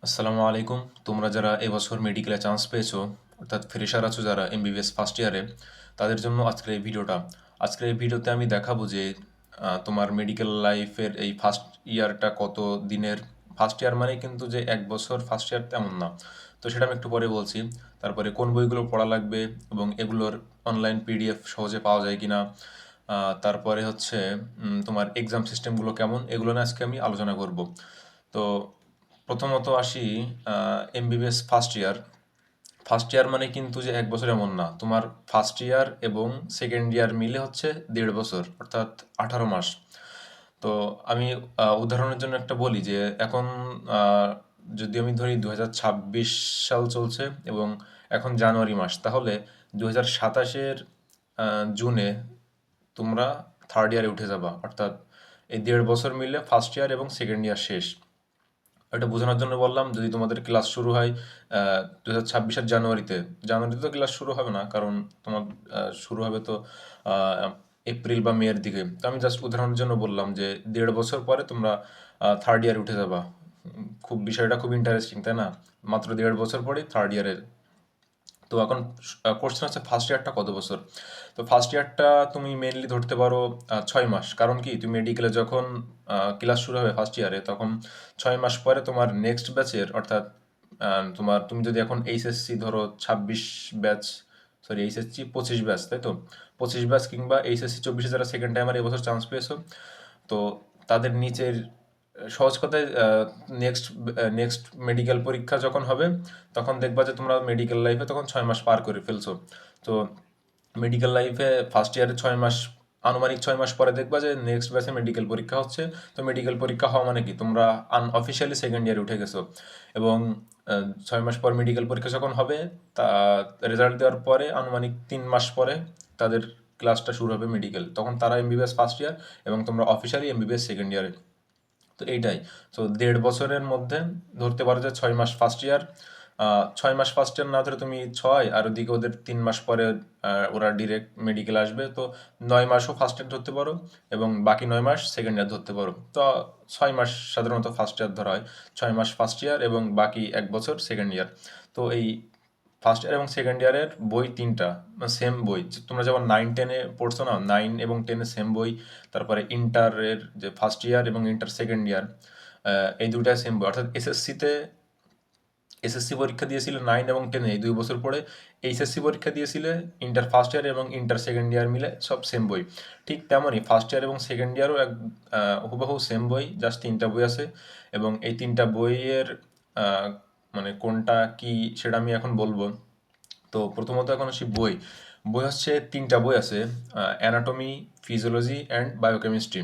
আসসালামু আলাইকুম। তোমরা যারা এবছর মেডিকেলে চান্স পেয়েছো, অর্থাৎ ফ্রেশার আছো যারা এমবিবিএস ফার্স্ট ইয়ারে, তাদের জন্য আজকের এই ভিডিওটা। আজকের এই ভিডিওতে আমি দেখাবো যে তোমার মেডিকেল লাইফের এই ফার্স্ট ইয়ারটা কত দিনের। ফার্স্ট ইয়ার মানে কিন্তু যে এক বছর ফার্স্ট ইয়ার তেমন না। তো সেটা আমি একটু পরে বলছি। তারপরে কোন বইগুলো পড়া লাগবে এবং এগুলোর অনলাইন পিডিএফ সহজে পাওয়া যায় কিনা। তারপরে হচ্ছে তোমার এক্সাম সিস্টেমগুলো কেমন, এগুলো নিয়ে আজকে আমি আলোচনা করব। তো প্রথমত আসি MBBS first year. First year মানে কিন্তু যে এক বছর এমন না, তোমার ফার্স্ট ইয়ার এবং সেকেন্ড ইয়ার মিলে হচ্ছে 1.5 বছর, অর্থাৎ 18 মাস। তো আমি উদাহরণের জন্য একটা বলি যে এখন যদি আমি ধরি 2026 সাল চলছে এবং এখন জানুয়ারি মাস, তাহলে 2027-এর জুনে তোমরা থার্ড ইয়ারে উঠে যাবা, অর্থাৎ এই 1.5 বছর মিলে ফার্স্ট ইয়ার এবং সেকেন্ড ইয়ার শেষ। এটা বোঝানোর জন্য বললাম, যদি তোমাদের ক্লাস শুরু হয় 2026-এর জানুয়ারিতে, জানুয়ারিতে তো ক্লাস শুরু হবে না, কারণ তোমার শুরু হবে তো আহ, এপ্রিল বা মেয়ের দিকে। তো আমি জাস্ট উদাহরণের জন্য বললাম যে 1.5 বছর পরে তোমরা থার্ড ইয়ারে উঠে যাবা। খুব বিষয়টা খুব ইন্টারেস্টিং, তাই না? মাত্র 1.5 বছর পরে থার্ড ইয়ারে। তো এখন কোশ্চেন হচ্ছে ফার্স্ট ইয়ারটা কত বছর। তো ফার্স্ট ইয়ারটা তুমি মেনলি ধরতে পারো 6 মাস। কারণ কি, তুমি মেডিকেলে যখন ক্লাস শুরু হবে ফার্স্ট ইয়ারে, তখন 6 মাস পরে তোমার নেক্সট ব্যাচের, অর্থাৎ তুমি যদি এখন এইচএসসি ধরো 26 ব্যাচ, সরি এইচএসসি 25 ব্যাচ, তাই তো? 25 ব্যাচ কিংবা এইচএসসি 24-এ যারা সেকেন্ড টাইমার এবছর চান্স পেয়েছো, তো তাদের নিচের, সহজ কথায়, নেক্সট নেক্সট মেডিকেল পরীক্ষা যখন হবে, তখন দেখবা যে তোমরা মেডিকেল লাইফে তখন 6 মাস পার করে ফেলছো। তো মেডিকেল লাইফে ফার্স্ট ইয়ারে 6 মাস, আনুমানিক 6 মাস পরে দেখবা যে নেক্সট ব্যাচে মেডিকেল পরীক্ষা হচ্ছে। তো মেডিকেল পরীক্ষা হওয়া মানে কি, তোমরা আনঅফিসিয়ালি সেকেন্ড ইয়ারে উঠে গেছো। এবং 6 মাস পর মেডিকেল পরীক্ষা যখন হবে, তা রেজাল্ট দেওয়ার পরে আনুমানিক 3 মাস পরে তাদের ক্লাসটা শুরু হবে মেডিকেল, তখন তারা এমবিবিএস ফার্স্ট ইয়ার এবং তোমরা অফিসিয়ালি এমবিবিএস সেকেন্ড ইয়ারে। তো এইটাই। তো 1.5 বছরের মধ্যে ধরতে পারো যে 6 মাস ফার্স্ট ইয়ার। 6 মাস ফার্স্ট ইয়ার না ধরে তুমি ছয়, আর ওদিকে ওদের 3 মাস পরে ওরা ডিরেক্ট মেডিকেল আসবে, তো 9 মাসও ফার্স্ট ইয়ার ধরতে পারো এবং বাকি 9 মাস সেকেন্ড ইয়ার ধরতে পারো। তো 6 মাস সাধারণত ফার্স্ট ইয়ার ধরা হয়। 6 মাস ফার্স্ট ইয়ার এবং বাকি 1 বছর সেকেন্ড ইয়ার। তো এই ফার্স্ট ইয়ার এবং সেকেন্ড ইয়ারের বই তিনটা, সেম বই। তোমরা যেমন 9-10-এ পড়ছো না, 9 এবং 10-এ সেম বই। তারপরে ইন্টারের যে ফার্স্ট ইয়ার এবং ইন্টার সেকেন্ড ইয়ার, এই দুইটাই সেম বই। অর্থাৎ এসএসসি পরীক্ষা দিয়েছিলে 9 এবং 10-এ, এই 2 বছর পরে এইচএসসি পরীক্ষা দিয়েছিলে ইন্টার ফার্স্ট ইয়ার এবং ইন্টার সেকেন্ড ইয়ার মিলে সব সেম বই। ঠিক তেমনই ফার্স্ট ইয়ার এবং সেকেন্ড ইয়ারও হুবহু সেম বই, জাস্ট তিনটা বই আছে। এবং এই তিনটা বইয়ের আহ, মানে কোনটা কি সেটা আমি এখন বলবো। তো প্রথমত এখন আসি বই। বই হচ্ছে তিনটা বই আছে: অ্যানাটমি, ফিজিওলজি অ্যান্ড বায়োকেমিস্ট্রি।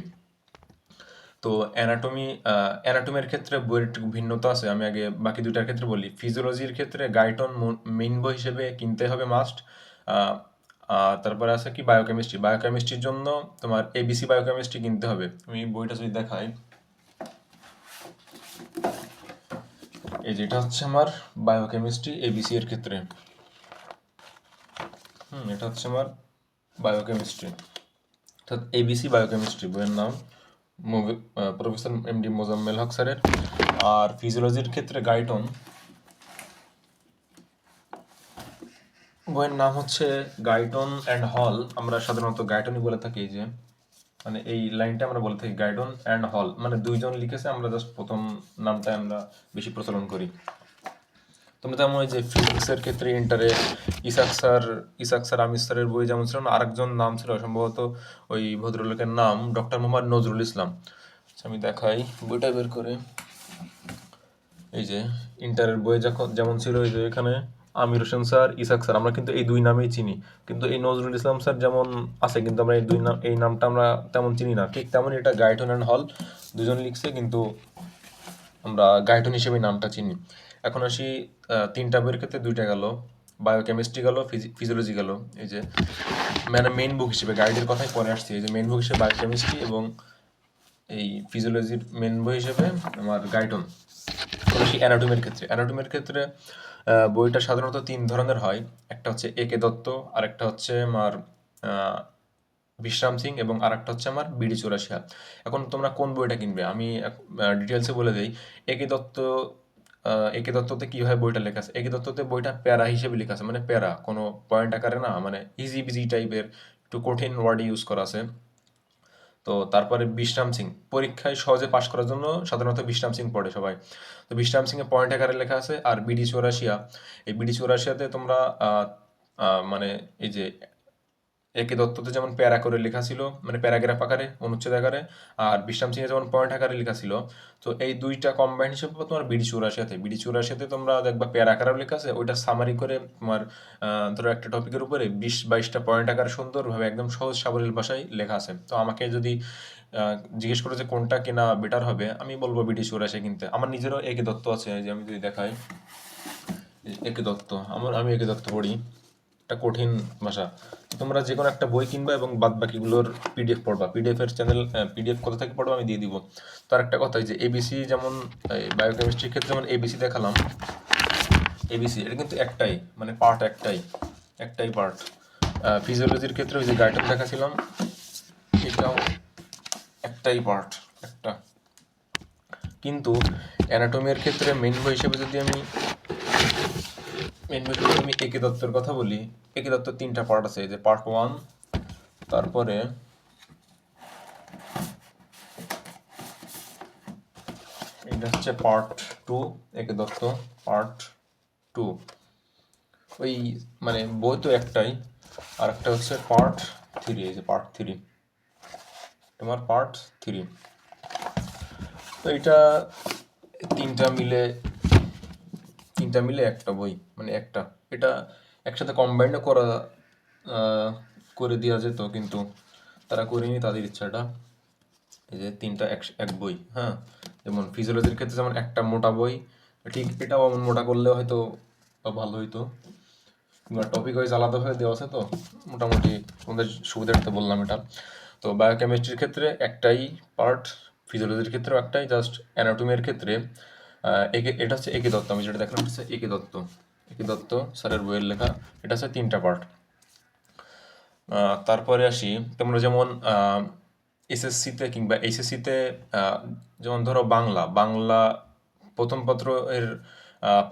তো অ্যানাটমির ক্ষেত্রে বইয়ের একটু ভিন্নতা আছে, আমি আগে বাকি দুইটার ক্ষেত্রে বলি। ফিজিওলজির ক্ষেত্রে গাইটন মেইন বই হিসেবে কিনতে হবে, মাস্ট। আর তারপরে আছে কি বায়োকেমিস্ট্রি। বায়োকেমিস্ট্রির জন্য তোমার এবিসি বায়োকেমিস্ট্রি কিনতে হবে। আমি বইটা যদি দেখাই, এই যেটা হচ্ছে আমার বায়োকেমিস্ট্রি এবিসি এর ক্ষেত্রে। এটা হচ্ছে আমার বায়োকেমিস্ট্রি, অর্থাৎ এবিসি বায়োকেমিস্ট্রি বইয়ের নাম, প্রফেসর এমডি মোজাম্মেল হক স্যারের। আর ফিজিওলজির ক্ষেত্রে গাইটন, বইয়ের নাম হচ্ছে গাইটন অ্যান্ড হল। আমরা সাধারণত গাইটনই বলে থাকি, এই যে মানে এই লাইনটা আমরা বলে থাকি গাইটন অ্যান্ড হল, মানে দুইজন লিখেছে, আমরা জাস্ট প্রথম নামটা আমরা বেশি প্রচলন করি। তোমরা যেমন ওই যে ফিজিক্সের ক্ষেত্রে ইন্টারে ইসাক স্যার আমির স্যারের বই যেমন ছিল না, আরেকজন নাম ছিল সম্ভবত, ওই ভদ্রলোকের নাম ডক্টর মোহাম্মদ নজরুল ইসলাম। আচ্ছা, আমি দেখাই বইটা বের করে। এই যে ইন্টারের বই যখন যেমন ছিল, এই যে এখানে আমির হোসেন স্যার, ইসাক স্যার, আমরা কিন্তু এই দুই নামেই চিনি। কিন্তু এই নজরুল ইসলাম স্যার যেমন আছে, কিন্তু আমরা এই দুই নাম, এই নামটা আমরা তেমন চিনি না। ঠিক তেমন এটা গাইটন অ্যান্ড হল দুজন লিখছে, কিন্তু আমরা গাইটন হিসেবে নামটা চিনি। এখন আসি তিনটা বইয়ের ক্ষেত্রে দুইটা গেল, বায়োকেমিস্ট্রি গেল, ফিজিওলজি গেল। এই যে মানে মেইন বুক হিসেবে, গাইডের কথাই পরে আসছি, এই যে মেইন বুক হিসেবে বায়োকেমিস্ট্রি এবং এই ফিজিওলজির মেন বই হিসেবে আমার গাইডন। আসি অ্যানাটমির ক্ষেত্রে বইটা সাধারণত 3 ধরনের হয়। একটা হচ্ছে একে দত্ত, আর একটা হচ্ছে আমার আহ, বিশ্রাম সিং, এবং আর একটা হচ্ছে আমার বিডি চৌরাশিয়া। এখন তোমরা কোন বইটা কিনবে আমি ডিটেলসে বলে দিই। একে দত্ত একে দত্ততে কীভাবে বইটা লেখা আছে। একে দত্ততে বইটা প্যারা হিসেবে লেখা আছে, মানে প্যারা, কোনো পয়েন্ট আকারে না, মানে ইজি বিজি টাইপের একটু কঠিন ওয়ার্ড ইউজ করা আছে। তো তারপরে বিশ্রাম সিং, পরীক্ষায় সহজে পাশ করার জন্য সাধারণত বিশ্রাম সিং পড়ে সবাই। তো বিশ্রাম সিংয়ে পয়েন্ট আকারে লেখা আছে। আর বিডি চৌরাশিয়া, এই বিডি চৌরাশিয়াতে তোমরা মানে এই যে একে দত্ততে যেমন প্যারা করে লেখা ছিল, মানে প্যারাগ্রাফ আকারে, অনুচ্ছেদ আকারে, আর বিশ্রাম সিংয়ে যেমন পয়েন্ট আকারে লেখা ছিল, তো এই দুইটা কম্বাইন হিসেবে তোমার বিডি চৌরাশিয়াতে, বিডি চৌরাশিয়াতে তোমরা দেখবা প্যারা আকারেও লেখা আছে, ওইটা সামারি করে তোমার ধরো একটা টপিকের উপরে 20-22টা পয়েন্ট আকারে সুন্দরভাবে একদম সহজ সাবলীল ভাষায় লেখা আছে। তো আমাকে যদি জিজ্ঞেস করে যে কোনটা কেনা বেটার হবে, আমি বলবো বিডি চৌরাশিয়া কিনতে। আমার নিজেরও একে দত্ত আছে, যে আমি যদি দেখাই, একে দত্ত, আমি একে দত্ত পড়ি, একটা কঠিন ভাষা। তোমরা যে কোনো একটা বই কিনবা এবং বাদ বাকিগুলোর পিডিএফ পড়বা, পিডিএফ এর চ্যানেল, পিডিএফ কোথা থেকে পড়বা আমি দিয়ে দিব। তার একটা কথা, যে এবিসি যেমন বায়োকেমিস্ট্রির ক্ষেত্রে যেমন এবিসি দেখালাম, এবিসি এটা কিন্তু একটাই, মানে পার্ট একটাই পার্ট। ফিজিওলজির ক্ষেত্রে ওই যে গাইডটা দেখাছিলাম, এটাও একটাই পার্ট, একটা। কিন্তু অ্যানাটমির ক্ষেত্রে মেন বই হিসেবে যদি আমি একে দত্তের কথা বলি, একে দত্তের 3টা পার্ট আছে, যে পার্ট 1, তারপরে এটা হচ্ছে পার্ট 2, একে দত্ত পার্ট 2। ওই মানে বই তো একটাই, আর একটা হচ্ছে পার্ট 3, এই যে পার্ট 3, তোমার পার্ট 3। তো এটা তিনটা মিলে একটা বই, মানে একটা, এটা একসাথে কম্বাইন্ডও করে দেওয়া যেত, কিন্তু তারা করেনি, তাদের ইচ্ছাটা। এই যে তিনটা এক বই, হ্যাঁ। যেমন ফিজিওলজির ক্ষেত্রে যেমন একটা মোটা বই, ঠিক এটাও এমন মোটা করলে হয়তো ভালো হইতো, কিংবা টপিক ওয়াইজ আলাদাভাবে দেওয়া আছে, তো মোটামুটি তোমাদের সুবিধার্থে বললাম এটা। তো বায়োকেমিস্ট্রির ক্ষেত্রে একটাই পার্ট, ফিজিওলজির ক্ষেত্রেও একটাই, জাস্ট অ্যানাটমির ক্ষেত্রে এটা হচ্ছে একে দত্ত, আমি যেটা দেখলাম হচ্ছে একে দত্ত স্যারের বইয়ের লেখা, এটা হচ্ছে 3টা পার্ট। তারপরে আসি, তোমরা যেমন এসএসসিতে কিংবা এইচএসসিতে যেমন ধরো বাংলা প্রথম পত্র এর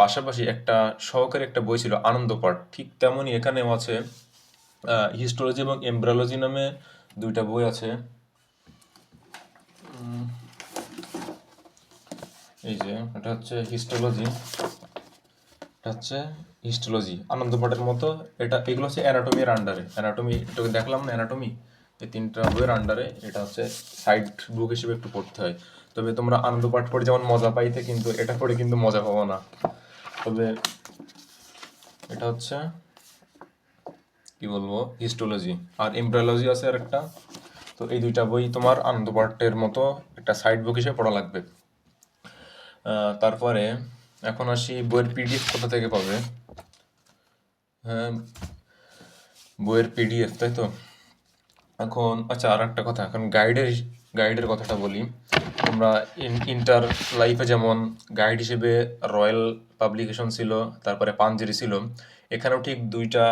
পাশাপাশি একটা সহকারী একটা বই ছিল আনন্দ পাঠ, ঠিক তেমনই এখানেও আছে হিস্টোলজি এবং এমব্রায়োলজি নামে 2টা বই আছে। এই যে এটা হচ্ছে হিস্টোলজি আনন্দ পাঠের মতো। এগুলো হচ্ছে অ্যানাটমির আন্ডারে, অ্যানাটমি এটাকে দেখলাম না, অ্যানাটমি এই 3টা বইয়ের আন্ডারে, এটা হচ্ছে সাইড বুক হিসেবে একটু পড়তে হয়। তবে তোমরা আনন্দ পাঠ পড়ে যেমন মজা পাইতে, কিন্তু এটা পড়ে কিন্তু মজা পাবো না। তবে এটা হচ্ছে কি বলবো, হিস্টোলজি, আর এমব্রায়োলজি আছে আর একটা। তো এই 2টা বই তোমার আনন্দ পাঠের মতো একটা সাইড বুক হিসেবে পড়া লাগবে। তারপরে এখন আসি বইয়ের পিডিএফ কোথা থেকে পাবে। হ্যাঁ, বইয়ের পিডিএফ, তাই তো। এখন আচ্ছা, আর একটা কথা, এখন গাইডের কথাটা বলি। তোমরা ইন্টার লাইফে যেমন গাইড হিসেবে রয়্যাল পাবলিকেশন ছিল, তারপরে পাঞ্জেরি ছিল, এখানেও ঠিক 2টা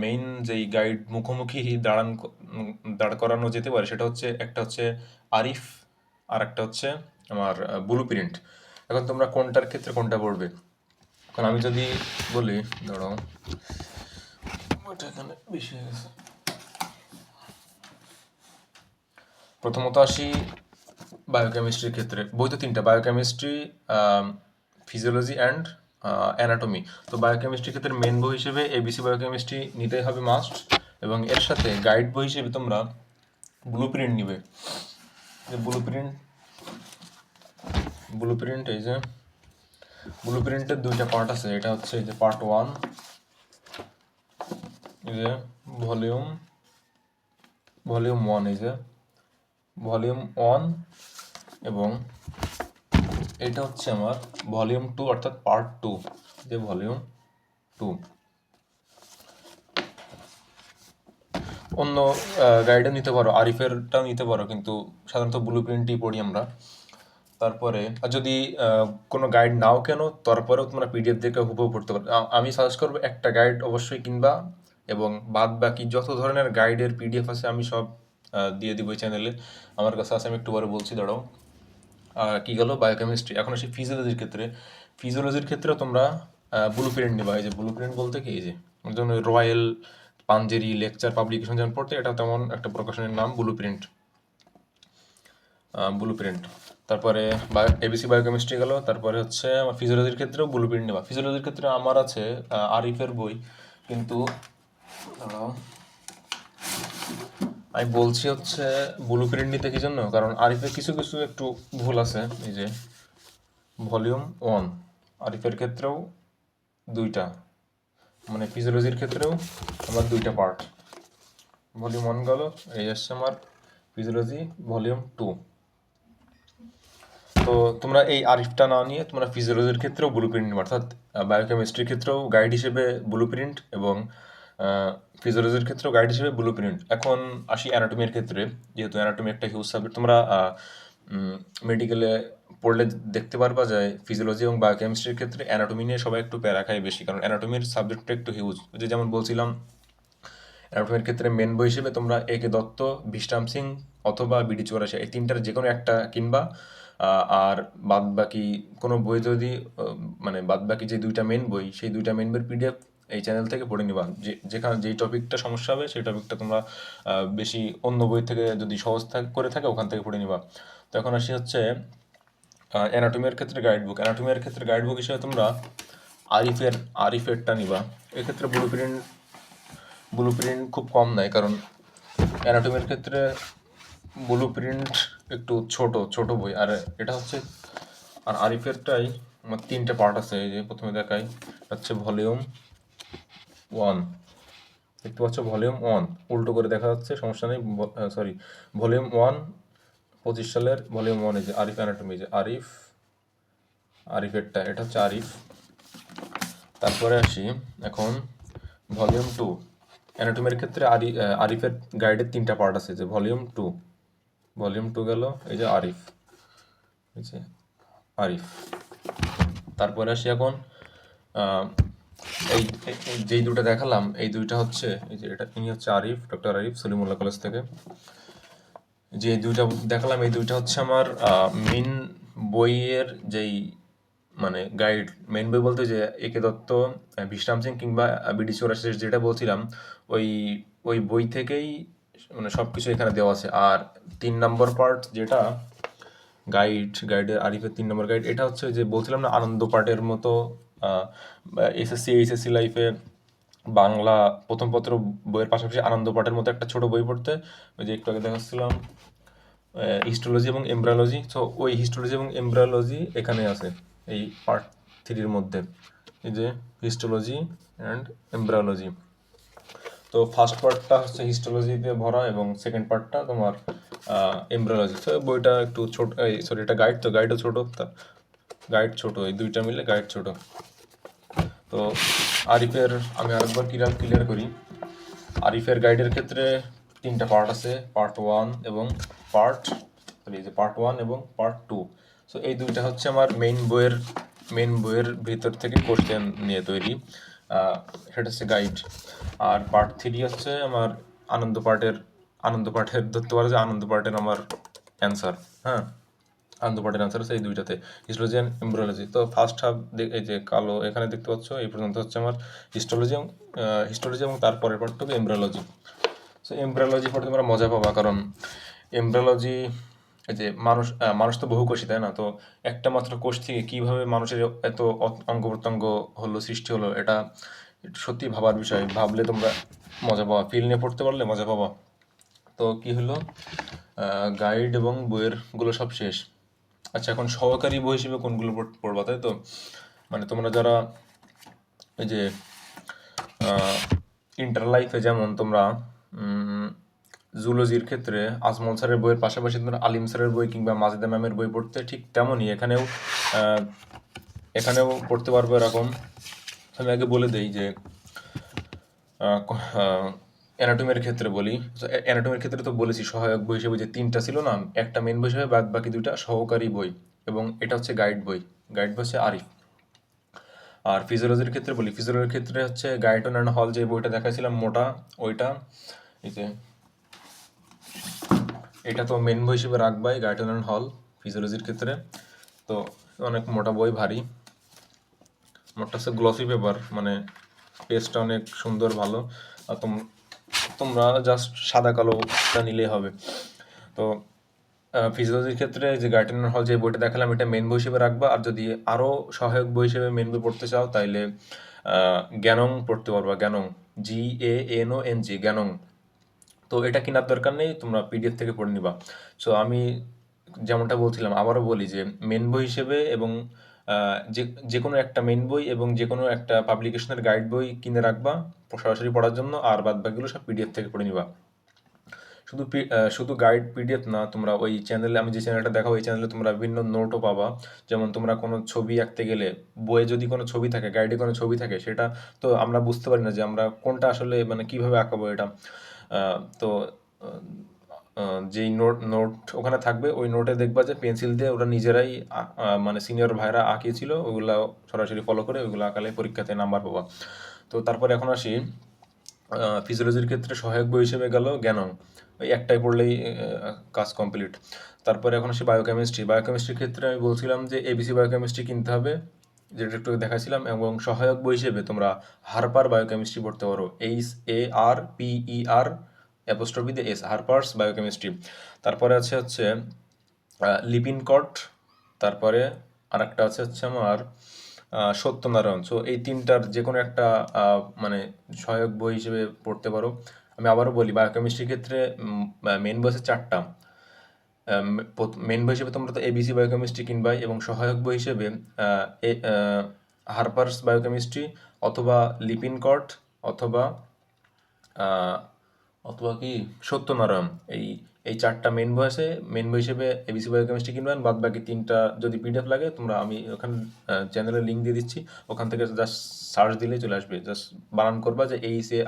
মেইন যেই গাইড মুখোমুখি দাঁড় করানো যেতে পারে, সেটা হচ্ছে, একটা হচ্ছে আরিফ, আর একটা হচ্ছে আমার ব্লু প্রিন্ট। এখন তোমরা কোনটার ক্ষেত্রে কোনটা পড়বে? এখন আমি যদি বলি, ধরো ওটা এখানে বেশি হয়ে গেছে। প্রথমত আসি বায়োকেমিস্ট্রির ক্ষেত্রে, বই তো 3টা, বায়োকেমিস্ট্রি, ফিজিওলজি অ্যান্ড অ্যানাটমি। তো বায়োকেমিস্ট্রির ক্ষেত্রে মেন বই হিসেবে এবিসি বায়োকেমিস্ট্রি নিতেই হবে মাস্ট, এবং এর সাথে গাইড বই হিসেবে তোমরা ব্লু প্রিন্ট নিবে। যে ব্লু প্রিন্ট এই যে ব্লু প্রিন্টের 2টা পার্ট আছে, এটা হচ্ছে এই যে পার্ট 1, এই যে ভলিউম 1, এই যে ভলিউম 1, এবং এটা হচ্ছে আমার ভলিউম 2, অর্থাৎ পার্ট 2, যে ভলিউম 2। অন্য গাইডও নিতে পারো, আরিফেরটাও নিতে পারো, কিন্তু সাধারণত ব্লু প্রিন্টই পড়ি আমরা। তারপরে আর যদি কোনো গাইড নাও কেন, তারপরেও তোমরা পিডিএফ দেখে হুবহু পড়তে পারো। আমি সাজেস্ট করবো একটা গাইড অবশ্যই কিনবা, এবং বাদ বাকি যত ধরনের গাইডের পিডিএফ আছে আমি সব দিয়ে দিব এই চ্যানেলে, আমার কাছে আছে, আমি একটু পরে বলছি, দাঁড়াও। কি গেল বায়োকেমিস্ট্রি। এখন আসি ফিজিওলজির ক্ষেত্রে। ফিজিওলজির ক্ষেত্রে তোমরা ব্লু প্রিন্ট নিবা। এই যে ব্লু প্রিন্ট বলতে কি, এই যে যেমন রয়্যাল পাঞ্জেরি লেকচার পাবলিকেশন যেমন পড়তে, এটা তেমন একটা প্রকাশনের নাম ব্লু প্রিন্ট। তারপরে এবিসি বায়োকেমিস্ট্রি গেল। তারপরে হচ্ছে আমার ফিজিওলজির ক্ষেত্রেও ব্লু প্রিন্ট নেবা। ফিজিওলজির ক্ষেত্রে আমার আছে আরিফের বই, কিন্তু দাঁড়াও, আমি বলছি হচ্ছে ব্লু প্রিন্ট নিতে কি জন্য, কারণ আরিফের কিছু কিছু একটু ভুল আছে। এই যে ভলিউম 1 আরিফের ক্ষেত্রেও দুইটা, মানে ফিজিওলজির ক্ষেত্রেও আমার দুইটা পার্ট। ভলিউম 1 গেল, এই আসছে আমার ফিজিওলজি ভলিউম 2। তো তোমরা এই আরিফটা না নিয়ে তোমরা ফিজিওলজির ক্ষেত্রেও ব্লু প্রিন্ট নিবে, অর্থাৎ বায়োকেমিস্ট্রির ক্ষেত্রেও গাইড হিসেবে ব্লু প্রিন্ট এবং ফিজিওলজির ক্ষেত্রেও গাইড হিসেবে ব্লু প্রিন্ট। এখন আসি অ্যানাটমির ক্ষেত্রে। যেহেতু অ্যানাটমি একটা হিউজ সাবজেক্ট, তোমরা মেডিকেলে পড়লে দেখতে পারবা যে ফিজিওলজি এবং বায়োকেমিস্ট্রির ক্ষেত্রে অ্যানাটমি নিয়ে সবাই একটু প্যারা খায় বেশি, কারণ অ্যানাটমির সাবজেক্টটা একটু হিউজ। যে যেমন বলছিলাম, অ্যানাটমির ক্ষেত্রে মেন বই হিসেবে তোমরা এ কে দত্ত, ভিশরাম সিং অথবা বিডি চৌরাশি, এই তিনটার যে কোনো একটা কিনবা। আর বাদ বাকি কোনো বই যদি মানে বাদ বাকি যে দুইটা মেন বই, সেই দুইটা মেন বইয়ের পিডিএফ এই চ্যানেল থেকে পড়ে নিবা। যেখানে যেই টপিকটা সমস্যা হবে সেই টপিকটা তোমরা বেশি অন্য বই থেকে যদি সহজ করে থাকে ওখান থেকে পড়ে নিবা। তো এখন আসি হচ্ছে অ্যানাটমির ক্ষেত্রে গাইড বুক। অ্যানাটমির ক্ষেত্রে গাইড বুক হিসেবে তোমরা আরিফেরটা নিবা। এক্ষেত্রে ব্লু প্রিন্ট খুব কম নেয়, কারণ অ্যানাটমির ক্ষেত্রে ব্লু প্রিন্ট একটু ছোট বই। আর এটা হচ্ছে, আর আরিফেরটাই আমার তিনটে পার্ট আছে। এই যে প্রথমে দেখাই, হচ্ছে ভলিউম 1, দেখতে পাচ্ছ ভলিউম 1 উল্টো করে দেখা যাচ্ছে, সমস্যা নেই। সরি, ভলিউম 1 25 সালের ভলিউম 1, এই যে আরিফ অ্যানাটমি, যে আরিফেরটা, এটা হচ্ছে আরিফ। তারপরে আসি এখন ভলিউম 2। অ্যানাটমির ক্ষেত্রে আরিফের গাইডের তিনটা পার্ট আছে, যে ভলিউম 2 গেল, এই যে আরিফ। তারপরে আসি এখন এই যেই দুটো দেখালাম, এই দুইটা হচ্ছে, এই যে এটা, ইনি হচ্ছে আরিফ, ডক্টর আরিফ সলিমুল্লাহ কলেজ থেকে। যে দুইটা দেখালাম, এই দুইটা হচ্ছে আমার মেইন বইয়ের যেই মানে গাইড। মেইন বই বলতে যে এ কে দত্ত, বিশ্রাম সিং কিংবা বিডি চৌরাশি যেটা বলছিলাম, ওই ওই বই থেকেই মানে সব কিছু এখানে দেওয়া আছে। আর 3 নম্বর পার্ট যেটা গাইডের, আরিফের 3 নম্বর গাইড, এটা হচ্ছে যে বলছিলাম না আনন্দ পাঠের মতো। এইচএসসি লাইফে বাংলা প্রথম পত্র বইয়ের পাশাপাশি আনন্দ পাঠের মতো একটা ছোট বই পড়তে, ওই যে একটু আগে দেখাচ্ছিলাম হিস্টোলজি এবং এমব্রায়োলজি। সো ওই হিস্টোলজি এবং এমব্রায়োলজি এখানে আছে এই পার্ট 3-র মধ্যে, এই যে হিস্টোলজি অ্যান্ড এমব্রায়োলজি। তো ফার্স্ট পার্টটা হচ্ছে হিস্টোলজিতে ভরা এবং সেকেন্ড পার্টটা তোমার এমব্রায়োলজি। তো বইটা একটু ছোট, সরি এটা গাইড, তো গাইডও ছোট, গাইড ছোট, এই দুইটা মিলে গাইড ছোট। তো আরিফের আমি আরেকবার ক্লিয়ার করি। আরিফের গাইডের ক্ষেত্রে 3টা পার্ট আছে, পার্ট 1 এবং পার্ট পার্ট 1 এবং পার্ট 2। সো এই দুইটা হচ্ছে আমার মেইন বইয়ের ভিতর থেকে কোশ্চেন নিয়ে তৈরি, সেটা হচ্ছে গাইড। আর পার্ট 3 হচ্ছে আমার আনন্দ পাঠের ধরতে পারো যে আনন্দ পাঠের আমার অ্যান্সার। হ্যাঁ, আনন্দ পাঠের অ্যান্সার হচ্ছে এই দুইটাতে, হিস্টোলজি অ্যান্ড এমব্রিওলজি। তো ফার্স্ট হাফ এই যে কালো এখানে দেখতে পাচ্ছ, এই পর্যন্ত হচ্ছে আমার হিস্টোলজি এবং তারপরের পার্টটুকু এমব্রিওলজি। সো এমব্রিওলজি পড়ে তোমরা মজা পাবা, কারণ এমব্রিওলজি, এই যে মানুষ তো বহুকোষী, তাই না? তো একটা মাত্র কোষ থেকে কিভাবে মানুষের এত অঙ্গ প্রত্যঙ্গ হলো, সৃষ্টি হলো, এটা সত্যি ভাবার বিষয়। ভাবলে তোমরা মজা পাবা, ফিল নিয়ে পড়তে পারলে মজা পাবা। তো কি হলো, গাইড এবং বইয়ের গুলো সব শেষ। আচ্ছা, এখন সহকারী বই হিসেবে কোনগুলো পড়বা, তাই তো? মানে তোমরা যারা এই যে ইন্টার লাইফে যেমন তোমরা জুলজির ক্ষেত্রে আজমল স্যারের বইয়ের পাশাপাশি তোমরা আলিম স্যারের বই কিংবা মাজেদা ম্যামের বই পড়তে, ঠিক তেমনই এখানেও পড়তে পারবে এরকম। আমি আগে বলে দেই যে অ্যানাটমির ক্ষেত্রে বলি। অ্যানাটমির ক্ষেত্রে তো বলেছি সহায়ক বই হিসেবে যে 3টা ছিল না, একটা মেন বই হিসেবে, বাদ বাকি 2টা সহকারী বই, এবং এটা হচ্ছে গাইড বই হচ্ছে আরিফ। আর ফিজিওলজির ক্ষেত্রে বলি, ফিজিওলজির ক্ষেত্রে হচ্ছে গাইটন অ্যান্ড হল, যে বইটা দেখাছিলাম মোটা, ওইটা। এই যে এটা তো মেন বই হিসেবে রাখবাই, গাইটন অ্যান্ড হল ফিজিওলজির ক্ষেত্রে। তো অনেক মোটা বই, ভারী। আমারটা হচ্ছে গ্লসি পেপার, মানে পেজটা অনেক সুন্দর, ভালো। আর তোমরা জাস্ট সাদা কালোটা নিলেই হবে। তো ফিজিওলজির ক্ষেত্রে যে গার্ডেনার হল যে বইটা দেখালাম, এটা মেন বই হিসেবে রাখবা। আর যদি আরও সহায়ক বই হিসেবে মেন বই পড়তে চাও, তাইলে জ্ঞানং পড়তে পারবা। জ্ঞানং, GANONG, জ্ঞানং। তো এটা কেনার দরকার নেই, তোমরা পিডিএফ থেকে পড়ে নিবা। সো আমি যেমনটা বলছিলাম, আবারও বলি যে মেন বই হিসেবে এবং যে যে কোনো একটা মেন বই এবং যে কোনো একটা পাবলিকেশনের গাইড বই কিনে রাখবা সরাসরি পড়ার জন্য, আর বাদ বাকিগুলো সব পিডিএফ থেকে পড়ে নিবা। শুধু গাইড পিডিএফ না, তোমরা ওই চ্যানেলে, আমি যে চ্যানেলটা দেখাবো, এই চ্যানেলে তোমরা বিভিন্ন নোটও পাবা। যেমন তোমরা কোনো ছবি আঁকতে গেলে, বইয়ে যদি কোনো ছবি থাকে, গাইডে কোনো ছবি থাকে, সেটা তো আমরা বুঝতে পারি না যে আমরা কোনটা আসলে মানে কিভাবে আঁকাবো এটা। তো যেই নোট নোট ওখানে থাকবে, ওই নোটে দেখবা যে পেন্সিল দিয়ে ওরা নিজেরাই মানে সিনিয়র ভাইরা আঁকিয়েছিল, ওইগুলো সরাসরি ফলো করে ওইগুলো আঁকালে পরীক্ষাতে নাম্বার পাবা। তো তারপরে এখন আসি ফিজিওলজির ক্ষেত্রে সহায়ক বই হিসেবে গেল জ্ঞানং। ওই একটাই পড়লেই কাজ কমপ্লিট। তারপরে এখন আসি বায়োকেমিস্ট্রি। বায়োকেমিস্ট্রির ক্ষেত্রে আমি বলছিলাম যে এবিসি বায়োকেমিস্ট্রি কিনতে হবে, যেটা একটু দেখাছিলাম। এবং সহায়ক বই হিসেবে তোমরা হারপার বায়োকেমিস্ট্রি পড়তে পারো, HARPER অ্যাপোস্ট্রফি দিয়ে S, হারপার্স বায়োকেমিস্ট্রি। তারপরে হচ্ছে লিপিনকট। তারপরে আরেকটা হচ্ছে আমার সত্যনারায়ণ। সো এই তিনটার যে কোনো একটা মানে সহায়ক বই হিসেবে পড়তে পারো। আমি আবারও বলি, বায়োকেমিস্ট্রির ক্ষেত্রে মেন বই আছে 4টা। মেন বই হিসেবে তোমরা তো এবিসি বায়োকেমিস্ট্রি কিনবাই, এবং সহায়ক বই হিসেবে হারপার্স বায়োকেমিস্ট্রি, অথবা লিপিনকট, অথবা অথবা কি সত্যনারায়ণ। এই 4টা মেন বই আছে। মেন বই হিসেবে এবিসি বায়োকেমিস্ট্রি কিনবেন, বাদ বাকি 3টা যদি পিডিএফ লাগে, তোমরা, আমি ওখানে চ্যানেলের লিঙ্ক দিয়ে দিচ্ছি, ওখান থেকে জাস্ট সার্চ দিলেই চলে আসবে। জাস্ট বানান করবা যে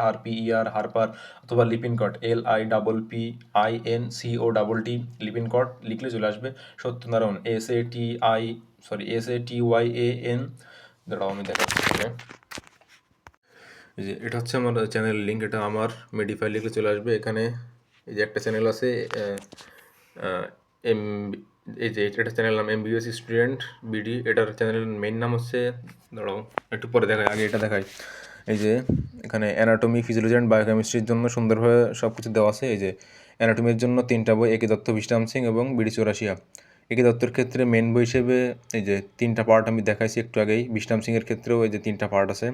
HARPER, হারপার, অথবা লিপিনকট, LIPPINCOTT, লিপিনকট লিখলে চলে আসবে। সত্যনারায়ণ, SATYAN, দাঁড়াও আমি দেখাচ্ছি। এই যে এটা হচ্ছে আমার চ্যানেল লিঙ্ক, এটা আমার মেডিফাই লিখলে চলে আসবে। এখানে এই যে একটা চ্যানেল আছে, এম এই যে এটা চ্যানেল নাম MBBS স্টুডেন্ট বিডি। এটার চ্যানেলের মেইন নাম হচ্ছে, দাঁড়াও একটু পরে দেখাই, আগে এটা দেখাই। এই যে এখানে অ্যানাটমি, ফিজিওলজি অ্যান্ড বায়োকেমিস্ট্রির জন্য সুন্দরভাবে সব কিছু দেওয়া আছে। এই যে অ্যানাটমির জন্য 3টা বই, একে দত্ত, বিষ্টাম সিং এবং বিডি চৌরাশিয়া। একে দত্তর ক্ষেত্রে মেন বই হিসেবে এই যে 3টা পার্ট আমি দেখাইছি একটু আগেই। বিষ্টাম সিংয়ের ক্ষেত্রেও এই যে 3টা পার্ট আছে।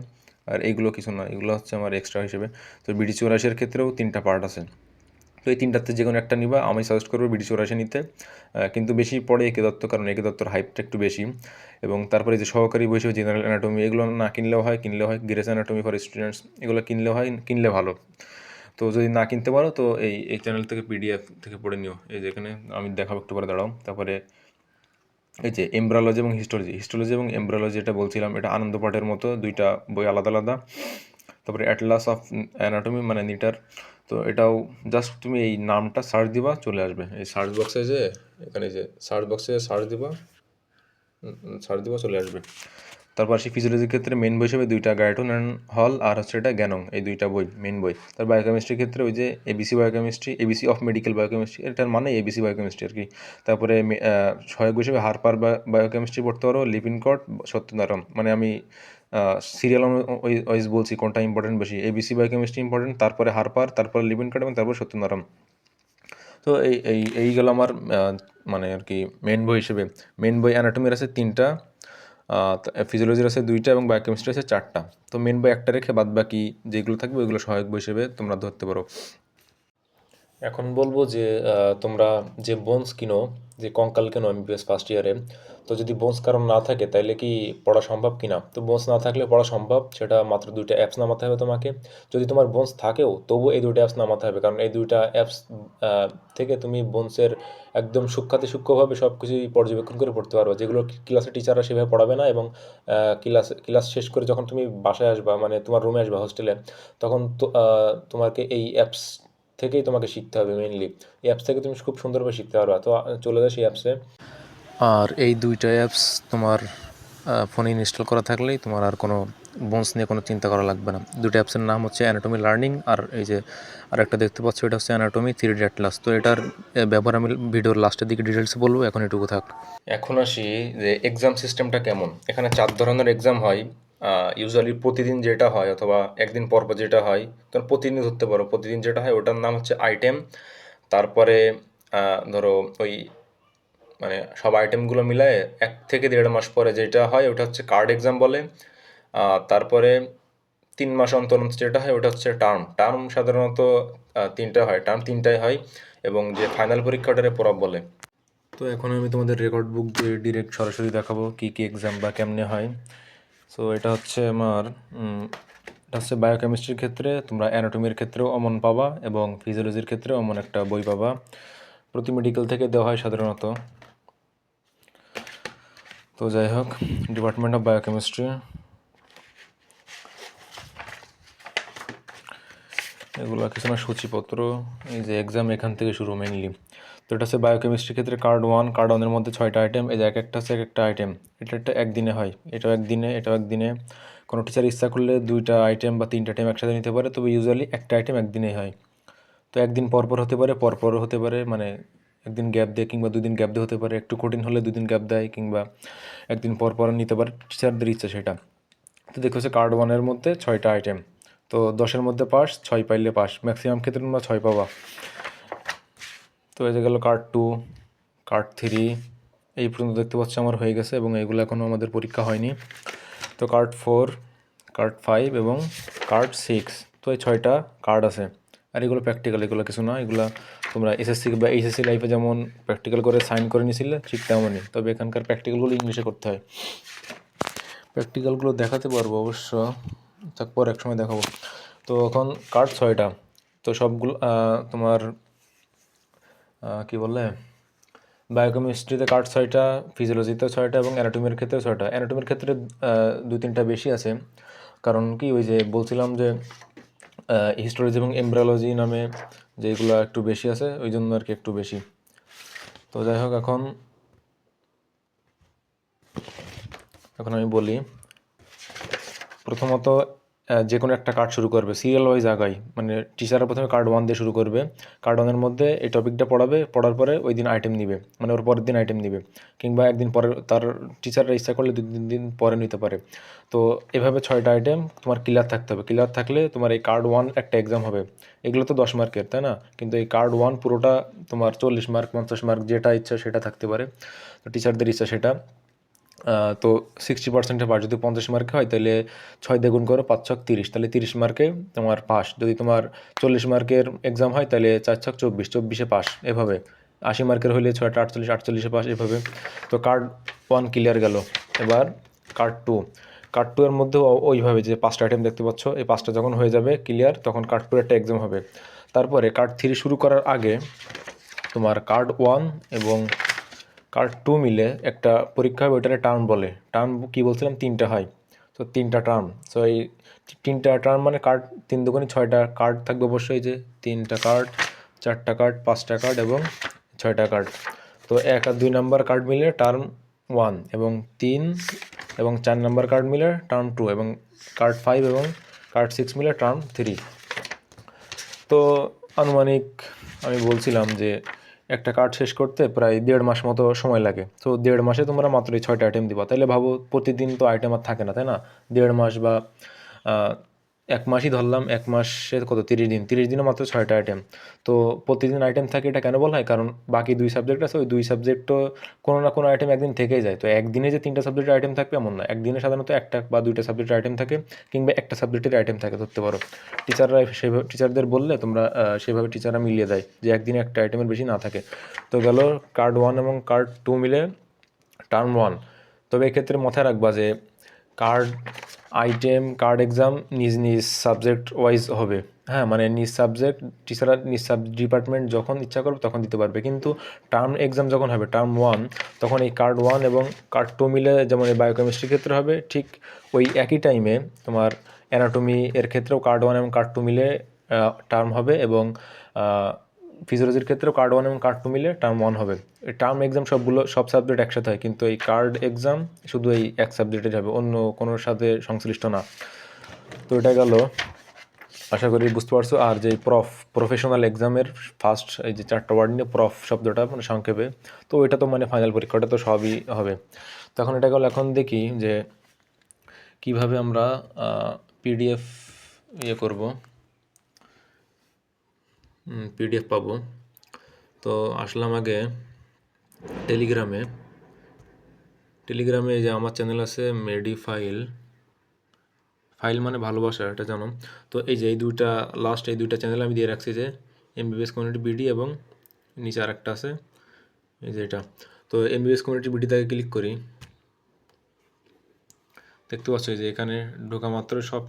আর এইগুলো কিছু না, এগুলো হচ্ছে আমার এক্সট্রা হিসেবে। তো বিডি চৌরাশির ক্ষেত্রেও 3টা পার্ট আছে। তো এই 3টাতে যে কোনো একটা নিবা, আমি সাজেস্ট করবো বিডি চৌরাশি নিতে। কিন্তু বেশি পড়ে একে দত্ত, কারণ একে দত্তর হাইপটা একটু বেশি। এবং তারপরে যে সহকারী বই হিসেবে জেনারেল অ্যানাটমি, এগুলো না কিনলেও হয়, গ্রেস অ্যানাটমি ফর স্টুডেন্টস, এগুলো কিনলে ভালো। তো যদি না কিনতে পারো, তো এই চ্যানেল থেকে পিডিএফ থেকে পড়ে নিও। এই যে এখানে আমি দেখাবো একটু পরে, দাঁড়াও। তারপরে এই যে এমব্রায়োলজি এবং হিস্টোলজি এবং এমব্রায়োলজি, এটা বলছিলাম, এটা আনন্দ পাঠের মতো 2টা বই আলাদা আলাদা। তারপরে অ্যাটলাস অফ অ্যানাটমি, মানে নিটার। তো এটাও জাস্ট তুমি এই নামটা সার্চ দিবা, চলে আসবে এই সার্চ বক্সে, যে এখানে যে সার্চ বক্সে সার্চ দিবা, চলে আসবে। তারপর আসি ফিজিওলজির ক্ষেত্রে মেন বই হিসেবে 2টা, গাইটন অ্যান্ড হল, আর হচ্ছে এটা জ্ঞানং, এই 2টা বই মেন বই। তার বায়োকেমিস্ট্রির ক্ষেত্রে ওই যে ABC biochemistry, ABC of medical biochemistry, এটার মানে এবিসি বায়োকেমিস্ট্রি আর কি। তারপরে সহায়ক হিসেবে হারপার বায়োকেমিস্ট্রি পড়তে পারো, লিপিনকট, সত্যনারায়ণ। মানে আমি সিরিয়াল ওয়াইজ বলছি কোনটা ইম্পর্টেন্ট বেশি। এবিসি বায়োকেমিস্ট্রি ইম্পর্টেন্ট, তারপরে হারপার, তারপরে লিপিনকট, এবং তারপর সত্যনারায়ণ। তো এই গেল আমার মানে আর কি মেন বই হিসেবে। মেন বই অ্যানাটমির আছে 3টা, ফিজিওলজির আছে 2টা, এবং বায়োকেমিস্ট্রি আছে 4টা। তো মেন বই একটা রেখে বাদ বাকি যেগুলো থাকবে ওইগুলো সহায়ক বই হিসেবে তোমরা ধরতে পারো। এখন বলবো যে তোমরা যে বোনস কিনো, যে কঙ্কাল কেনো এমবিবিএস ফার্স্ট ইয়ারে, তো যদি বোনস কারণ না থাকে, তাইলে কি পড়া সম্ভব কিনা? তো বোনস না থাকলে পড়া সম্ভব, সেটা মাত্র 2টা অ্যাপস নামাতে হবে তোমাকে। যদি তোমার বোনস থাকেও, তবু এই 2টা অ্যাপস নামাতে হবে, কারণ এই 2টা অ্যাপস থেকে তুমি বোনসের একদম সূক্ষ্মভাবে সব কিছুই পর্যবেক্ষণ করে পড়তে পারবে, যেগুলো ক্লাসে টিচাররা সেভাবে পড়াবে না। এবং ক্লাস শেষ করে যখন তুমি বাসায় আসবা, মানে তোমার রুমে আসবা হোস্টেলে, তখন তো তোমাকে এই অ্যাপস থেকেই তোমাকে শিখতে হবে মেইনলি। এই অ্যাপস থেকে তুমি খুব সুন্দরভাবে শিখতে পারবা। তো চলে যাও সেই অ্যাপসে। আর এই 2টা অ্যাপস তোমার ফোনে ইনস্টল করা থাকলেই তোমার আর কোনো বোনস নিয়ে কোনো চিন্তা করা লাগবে না। 2টা অ্যাপসের নাম হচ্ছে অ্যানাটমি লার্নিং, আর এই যে আরেকটা দেখতে পাচ্ছ, এটা হচ্ছে অ্যানাটমি 3D অ্যাটলাস। তো এটার ব্যবহার আমি ভিডিওর লাস্টের দিকে ডিটেলসে বলবো, এখন এটুকু থাক। এখন আসি যে এক্সাম সিস্টেমটা কেমন। এখানে 4 ধরনের এক্সাম হয়। ইউজুয়ালি প্রতিদিন যেটা হয় অথবা একদিন পর পর যেটা হয়, তোমরা প্রতিদিন ধরতে পারো। প্রতিদিন যেটা হয় ওটার নাম হচ্ছে আইটেম। তারপরে ধরো ওই মানে সব আইটেমগুলো মিলায়ে 1 থেকে 1.5 মাস পরে যেটা হয় ওটা হচ্ছে কার্ড এক্সাম বলে। তারপরে 3 মাস অন্তর অন্তর যেটা হয় ওটা হচ্ছে টার্ম। টার্ম সাধারণত 3টা হয়, টার্ম 3টাই হয়, এবং যে ফাইনাল পরীক্ষাটারে পড়া বলে। তো এখন আমি তোমাদের রেকর্ড বুক দিয়ে ডিরেক্ট সরাসরি দেখাবো কী কী এক্সাম বা কেমনে হয়। সো এটা হচ্ছে আমার এটা হচ্ছে বায়োকেমিস্ট্রির ক্ষেত্রে, তোমরা অ্যানাটমির ক্ষেত্রেও অমন পাবা এবং ফিজিওলজির ক্ষেত্রেও অমন একটা বই পাবা। প্রতি মেডিকেল থেকে দেওয়া হয় সাধারণত। তো যাই হোক, ডিপার্টমেন্ট অফ বায়োকেমিস্ট্রি, এগুলো কিছু না সূচিপত্র। এই যে এক্সাম এখান থেকে শুরু মেইনলি। তো এটা হচ্ছে বায়োকেমিস্ট্রির ক্ষেত্রে কার্ড 1। কার্ড 1-এর মধ্যে 6টা আইটেম। এই যে এক একটা হচ্ছে এক একটা আইটেম। এটা একটা একদিনে হয়, এটাও একদিনে, এটাও একদিনে। কোনো টিচার ইচ্ছা করলে 2টা আইটেম বা 3টা আইটেম একসাথে নিতে পারে, তবে ইউজুয়ালি একটা আইটেম একদিনেই হয়। তো একদিন পরপর হতে পারে, পরপরও হতে পারে, মানে একদিন গ্যাপ দিয়ে কিংবা 2 দিন গ্যাপ দিয়ে হতে পারে। একটু কঠিন হলে 2 দিন গ্যাপ দেয় কিংবা একদিন পরপর নিতে পারে, টিচারদের ইচ্ছা সেটা। তো দেখো হচ্ছে কার্ড 1-এর মধ্যে 6টা আইটেম। তো 10-এর মধ্যে পাস, 6 পাইলে পাস। ম্যাক্সিমাম ক্ষেত্রে তোমরা 6 পাবা। তো এই যে গেল কার্ড 2, কার্ড 3, এই পর্যন্ত দেখতে পাচ্ছ আমার হয়ে গেছে, এবং এইগুলো এখনও আমাদের পরীক্ষা হয়নি। তো কার্ড 4, কার্ড 5 এবং কার্ড 6। তো এই 6টা কার্ড আছে। আর এগুলো প্র্যাকটিক্যাল, এগুলো কিছু না। এগুলো তোমরা এসএসসি বা এইচএসসি লাইফে যেমন প্র্যাকটিক্যাল করে সাইন করে নিয়েছিলে ঠিক তেমনই, তবে এখানকার প্র্যাকটিক্যালগুলো ইংলিশে করতে হয়। প্র্যাকটিক্যালগুলো দেখাতে পারবো অবশ্য, তারপর এক সময় দেখাবো। তো এখন কার্ড 6টা। তো সবগুলো তোমার কি বললে, বায়োকেমিস্ট্রিতে কার্ড 6টা, ফিজিওলজিতে 6টা এবং অ্যানাটমির ক্ষেত্রে 6টা। অ্যানাটমির ক্ষেত্রে 2-3টা বেশি আছে, কারণ কি ওই যে বলছিলাম যে হিস্টোলজি এবং এমব্রিওলজি নামে যেগুলো একটু বেশি আছে, ওই জন্য আর কি একটু বেশি। তো যাই হোক, এখন আমি বলি। প্রথমত যে কোনো একটা কার্ড শুরু করবে সিরিয়াল ওয়াইজ আগাই, মানে টিচাররা প্রথমে কার্ড 1 দিয়ে শুরু করবে। কার্ড 1-এর মধ্যে এই টপিকটা পড়াবে, পড়ার পরে ওই দিন আইটেম নিবে, মানে ওর পরের দিন আইটেম নিবে, কিংবা একদিন পরে তার টিচাররা ইচ্ছা করলে 2-3 দিন পরে নিতে পারে। তো এভাবে 6টা আইটেম তোমার ক্লিয়ার থাকতে হবে। ক্লিয়ার থাকলে তোমার এই কার্ড 1 একটা এক্সাম হবে। এগুলো তো 10 মার্কের, তাই না? কিন্তু এই কার্ড 1 পুরোটা তোমার 40 মার্ক, 50 মার্ক, যেটা ইচ্ছা সেটা থাকতে পারে। তো টিচারদের ইচ্ছা সেটা। তো 60%-এ পাস। যদি 50 মার্কে হয় তাহলে 6 দিয়ে গুণ করো, 5 ছক 30, তাহলে 30 মার্কে তোমার পাস। যদি তোমার 40 মার্কের এক্সাম হয় তাহলে 4 ছক 24, 24-এ পাস। এভাবে 80 মার্কের হলে 6টা 48, 48-এ পাস, এভাবে। তো কার্ড 1 ক্লিয়ার গেল। এবার কার্ড 2। কার্ড 2-এর মধ্যেও ওইভাবে যে 5টা আইটেম দেখতে পাচ্ছ, এই 5টা যখন হয়ে যাবে ক্লিয়ার, তখন কার্ড 2 একটা এক্সাম হবে। তারপরে কার্ড 3 শুরু করার আগে তোমার কার্ড 1 এবং কার্ড 2 মিলে একটা পরীক্ষা হবে, ওইটারে টার্ম বলে। টার্ম কী বলছিলাম, 3টা হয়। তো 3টা টার্ম। সো এই 3টা টার্ম মানে কার্ড 3 দুগুণে 6টা কার্ড থাকবে অবশ্যই, যে 3টা কার্ড, 4টা কার্ড, 5টা কার্ড এবং 6টা কার্ড। তো 1 আর 2 নাম্বার কার্ড মিলে টার্ম 1, এবং 3 এবং 4 নাম্বার কার্ড মিলে টার্ম 2, এবং কার্ড 5 এবং কার্ড 6 মিলে টার্ম 3। তো আনুমানিক আমি বলছিলাম যে একটা কার্ড শেষ করতে প্রায় 1.5 মাস মতো সময় লাগে। তো 1.5 মাসে তোমরা মাত্র এই 6টা আইটেম দিবা, তাহলে ভাবো প্রতিদিন তো আইটেম আর থাকে না, তাই না? 1.5 মাস বা 1 মাসই ধরলাম, 1 মাসে কত, 30 দিন, 30 দিনে মাত্র 6টা আইটেম। তো প্রতিদিন আইটেম থাকে, এটা কেন বলা হয়? কারণ বাকি 2 সাবজেক্ট আছে, ওই 2 সাবজেক্টও কোনো না কোনো আইটেম একদিন থেকেই যায়। তো একদিনে যে 3টা সাবজেক্টের আইটেম থাকবে এমন না, একদিনে সাধারণত 1টা বা 2টা সাবজেক্টের আইটেম থাকে, কিংবা একটা সাবজেক্টের আইটেম থাকে ধরতে পারো। টিচাররা সেভাবে, টিচারদের বললে তোমরা সেভাবে টিচাররা মিলিয়ে দেয় যে একদিনে একটা আইটেমের বেশি না থাকে। তো গেল কার্ড 1 এবং কার্ড 2 মিলে টার্ম 1। তবে এক্ষেত্রে মাথায় রাখবা যে কার্ড আইটেম, কার্ড এক্সাম নিজ নিজ সাবজেক্ট ওয়াইজ হবে। হ্যাঁ, মানে নিজ সাবজেক্ট টিচাররা নিজ ডিপার্টমেন্ট যখন ইচ্ছা করবে তখন দিতে পারবে। কিন্তু টার্ম এক্সাম যখন হবে, টার্ম 1, তখন এই কার্ড 1 এবং কার্ড 2 মিলে, যেমন এই বায়োকেমিস্ট্রির ক্ষেত্রে হবে, ঠিক ওই একই টাইমে তোমার অ্যানাটমি এর ক্ষেত্রেও কার্ড 1 এবং কার্ড 2 মিলে টার্ম হবে, এবং ফিজিওলজির ক্ষেত্রেও কার্ড 1 এবং কার্ড 2 মিলে টার্ম 1 হবে। এই টার্ম এক্সাম সব সাবজেক্ট একসাথে হয়, কিন্তু এই কার্ড এক্সাম শুধু এই এক সাবজেক্টের হবে, অন্য কোনোর সাথে সংশ্লিষ্ট না। তো এটা গেল, আশা করি বুঝতে পারছো। আর যে প্রফেশনাল এক্সামের ফার্স্ট এই যে 4টা ওয়ার্ড নিয়ে প্রফ শব্দটা, মানে সংক্ষেপে, তো এটা তো মানে ফাইনাল পরীক্ষাটা তো সবই হবে। তখন এটা গেল। এখন দেখি যে কিভাবে আমরা পিডিএফ করব, পিডিএফ পাবো। তো আসলাম আগে টেলিগ্রামে। এই যে আমার চ্যানেল আছে মেডি ফাইল মানে ভালোবাসা, এটা জানো। তো এই যে এই দুইটা চ্যানেল আমি দিয়ে রাখছি, যে এমবিবিএস কমিউনিটি বিডি এবং নিচে আরেকটা আছে এই যে এটা। তো এমবিবিএস কমিউনিটি বিডিটাকে ক্লিক করি, দেখতে পাচ্ছ যে এখানে ঢোকা মাত্র সব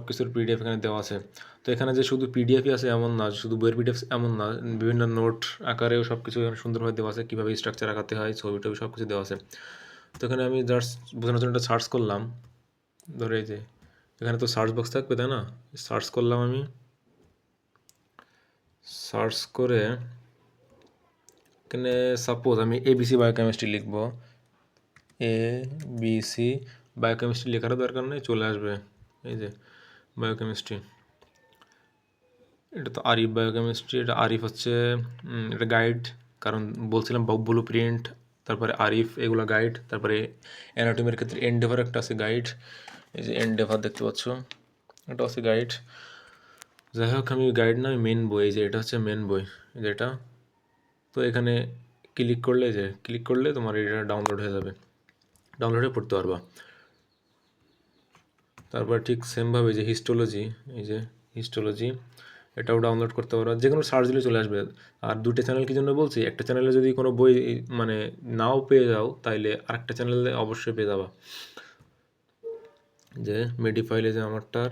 কিছুর পিডিএফ এখানে দেওয়া আছে। তো এখানে যে শুধু পিডিএফই আছে এমন না, শুধু বইয়ের পিডিএফ এমন না, বিভিন্ন নোট আকারেও সব কিছু এখানে সুন্দরভাবে দেওয়া আছে, কীভাবে স্ট্রাকচার আঁকাতে হয়, ছবি টবি সব কিছু দেওয়া আছে। তো এখানে আমি জাস্ট বোঝানোর জন্য একটা সার্চ করলাম, ধরে এই যে এখানে তো সার্চ বক্স থাকবে, তাই না? সার্চ করলাম আমি, সার্চ করে এখানে সাপোজ আমি এবিসি বায়োকেমিস্ট্রি লিখবো, এবিসি বায়োকেমিস্ট্রি লেখারও দরকার নেই, চলে আসবে এই যে বায়োকেমিস্ট্রি। এটা তো আরিফ বায়োকেমিস্ট্রি, এটা আরিফ হচ্ছে এটা গাইড, কারণ বলছিলাম ব্লু প্রিন্ট, তারপরে আরিফ এগুলো গাইড, তারপরে অ্যানাটমির ক্ষেত্রে এন্ডেভার একটা আছে গাইড, এই যে এন্ডেভার দেখতে পাচ্ছ, এটা হচ্ছে গাইড। যাই হোক, আমি গাইড না, আমি মেন বই, এই যে এটা হচ্ছে মেন বই, এই যে এটা। তো এখানে ক্লিক করলে তোমার এটা ডাউনলোড হয়ে যাবে, ডাউনলোডে পড়তে পারবা। তারপর ঠিক সেমভাবে যে হিস্টোলজি, এই যে হিস্টোলজি, এটাও ডাউনলোড করতে পারো, যে কোনো সার্চ দিলে চলে আসবে। আর দুটো চ্যানেল কি জন্য বলছি, একটা চ্যানেলে যদি কোনো বই মানে নাও পেয়ে যাও, তাইলে আরেকটা চ্যানেলে অবশ্যই পেয়ে যাবা। যে মেডিফাইলে যে আমারটার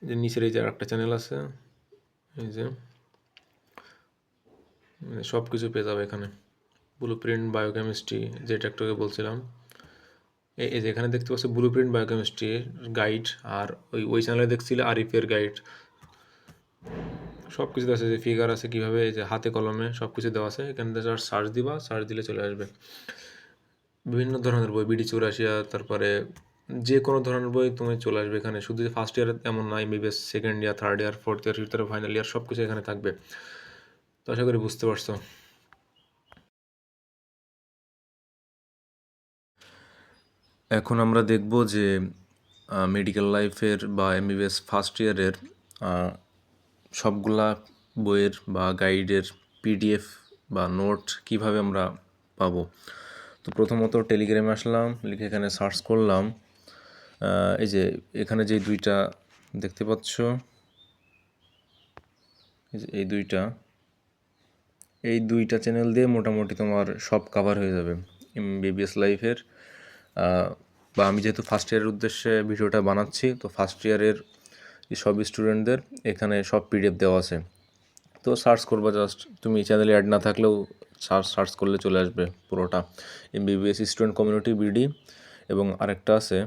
যে নিচের এই যে আরেকটা চ্যানেল আছে, এই যে সব কিছু পেয়ে যাবে এখানে। ব্লু প্রিন্ট বায়োকেমিস্ট্রি, যেটা একটু আগে বলছিলাম, এই যে এখানে দেখতে পাচ্ছি ব্লু প্রিন্ট বায়োকেমিস্ট্রি গাইড, আর ওই চ্যানেলে দেখছিলে আরিফের গাইড। সব কিছু আছে, যে ফিগার আছে, কীভাবে এই যে হাতে কলমে সব কিছু দেওয়া আছে। এখান থেকে সার্চ দিবা, সার্চ দিলে চলে আসবে বিভিন্ন ধরনের বই, বিডি চৌরাশিয়া, তারপরে যে কোনো ধরনের বই তুমি চলে আসবে এখানে। শুধু যে ফার্স্ট ইয়ার এমন না, MBBS second year, third year, fourth year, fifth year, final year, সব কিছু এখানে থাকবে। তো আশা করি বুঝতে পারছো। এখন আমরা দেখব যে মেডিকেল লাইফের বা এমবিবিএস ফার্স্ট ইয়ারের সবগুলা বইয়ের বা গাইডের পিডিএফ বা নোট কিভাবে আমরা পাবো। তো প্রথমত টেলিগ্রামে আসলাম, লিখে এখানে সার্চ করলাম, এই যে এখানে যে দুইটা দেখতে পাচ্ছ, এই দুইটা চ্যানেল দিয়ে মোটামুটি তোমার সব কাভার হয়ে যাবে এমবিবিএস লাইফের। বা আমি যেহেতু ফার্স্ট ইয়ারের উদ্দেশ্যে ভিডিওটা বানাচ্ছি, তো ফার্স্ট ইয়ারের সব স্টুডেন্টদের এখানে সব পিডিএফ দেওয়া আছে। তো সার্চ করবা, জাস্ট তুমি চ্যানেলে অ্যাড না থাকলেও সার্চ করলে চলে আসবে পুরোটা, এমবিবিএস স্টুডেন্ট কমিউনিটি বিডি, এবং আরেকটা আছে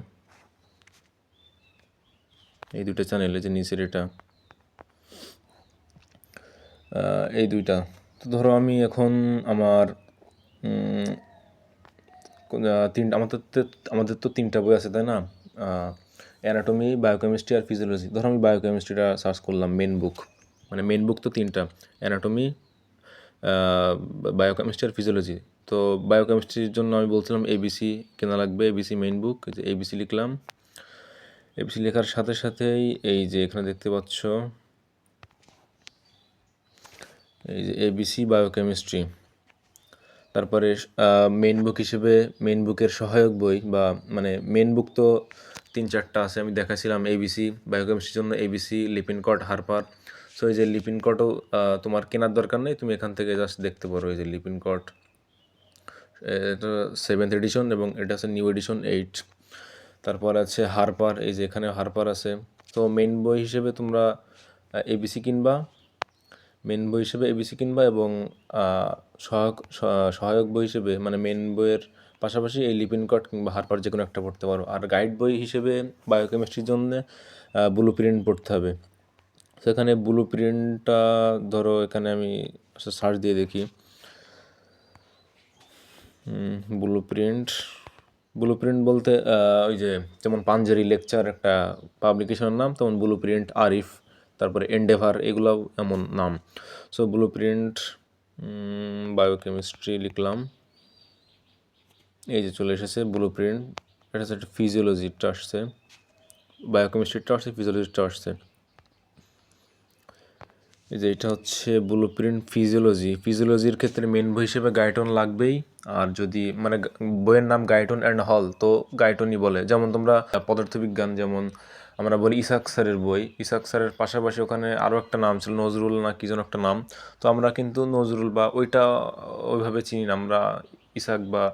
এই দুইটা চ্যানেলে যে নিচের এটা, এই দুইটা। তো ধরো আমি এখন আমার আমাদের তো তিনটা বই আছে, তাই না? অ্যানাটমি, বায়োকেমিস্ট্রি আর ফিজিওলজি। ধরো আমি বায়োকেমিস্ট্রিটা সার্চ করলাম, মেন বুক, মানে মেন বুক তো তিনটা, অ্যানাটমি, বায়োকেমিস্ট্রি আর ফিজিওলজি। তো বায়োকেমিস্ট্রির জন্য আমি বলছিলাম এবিসি কেনা লাগবে, এবিসি মেইন বুক, যে এবিসি লিখলাম। এবিসি লেখার সাথে সাথেই এই যে এখানে দেখতে পাচ্ছ, এই যে এবিসি বায়োকেমিস্ট্রি। তারপরে মেইন বুক হিসেবে মেইন বুকের সহায়ক বই, বা মানে মেইন বুক তো 3-4টা আছে, আমি দেখাছিলাম এবিসি বায়োকেমিস্ট্রির জন্য এবিসি, লিপিনকট, হারপার। সো এই যে লিপিনকটও তোমার কেনার দরকার নেই, তুমি এখান থেকে জাস্ট দেখতে পারো। এই যে লিপিনকট, এটা 7th এডিশন এবং এটা আছে নিউ এডিশন 8। তারপর আছে হারপার, এই যে এখানে হারপার আছে। তো মেইন বই হিসেবে তোমরা এবিসি কিনবা, মেন বই হিসেবে এবিসি কিনবা, এবং সহায়ক বই হিসেবে মানে মেন বইয়ের পাশাপাশি এই লিপিনকট কিংবা হারপার যে কোনো একটা পড়তে পারো। আর গাইড বই হিসেবে বায়োকেমিস্ট্রির জন্য ব্লু প্রিন্ট পড়তে হবে। সেখানে ব্লু প্রিন্টটা ধরো এখানে আমি সার্চ দিয়ে দেখি, ব্লু প্রিন্ট বলতে ওই যে যেমন পাঞ্জেরি লেকচার একটা পাবলিকেশনের নাম, তেমন ব্লু প্রিন্ট, আরিফ, তারপরে এন্ডেভার, এগুলাও এমন নাম। সো ব্লু প্রিন্ট বায়োকেমিস্ট্রি লিখলাম, এই যে চলে এসেছে ব্লু প্রিন্ট, এটা হচ্ছে একটা ফিজিওলজিটা আসছে, বায়োকেমিস্ট্রিটা আসছে, ফিজিওলজিটা আসছে। এই যে এটা হচ্ছে ব্লু প্রিন্ট ফিজিওলজির ক্ষেত্রে মেন বই হিসেবে গাইটন লাগবেই। আর যদি মানে বইয়ের নাম গাইটন অ্যান্ড হল, তো গাইটনই বলে। যেমন তোমরা পদার্থবিজ্ঞান, যেমন আমরা বলি ইসাক স্যারের বই, ইসাক স্যারের পাশাপাশি ওখানে আরও একটা নাম ছিল নজরুল না কি যেন একটা নাম, তো আমরা কিন্তু নজরুল বা ওইটা ওইভাবে চিনি না, আমরা ইসাক বা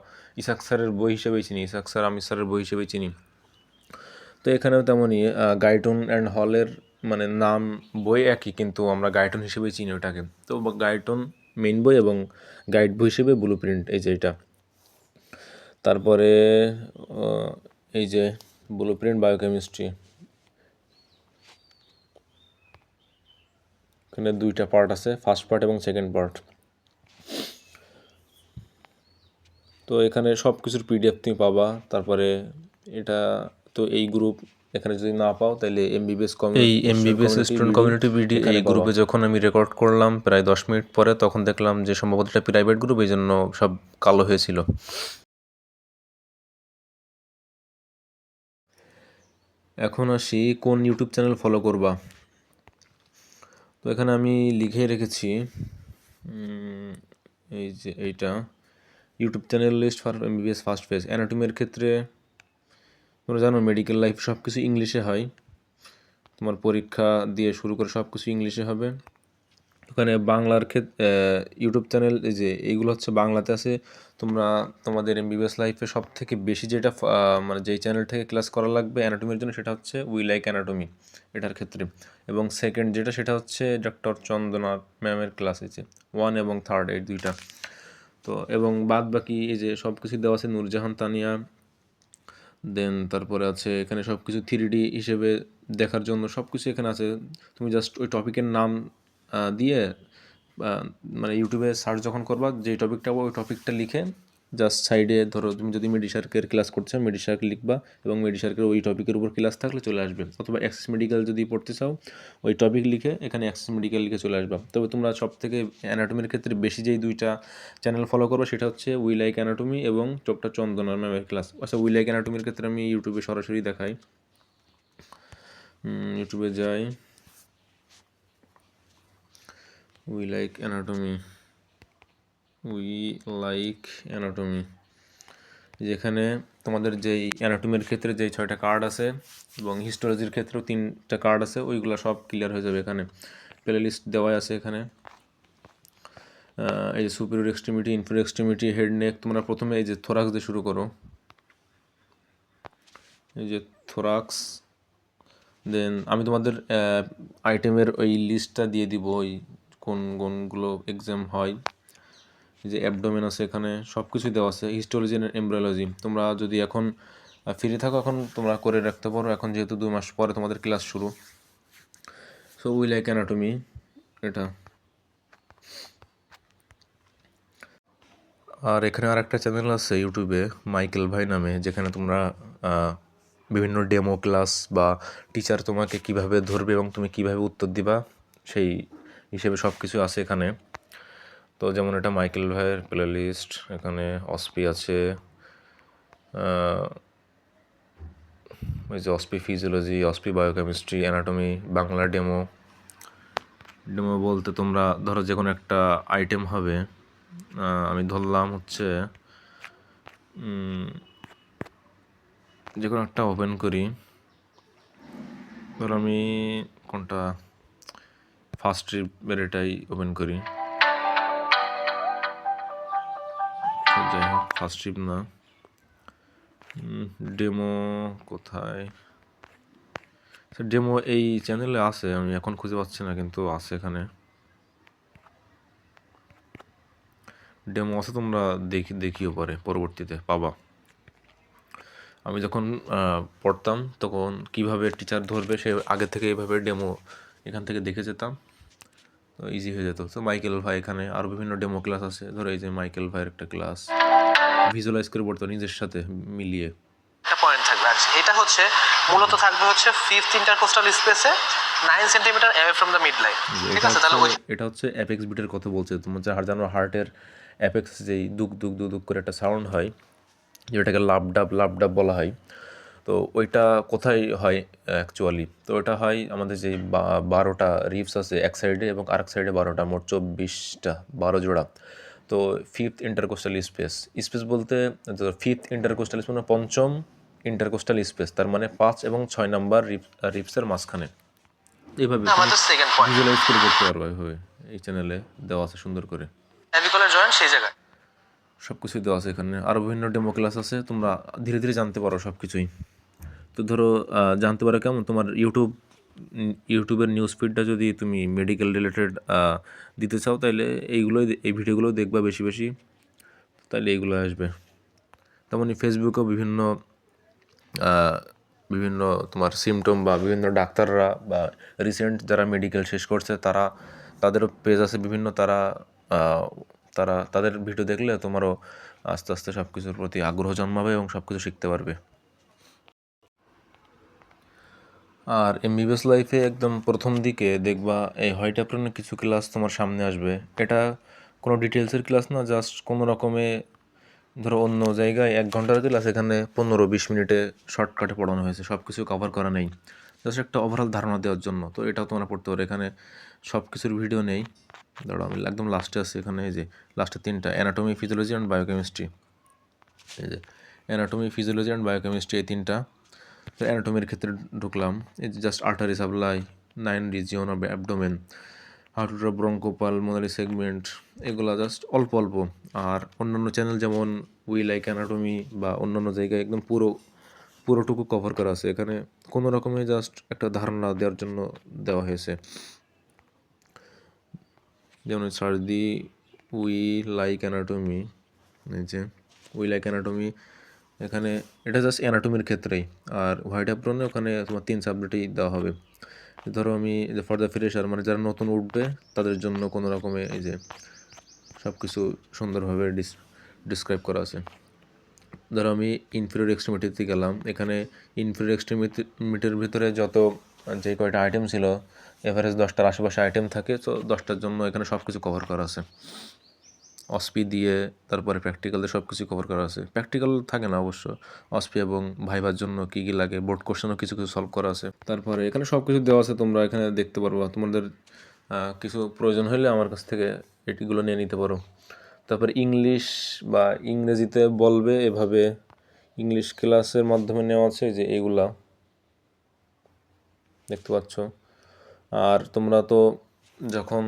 ইসাক স্যারের বই হিসেবেই চিনি, ইসাক স্যার আমির স্যারের বই হিসেবেই চিনি। তো এখানেও তেমনই গাইটন অ্যান্ড হলের মানে নাম বই একই, কিন্তু আমরা গাইটন হিসেবেই চিনি ওটাকে। তো গাইটন মেইন বই এবং গাইড বই হিসেবে ব্লু প্রিন্ট, এই যে এটা। তারপরে এই যে ব্লু প্রিন্ট বায়োকেমিস্ট্রি, এখানে দুইটা পার্ট আছে, ফার্স্ট পার্ট এবং সেকেন্ড পার্ট। তো এখানে সব কিছুর পিডিএফ তুমি পাবা। তারপরে এটা তো এই গ্রুপ এখানে যদি না পাও তাহলে এমবিবিএস স্টুডেন্ট কমিউনিটি বিডি এই গ্রুপে যখন আমি রেকর্ড করলাম প্রায় 10 মিনিট পরে, তখন দেখলাম যে সম্ভবত এটা প্রাইভেট গ্রুপ, এই জন্য সব কালো হয়েছিল। এখন আসি কোন ইউটিউব চ্যানেল ফলো করবা। তো এখানে আমি লিখে রেখেছি এই যে এইটা YouTube channel list for MBBS first phase. অ্যানাটমির ক্ষেত্রে তোমরা জানো মেডিকেল লাইফ সব কিছু ইংলিশে হয়, তোমার পরীক্ষা দিয়ে শুরু করে সব কিছু ইংলিশে হবে। ওখানে বাংলার ক্ষেত্রে ইউটিউব চ্যানেল এই যে এইগুলো হচ্ছে বাংলাতে আছে। তোমরা তোমাদের এমবিবিএস লাইফে সব থেকে বেশি যেটা মানে যেই চ্যানেল থেকে ক্লাস করা লাগবে অ্যানাটমির জন্য, সেটা হচ্ছে উই লাইক অ্যানাটমি এটার ক্ষেত্রে। এবং সেকেন্ড যেটা সেটা হচ্ছে ডক্টর চন্দনা ম্যামের ক্লাস হয়েছে 1 এবং 3 এই দুইটা। তো এবং বাদ বাকি এই যে সব কিছু দেওয়া আছে নূরজাহান তানিয়া, দেন তারপরে আছে এখানে সব কিছু 3D হিসেবে দেখার জন্য সব কিছু এখানে আছে। তুমি জাস্ট ওই টপিকের নাম দিয়ে মানে ইউটিউবে সার্চ যখন করবা যে টপিকটা ওই টপিকটা লিখে জাস্ট সাইডে ধরো তুমি যদি মেডিসার্কের ক্লাস করতে চাও মেডিসার্ক লিখবা, এবং মেডিসার্কের ওই টপিকের উপর ক্লাস থাকলে চলে আসবে। অথবা অ্যাক্সেস মেডিকেল যদি পড়তে চাও ওই টপিক লিখে এখানে অ্যাক্সেস মেডিকেল লিখে চলে আসবা। তবে তোমরা সব থেকে অ্যানাটমির ক্ষেত্রে বেশি যেই দুইটা চ্যানেল ফলো করবো সেটা হচ্ছে উই লাইক অ্যানাটমি এবং ডক্টর চন্দনার ম্যামের ক্লাস। আচ্ছা উই লাইক অ্যানাটমির ক্ষেত্রে আমি ইউটিউবে সরাসরি দেখাই, ইউটিউবে যাই, উই লাইক অ্যানাটমি, যেখানে তোমাদের যেই অ্যানাটমির ক্ষেত্রে যেই 6টা কার্ড আছে এবং হিস্টোলজির ক্ষেত্রেও 3টা কার্ড আছে, ওইগুলো সব ক্লিয়ার হয়ে যাবে। এখানে প্লে লিস্ট দেওয়া আছে এখানে। এই যে superior extremity, inferior extremity, head neck, তোমরা প্রথমে এই যে থোরাক্স দিয়ে শুরু করো, এই যে থোরাক্স। দেন আমি তোমাদের আইটেমের ওই লিস্টটা দিয়ে দিব, ওই কোন কোনগুলো এক্সাম হয়। যে অ্যাবডোমেন আছে, এখানে সব কিছুই দেওয়া আছে, হিস্টোলজি অ্যান্ড এমব্রায়োলজি। তোমরা যদি এখন ফ্রি থাকো এখন তোমরা করে রাখতে পারো, এখন যেহেতু 2 মাস পরে তোমাদের ক্লাস শুরু। সো উই লাইক অ্যানাটমি এটা। আর এখানে আর একটা চ্যানেল আছে ইউটিউবে মাইকেল ভাই নামে, যেখানে তোমরা বিভিন্ন ডেমো ক্লাস বা টিচার তোমাকে কিভাবে ধরবে এবং তুমি কিভাবে উত্তর দিবা সেই হিসেবে সব কিছু আছে এখানে। তো যেমন এটা মাইকেল ভাইয়ের প্লে লিস্ট, এখানে অসপি আছে, ওই যে OSPE physiology, OSPE biochemistry, anatomy, Bangla demo বলতে তোমরা ধরো যে কোনো একটা আইটেম হবে, আমি ধরলাম হচ্ছে যে কোনো একটা ওপেন করি, ধরো আমি কোনটা ফার্স্ট ট্রিপের এটাই ওপেন করি, যাই হোক ফার্স্ট ট্রিপ না, ডেমো কোথায়, ডেমো এই চ্যানেলে আছে, আমি এখন খুঁজে পাচ্ছি না কিন্তু আছে এখানে ডেমো আছে, তোমরা দেখিও পরে পরবর্তীতে পাবা। আমি যখন পড়তাম তখন কিভাবে টিচার ধরবে সে আগে থেকে এইভাবে ডেমো এখান থেকে দেখে যেতাম, তো ইজি হয়ে যেত। তো মাইকেল ভাই এখানে আরও বিভিন্ন ডেমো ক্লাস আছে, ধরো এই যে মাইকেল ভাইয়ের একটা ক্লাস ভিজুয়ালাইজ করে পড়তো নিজের সাথে মিলিয়ে। একটা পয়েন্ট থাকবে, আর এটা হচ্ছে মূলত থাকবে হচ্ছে 5th ইন্টারকোস্টাল স্পেসে 9 centimetre away from the mid line. ঠিক আছে, তাহলে এটা হচ্ছে অ্যাপেক্স বিটের কথা বলছে। তোমার যে জানো হার্টের অ্যাপেক্স যেই দুক দুক দুক দুক করে একটা সাউন্ড হয়, যেটাকে লাভ ডাব বলা হয়। তো ওইটা কোথায় হয় অ্যাকচুয়ালি? তো ওটা হয় আমাদের যেই 12টা রিবস আছে এক সাইডে এবং আরেক সাইডে 12টা, মোট 24টা, 12 জোড়া। তো ফিফথ ইন্টারকোস্টাল স্পেস বলতে ফিফথ ইন্টারকোস্টাল স্পেস মানে পঞ্চম ইন্টারকোস্টাল স্পেস, তার মানে 5 এবং 6 নাম্বার রিবসের মাঝখানে। এইভাবে তুমি আমাদের সেকেন্ড পয়েন্ট ভিজুয়ালাইজ করে করতে পারবে এইভাবে। এই চ্যানেলে দেওয়া আছে সুন্দর করে, ক্ল্যাভিকুলার জয়েন্ট সেই জায়গায়। সব কিছুই দেওয়া আছে এখানে। আরও বিভিন্ন ডেমো ক্লাস আছে, তোমরা ধীরে ধীরে জানতে পারো সব কিছুই। তো ধরো জানতে পারো কেমন, তোমার ইউটিউবের নিউজ ফিডটা যদি তুমি মেডিকেল রিলেটেড দিতে চাও, তাহলে এই ভিডিওগুলো দেখবা বেশি বেশি, তাহলে এইগুলো আসবে। তেমনই ফেসবুকেও বিভিন্ন তোমার সিমটম বা বিভিন্ন ডাক্তাররা বা রিসেন্ট যারা মেডিকেল শেষ করছে তাদেরও পেজ আছে বিভিন্ন, তাদের ভিডিও দেখলে তোমারও আস্তে আস্তে সব কিছুর প্রতি আগ্রহ জন্মাবে এবং সব কিছু শিখতে পারবে। আর এমবিবিএস লাইফে একদম প্রথম দিকে দেখবা এই হোয়াইট অ্যাপ্রনের কিছু ক্লাস তোমার সামনে আসবে। এটা কোনো ডিটেলসের ক্লাস না, জাস্ট কোনো রকমে ধরো অন্য জায়গায় 1 ঘন্টার ক্লাস, এখানে 15-20 মিনিটে শর্টকাটে পড়ানো হয়েছে, সব কিছু কভার করা নেই, জাস্ট একটা ওভারঅল ধারণা দেওয়ার জন্য। তো এটাও তোমরা পড়তে পারো, এখানে সব কিছুর ভিডিও নেই। ধরো আমি একদম লাস্টে আছি, এখানে এই যে লাস্টে 3টা, অ্যানাটমি, ফিজিওলজি অ্যান্ড বায়োকেমিস্ট্রি। এই যে অ্যানাটমি, ফিজিওলজি অ্যান্ড বায়োকেমিস্ট্রি, এই 3টা। তো অ্যানাটমির ক্ষেত্রে ঢুকলাম, এই যে just artery supply, 9 region of abdomen, how to draw bronchopulmonary segment, এগুলা জাস্ট অল্প অল্প। আর অন্যান্য চ্যানেল যেমন উই লাইক অ্যানাটমি বা অন্যান্য জায়গায় একদম পুরোটুকু কভার করা আছে, এখানে কোনো রকমে জাস্ট একটা ধারণা দেওয়ার জন্য দেওয়া হয়েছে। যেমন সার্দি উই লাইক অ্যানাটমি, এই যে উই লাইক অ্যানাটমি, এখানে এটা জাস্ট অ্যানাটমির ক্ষেত্রেই। আর হোয়াইট অ্যাপ্রনে ওখানে তোমার 3 সাবজেক্টেই দেওয়া হবে। ধরো আমি যে ফর দ্য ফ্রেশার মানে যারা নতুন উঠবে তাদের জন্য কোনো রকমে এই যে সব কিছু সুন্দরভাবে ডিসক্রাইব করা আছে। ধরো আমি ইনফিরিয়র এক্সট্রিমিটিতে গেলাম, এখানে ইনফিরিয়র এক্সট্রিমিটির ভিতরে যে কয়টা আইটেম ছিল, এভারেজ 10টার আশেপাশে আইটেম থাকে, তো 10টার জন্য এখানে সব কিছু কভার করা আছে অসপি দিয়ে। তারপরে প্র্যাকটিক্যালদের সব কিছু কভার করা আছে, প্র্যাকটিক্যাল থাকে না অবশ্য, অসপি এবং ভাইবার জন্য কী কী লাগে, বোর্ড কোশ্চেনও কিছু কিছু সলভ করা আছে। তারপরে এখানে সব কিছু দেওয়া আছে, তোমরা এখানে দেখতে পারবা। তোমাদের কিছু প্রয়োজন হলে আমার কাছ থেকে এটিগুলো নিয়ে নিতে পারো। তারপর ইংলিশ বা ইংরেজিতে বলবে, এভাবে ইংলিশ ক্লাসের মাধ্যমে নেওয়া আছে, যে এগুলা দেখতে পাচ্ছ। আর তোমরা তো যখন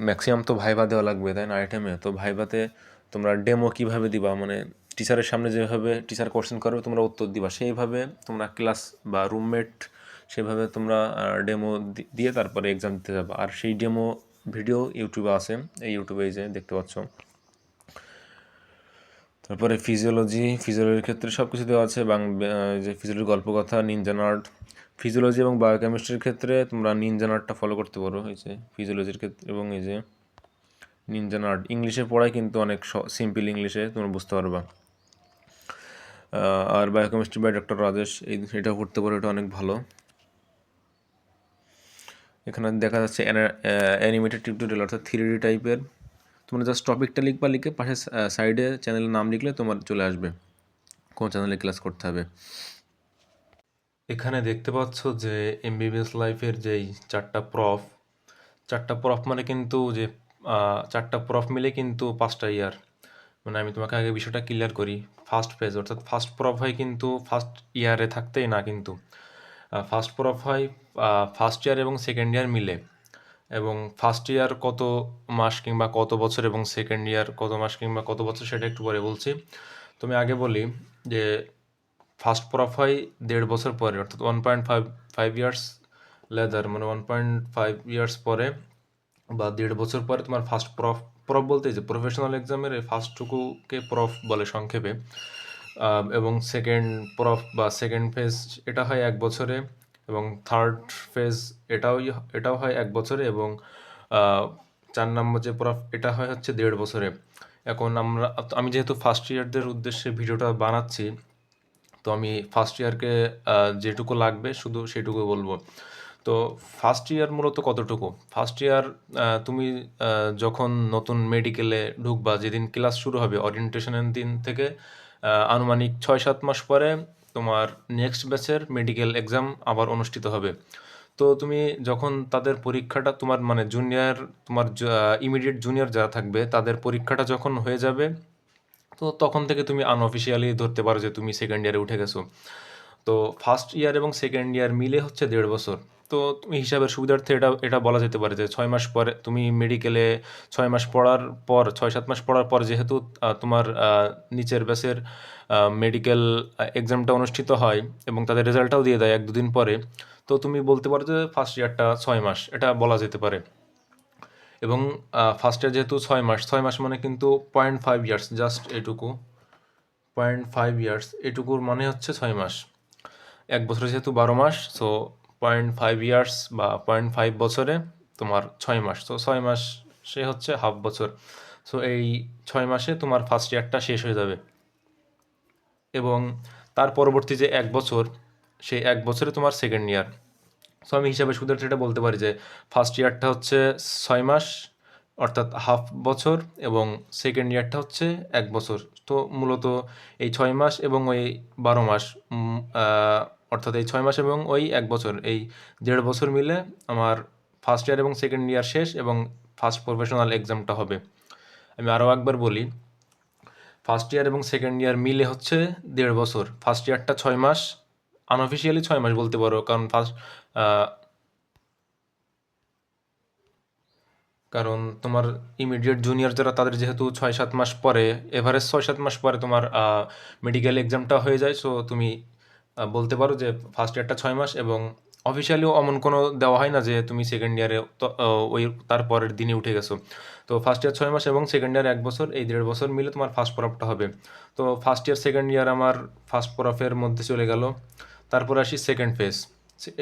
ম্যাক্সিমাম তো ভাইভা দেওয়া লাগবে, তাই না, আইটেমে। তো ভাইভাতে তোমরা ডেমো কিভাবে দিবা, মানে টিচারের সামনে যেভাবে টিচার কোশ্চেন করবে তোমরা উত্তর দিবা, সেইভাবে তোমরা ক্লাস বা রুমমেট সেভাবে তোমরা ডেমো দিয়ে তারপরে এক্সাম দিতে যাবে। আর সেই ডেমো ভিডিও ইউটিউবে আছে, এই ইউটিউবে যে দেখতে পাচ্ছ। তারপরে ফিজিওলজির ক্ষেত্রে সব কিছু দেওয়া আছে, যে ফিজিওলজির গল্পকথা, নিনজা নার্ড। ফিজিওলজি এবং বায়োকেমিস্ট্রির ক্ষেত্রে তোমরা নিনজা নার্ডটা ফলো করতে পারো, এই যে ফিজিওলজির ক্ষেত্রে। এবং এই যে নিনজা নার্ড ইংলিশে পড়ায় কিন্তু অনেক সিম্পল ইংলিশে তোমরা বুঝতে পারবা। আর বায়োকেমিস্ট্রি বাই ডক্টর রাজেশ, এটা পড়তে পারো, এটা অনেক ভালো। এখানে দেখা যাচ্ছে অ্যানিমেটেড টিউটোরিয়াল, অর্থাৎ 3D টাইপের। তোমরা জাস্ট টপিকটা লিখে পাশে সাইডে চ্যানেলের নাম লিখলে তোমার চলে আসবে কোন চ্যানেলে ক্লাস করতে হবে। এখানে দেখতে পাচ্ছ যে এমবিবিএস লাইফের যেই 4টা প্রফ মানে কিন্তু যে 4টা প্রফ মিলে কিন্তু 5টা ইয়ার। মানে আমি তোমাকে আগে বিষয়টা ক্লিয়ার করি। ফার্স্ট ফেজ অর্থাৎ ফার্স্ট প্রফ হয় কিন্তু ফার্স্ট ইয়ারে থাকতেই না, কিন্তু ফার্স্ট প্রফ হয় ফার্স্ট ইয়ার এবং সেকেন্ড ইয়ার মিলে। এবং ফার্স্ট ইয়ার কত মাস কিংবা কত বছর এবং সেকেন্ড ইয়ার কত মাস কিংবা কত বছর সেটা একটু পরে বলছি। তো আমি আগে বলি যে ফার্স্ট প্রফ হয় 1.5 বছর পরে, অর্থাৎ 1.5 ইয়ার্স লেদার, মানে 1.5 ইয়ার্স পরে বা 1.5 বছর পরে তোমার ফার্স্ট প্রফ বলতে যে প্রফেশনাল এক্সামের ফার্স্টটুকুকে প্রফ বলে সংক্ষেপে। এবং সেকেন্ড প্রফ বা সেকেন্ড ফেজ এটা হয় 1 বছরে, এবং থার্ড ফেজ এটাও হয় 1 বছরে, এবং 4 নম্বর যে প্রফ এটা হয় হচ্ছে 1.5 বছরে। এখন আমি যেহেতু ফার্স্ট ইয়ারদের উদ্দেশ্যে ভিডিওটা বানাচ্ছি, তো আমি ফার্স্ট ইয়ারকে যেটুকু লাগবে শুধু সেটুকু বলবো। তো তো ফার্স্ট ইয়ার মূলত কতটুকু? ফার্স্ট ইয়ার তুমি যখন নতুন মেডিকেলে ঢুকবা, যেদিন ক্লাস শুরু হবে ওরিয়েন্টেশনের দিন থেকে আনুমানিক ৬-৭ মাস পরে তোমার নেক্সট ব্যাচের মেডিকেল এক্সাম আবার অনুষ্ঠিত হবে। তো তুমি যখন তাদের পরীক্ষাটা তোমার মানে জুনিয়র, তোমার ইমিডিয়েট জুনিয়র যারা থাকবে তাদের পরীক্ষাটা যখন হয়ে যাবে, তো তখন থেকে তুমি আনঅফিসিয়ালি ধরতে পারো যে তুমি সেকেন্ড ইয়ারে উঠে গেছো। তো ফার্স্ট ইয়ার এবং সেকেন্ড ইয়ার মিলে হচ্ছে ১.৫ বছর। তো তুমি হিসাবের সুবিধার্থে এটা এটা বলা যেতে পারে যে ৬ মাস পরে তুমি মেডিকেলে ৬ মাস পড়ার পর, ৬-৭ মাস পড়ার পর যেহেতু তোমার নিচের ব্যাচের মেডিকেল এক্সামটা অনুষ্ঠিত হয় এবং তাদের রেজাল্টটাও দিয়ে দেয় ১-২ দিন পরে, তো তুমি বলতে পারো যে ফার্স্ট ইয়ারটা ৬ মাস, এটা বলা যেতে পারে। এবং ফার্স্ট ইয়ার যেহেতু ৬ মাস মানে কিন্তু 0.5 ইয়ার্স, জাস্ট এটুকু 0.5 ইয়ার্স, এটুকুর মানে হচ্ছে ৬ মাস। ১ বছরে যেহেতু ১২ মাস, সো 0.5 ইয়ার্স বা 0.5 বছরে তোমার ৬ মাস, তো ৬ মাস সে হচ্ছে হাফ বছর। সো এই ৬ মাসে তোমার ফার্স্ট ইয়ারটা শেষ হয়ে যাবে এবং তার পরবর্তী যে ১ বছর, সেই ১ বছরে তোমার সেকেন্ড ইয়ার। সো আমি হিসাবে সুদের এটা বলতে পারি যে ফার্স্ট ইয়ারটা হচ্ছে ৬ মাস অর্থাৎ হাফ বছর এবং সেকেন্ড ইয়ারটা হচ্ছে ১ বছর। তো মূলত এই ৬ মাস এবং ওই ১২ মাস, অর্থাৎ এই ৬ মাস এবং ওই ১ বছর, এই ১.৫ বছর মিলে আমার ফার্স্ট ইয়ার এবং সেকেন্ড ইয়ার শেষ এবং ফার্স্ট প্রফেশনাল এক্সামটা হবে। আমি আরও একবার বলি, ফার্স্ট ইয়ার এবং সেকেন্ড ইয়ার মিলে হচ্ছে ১.৫ বছর। ফার্স্ট ইয়ারটা ৬ মাস, আনঅফিসিয়ালি ৬ মাস বলতে পারো, কারণ তোমার ইমিডিয়েট জুনিয়র যারা তাদের যেহেতু ৬-৭ মাস পরে, এভারেজ ৬-৭ মাস পরে তোমার মেডিকেল এক্সামটা হয়ে যায়। সো তুমি বলতে পারো যে ফার্স্ট ইয়ারটা ৬ মাস এবং অফিসিয়ালিও এমন কোনো দেওয়া হয় না যে তুমি সেকেন্ড ইয়ারে ওই তার পরের দিনই উঠে গেছো। তো ফার্স্ট ইয়ার ৬ মাস এবং সেকেন্ড ইয়ার ১ বছর, এই ১.৫ বছর মিলে তোমার ফার্স্ট প্রফটা হবে। তো ফার্স্ট ইয়ার সেকেন্ড ইয়ার আমার ফার্স্ট প্রফের মধ্যে চলে গেল। তারপর আসি সেকেন্ড ফেজ।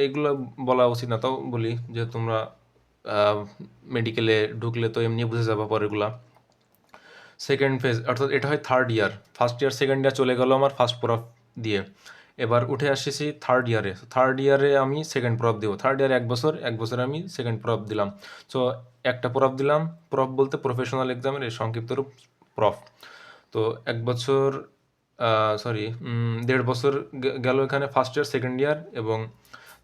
এইগুলো বলা উচিত না, তাও বলি যে তোমরা মেডিকেলে ঢুকলে তো এমনি বুঝে যাবা পরেরগুলা। সেকেন্ড ফেজ অর্থাৎ এটা হয় third year. First year second year চলে গেল আমার ফার্স্ট প্রফ দিয়ে। এবার উঠে আসতেছি থার্ড ইয়ারে। থার্ড ইয়ারে আমি সেকেন্ড প্রফ দেবো। থার্ড ইয়ারে ১ বছর, ১ বছরে আমি সেকেন্ড প্রফ দিলাম। সো একটা প্রফ দিলাম, প্রফ বলতে প্রফেশনাল এক্সামের এর সংক্ষিপ্ত রূপ প্রফ। তো ১ বছর, সরি ১.৫ বছর গেল এখানে ফার্স্ট ইয়ার সেকেন্ড ইয়ার, এবং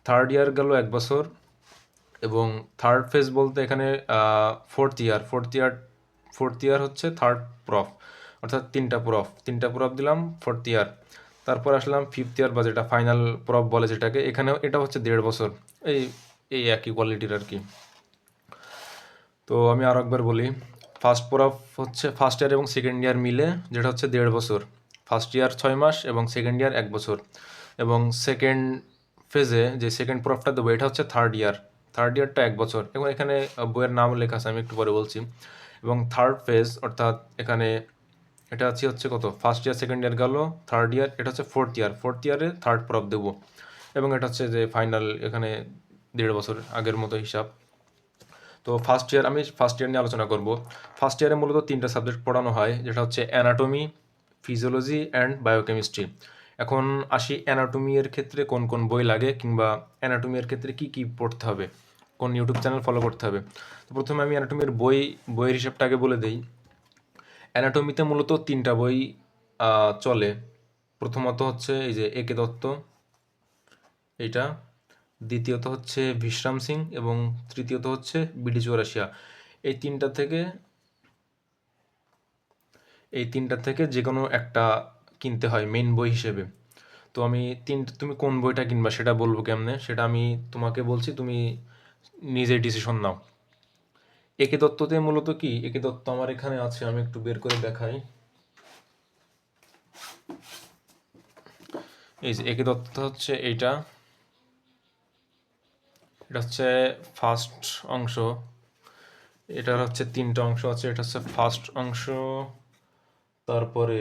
থার্ড ইয়ার গেল ১ বছর, এবং থার্ড ফেজ বলতে এখানে ফোর্থ ইয়ার হচ্ছে থার্ড প্রফ, অর্থাৎ তিনটা প্রফ দিলাম ফোর্থ ইয়ার। তারপর আসলাম ফিফথ ইয়ার বা যেটা ফাইনাল প্রফ বলে যেটাকে, এখানেও এটা হচ্ছে ১.৫ বছর, এই এই একই কোয়ালিটির আর কি। তো আমি আরও একবার বলি, ফার্স্ট প্রফ হচ্ছে ফার্স্ট ইয়ার এবং সেকেন্ড ইয়ার মিলে, যেটা হচ্ছে ১.৫ বছর। ফার্স্ট ইয়ার ৬ মাস এবং সেকেন্ড ইয়ার ১ বছর। এবং সেকেন্ড ফেজে যে সেকেন্ড প্রফটা দেবো এটা হচ্ছে থার্ড ইয়ারটা ১ বছর, এবং এখানে বইয়ের নাম লেখা আছে, আমি একটু পরে বলছি। এবং থার্ড ফেজ অর্থাৎ এখানে এটা হচ্ছে কত, ফার্স্ট ইয়ার সেকেন্ড ইয়ার গেল, থার্ড ইয়ার, এটা হচ্ছে ফোর্থ ইয়ারে থার্ড প্রফ দেবো, এবং এটা হচ্ছে যে ফাইনাল, এখানে ১.৫ বছর আগের মতো হিসাব। তো ফার্স্ট ইয়ার নিয়ে আলোচনা করব। ফার্স্ট ইয়ারে মূলত ৩টা সাবজেক্ট পড়ানো হয়, যেটা হচ্ছে অ্যানাটমি, ফিজিওলজি অ্যান্ড বায়োকেমিস্ট্রি। এখন আসি অ্যানাটমি এর ক্ষেত্রে কোন কোন বই লাগে, কিংবা অ্যানাটমি এর ক্ষেত্রে কি কি পড়তে হবে, কোন ইউটিউব চ্যানেল ফলো করতে হবে। তো প্রথমে আমি অ্যানাটমির বইয়ের হিসাবটা আগে বলে দিই। অ্যানাটমিতে মূলত ৩টা বই চলে। প্রথমত হচ্ছে এই যে একে দত্ত, এইটা, দ্বিতীয়ত হচ্ছে বিশ্রাম সিং, এবং তৃতীয়ত হচ্ছে বিডি চৌরাশিয়া। এই তিনটা থেকে যে কোনো একটা কিনতে হয় মেইন বই হিসেবে। তো তুমি কোন বইটা কিনবা সেটা বলবো কেমনে, সেটা আমি তোমাকে বলছি, তুমি নিজে ডিসিশন নাও। একে দত্ততে মূলত কি, একে দত্ত আমার এখানে আছে, আমি একটু বের করে দেখাই। এই যে একে দত্ত হচ্ছে এটা হচ্ছে ফার্স্ট অংশ। এটার হচ্ছে 3টা অংশ আছে, এটা হচ্ছে ফার্স্ট অংশ, তারপরে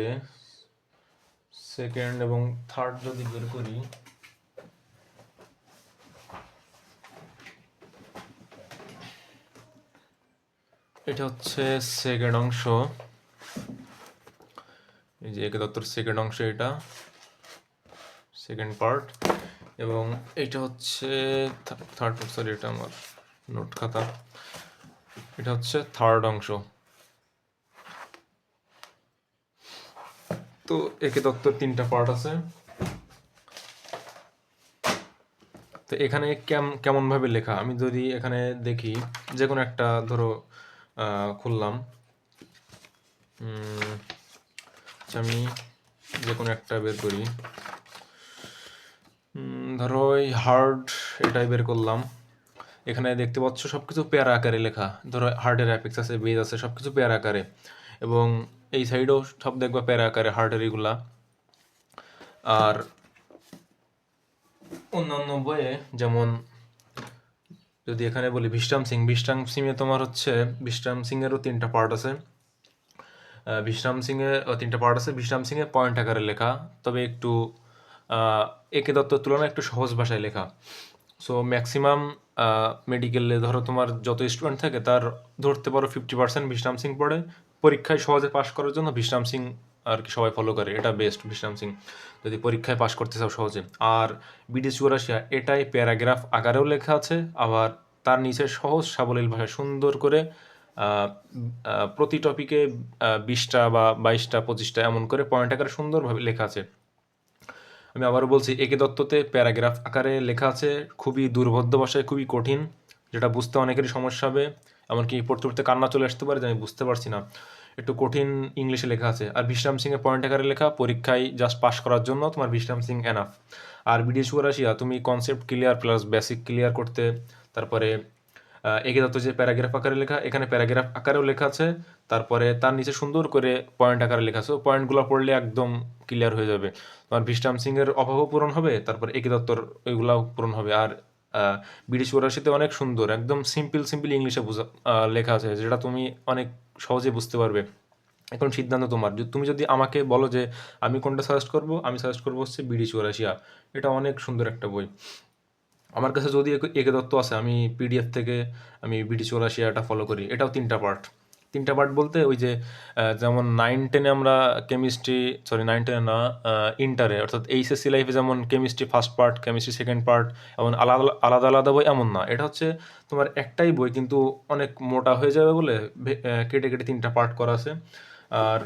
সেকেন্ড এবং থার্ড যদি বের করি, এটা হচ্ছে সেকেন্ড অংশ। এই যে একে দত্তর সেকেন্ড অংশ, এটা সেকেন্ড পার্ট। এবং এটা হচ্ছে থার্ড, সরি এটা আমার নোট খাতা, এটা হচ্ছে থার্ড অংশ। তো একে দত্তর 3টা পার্ট আছে। তো এখানে কেমনভাবে লেখা, আমি যদি এখানে দেখি যে কোনো একটা ধরো খুললাম, আচ্ছা আমি যে কোনো একটা বের করি, ধরো এই হার্ড এটাই বের করলাম। এখানে দেখতে পাচ্ছ সব কিছু প্যারা আকারে লেখা, ধরো হার্টের অ্যাপেক্স আছে, বেজ আছে, সব কিছু প্যারা আকারে, এবং এই সাইডেও সব দেখবা প্যারা আকারে হার্টের এগুলা। আর অন্যান্য বইয়ে যেমন যদি এখানে বলি বিশ্রাম সিংয়ে তোমার হচ্ছে বিশ্রাম সিংয়েরও 3টা পার্ট আছে। বিশ্রাম সিংয়ে 3টা পার্ট আছে। বিশ্রাম সিংয়ে পয়েন্ট আকারে লেখা, তবে একটু একে দত্তর তুলনায় একটু সহজ ভাষায় লেখা। সো ম্যাক্সিমাম মেডিকেলে ধরো তোমার যত স্টুডেন্ট থাকে তার ধরতে পারো 50% বিশ্রাম সিং পড়ে। পরীক্ষায় সহজে পাশ করার জন্য বিশ্রাম সিং আর কি সবাই ফলো করে, এটা বেস্ট বিশ্রাম সিং যদি পরীক্ষায় পাশ করতে চাও সহজে। আর বিডি 84 এটাই প্যারাগ্রাফ আকারেও লেখা আছে, আবার তার নিচে সহজ সাবলীল ভাষায় সুন্দর করে প্রতি টপিকে 20টা বা 22টা 25টা এমন করে পয়েন্ট আকারে সুন্দরভাবে লেখা আছে। আমি আবারও বলছি, একে দত্ততে প্যারাগ্রাফ আকারে লেখা আছে, খুবই দুর্বোধ্য ভাষায়, খুবই কঠিন, যেটা বুঝতে অনেকেরই সমস্যা হবে, এমনকি পড়তে পড়তে কান্না চলে আসতে পারে যে আমি বুঝতে পারছি না, একটু কঠিন ইংলিশে লেখা আছে। আর বিশ্রাম সিংয়ের পয়েন্ট আকারে লেখা, পরীক্ষায় জাস্ট পাস করার জন্য তোমার বিশ্রাম সিং এনাফ। আর বিডি 84 তুমি concept clear plus basic clear করতে, তারপরে একে দত্ত যে প্যারাগ্রাফ আকারে লেখা, এখানে প্যারাগ্রাফ আকারেও লেখা আছে, তারপরে তার নিচে সুন্দর করে পয়েন্ট আকারে লেখা আছে, পয়েন্টগুলো পড়লে একদম ক্লিয়ার হয়ে যাবে। তোমার বিশ্রাম সিংয়ের অভাবও পূরণ হবে, তারপর একে দত্তর ওইগুলাও পূরণ হবে। আর বিডি 84 অনেক সুন্দর একদম সিম্পল ইংলিশে লেখা আছে, যেটা তুমি অনেক সহজে বুঝতে পারবে। এখন সিদ্ধান্ত তোমার, তুমি যদি আমাকে বলো যে আমি কোনটা সাজেস্ট করবো, আমি সাজেস্ট করবো হচ্ছে বিডি 84। এটা অনেক সুন্দর একটা বই। আমার কাছে যদি একে দত্ত আছে, আমি পিডিএফ থেকে আমি বিডি 84 ফলো করি। এটাও 3টা পার্ট। 3টা পার্ট বলতে ওই যে যেমন 9-10-এ আমরা কেমিস্ট্রি, সরি 9-10 না, ইন্টারে অর্থাৎ এইচএসসি লাইফে যেমন chemistry first part, chemistry second part, এমন আলাদা আলাদা আলাদা বই এমন না। এটা হচ্ছে তোমার একটাই বই, কিন্তু অনেক মোটা হয়ে যাবে বলে কেটে কেটে 3টা পার্ট করা আছে। আর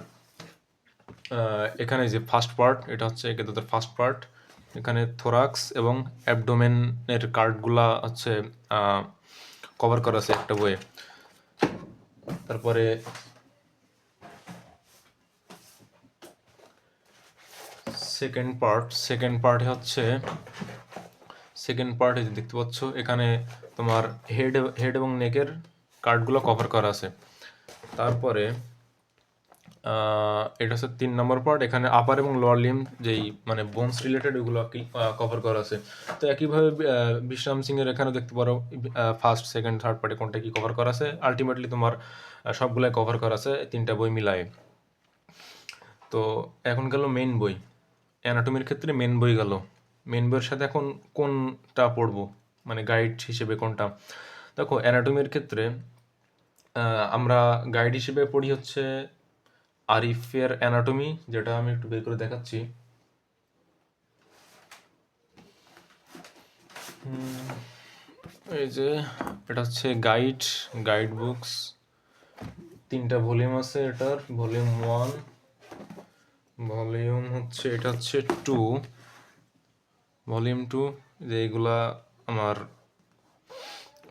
এখানে যে ফার্স্ট পার্ট, এটা হচ্ছে একে দত্তের ফার্স্ট পার্ট। এখানে থোরাক্স এবং অ্যাবডোমেনের কার্ডগুলা হচ্ছে কভার করা আছে একটা বইয়ে। তারপরে সেকেন্ড পার্টে হচ্ছে সেকেন্ড পার্টে দেখতে পাচ্ছ এখানে তোমার হেড এবং নেকের কার্ডগুলো কভার করা আছে। তারপরে এটা হচ্ছে 3 নম্বর পার্ট, এখানে আপার এবং লোয়ার লিম্ব যেই মানে বোনস রিলেটেড ওইগুলো কভার করা আছে। তো একইভাবে বিশ্রাম সিংয়ের এখানে দেখতে পারো ফার্স্ট সেকেন্ড থার্ড পার্টে কোনটা কি কভার করা আছে, আলটিমেটলি তোমার সবগুলাই কভার করা আছে 3টা বই মিলায়ে। তো এখন গেল মেইন বই, অ্যানাটমির ক্ষেত্রে মেইন বই গেল। মেইন বইয়ের সাথে এখন কোনটা পড়বো, মানে গাইড হিসেবে কোনটা? দেখো অ্যানাটমির ক্ষেত্রে আমরা গাইড হিসেবে পড়ি হচ্ছে আরিফের অ্যানাটমি, যেটা আমি একটু বের করে দেখাচ্ছি। এই যে এটা হচ্ছে গাইড বুকস, 3টা ভলিউম আছে এটার, ভলিউম 1, ভলিউম হচ্ছে এটা হচ্ছে 2, ভলিউম 2, যে এগুলা আমার